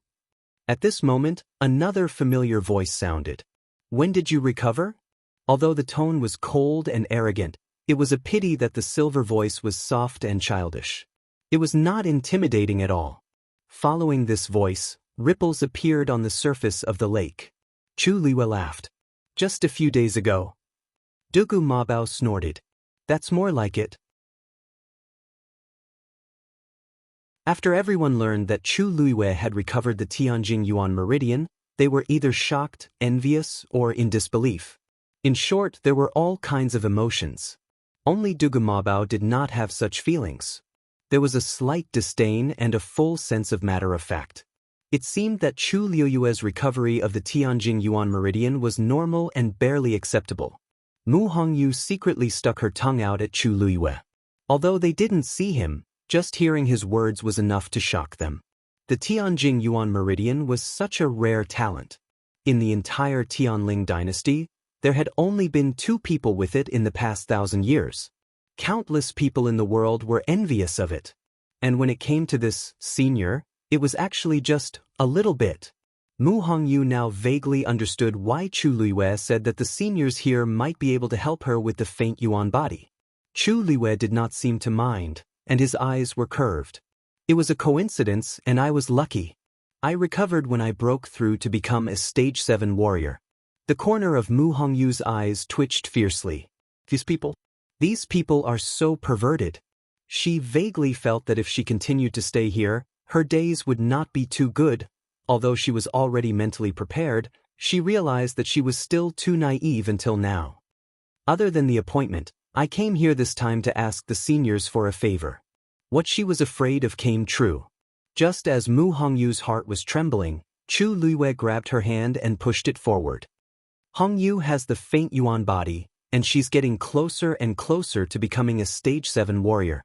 At this moment, another familiar voice sounded. When did you recover? Although the tone was cold and arrogant, it was a pity that the silver voice was soft and childish. It was not intimidating at all. Following this voice, ripples appeared on the surface of the lake. Chu Liwe laughed. Just a few days ago. Dugu Mabao snorted. That's more like it. After everyone learned that Chu Liwe had recovered the Tianjin Yuan Meridian, they were either shocked, envious, or in disbelief. In short, there were all kinds of emotions. Only Dugu Mabao did not have such feelings. There was a slight disdain and a full sense of matter-of-fact. It seemed that Chu Liuyue's recovery of the Tianjin Yuan Meridian was normal and barely acceptable. Mu Hongyu secretly stuck her tongue out at Chu Liuyue. Although they didn't see him, just hearing his words was enough to shock them. The Tianjin Yuan Meridian was such a rare talent. In the entire Tianling dynasty, there had only been 2 people with it in the past 1,000 years. Countless people in the world were envious of it. And when it came to this senior, it was actually just a little bit. Mu Hongyu now vaguely understood why Chu Liuyue said that the seniors here might be able to help her with the faint Yuan body. Chu Liuyue did not seem to mind, and his eyes were curved. It was a coincidence, and I was lucky. I recovered when I broke through to become a stage 7 warrior. The corner of Mu Hongyu's eyes twitched fiercely. These people are so perverted. She vaguely felt that if she continued to stay here, her days would not be too good. Although she was already mentally prepared, she realized that she was still too naive until now. Other than the appointment, I came here this time to ask the seniors for a favor. What she was afraid of came true. Just as Mu Hongyu's heart was trembling, Chu Liuyue grabbed her hand and pushed it forward. Hongyu has the faint Yuan body, and she's getting closer and closer to becoming a stage 7 warrior.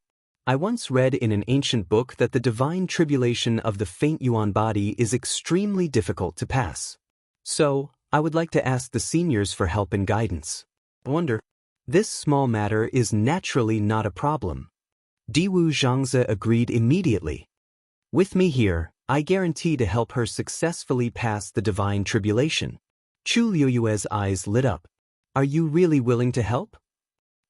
I once read in an ancient book that the divine tribulation of the faint Yuan body is extremely difficult to pass. So, I would like to ask the seniors for help and guidance. This small matter is naturally not a problem. Diwu Zhangzi agreed immediately. With me here, I guarantee to help her successfully pass the divine tribulation. Chu Liuyue's eyes lit up. Are you really willing to help?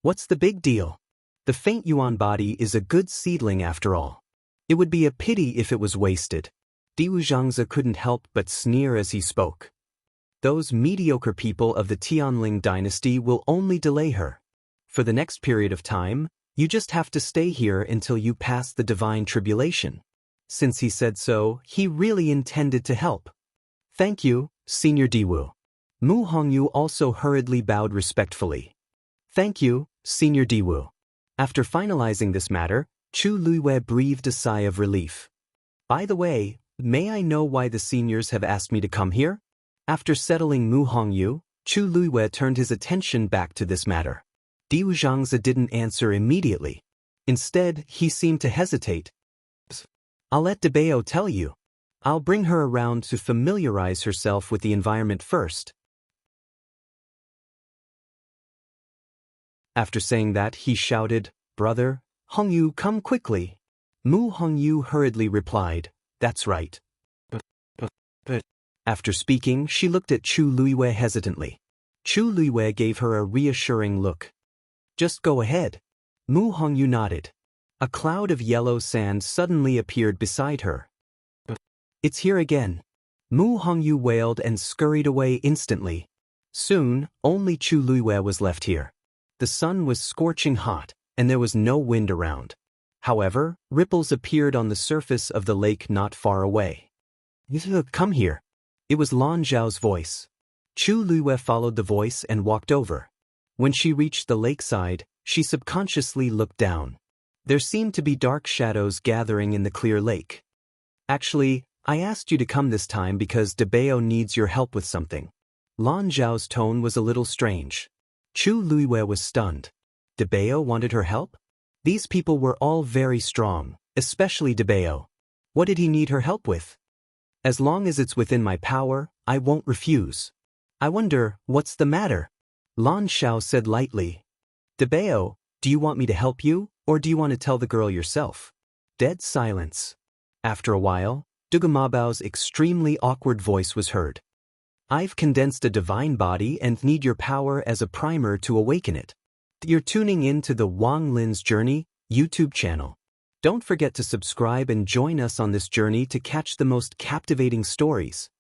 What's the big deal? The faint Yuan body is a good seedling after all. It would be a pity if it was wasted. Diwu Zhangzi couldn't help but sneer as he spoke. Those mediocre people of the Tianling dynasty will only delay her. For the next period of time, you just have to stay here until you pass the divine tribulation. Since he said so, he really intended to help. Thank you, Senior Diwu. Mu Hongyu also hurriedly bowed respectfully. Thank you, Senior Diwu. After finalizing this matter, Chu Liuyue breathed a sigh of relief. By the way, may I know why the seniors have asked me to come here? After settling Mu Hongyu, Chu Liuyue turned his attention back to this matter. Diwu Zhangzi didn't answer immediately. Instead, he seemed to hesitate. I'll let Dabeo tell you. I'll bring her around to familiarize herself with the environment first. After saying that, he shouted, Brother, Hongyu, come quickly. Mu Hongyu hurriedly replied, That's right. But. After speaking, she looked at Chu Liuyue hesitantly. Chu Liuyue gave her a reassuring look. Just go ahead. Mu Hongyu nodded. A cloud of yellow sand suddenly appeared beside her. It's here again. Mu Hongyu wailed and scurried away instantly. Soon, only Chu Liuyue was left here. The sun was scorching hot, and there was no wind around. However, ripples appeared on the surface of the lake not far away. Come here. It was Lan Zhao's voice. Chu Liuyue followed the voice and walked over. When she reached the lakeside, she subconsciously looked down. There seemed to be dark shadows gathering in the clear lake. Actually, I asked you to come this time because Dabeo needs your help with something. Lan Zhao's tone was a little strange. Chu Liuyue was stunned. Dabeo wanted her help? These people were all very strong, especially Dabeo. What did he need her help with? As long as it's within my power, I won't refuse. I wonder, what's the matter? Lan Zhao said lightly. Dabeo, do you want me to help you, or do you want to tell the girl yourself? Dead silence. After a while, Dugamabao's extremely awkward voice was heard. I've condensed a divine body and need your power as a primer to awaken it. You're tuning in to the Wang Lin's Journey YouTube channel. Don't forget to subscribe and join us on this journey to catch the most captivating stories.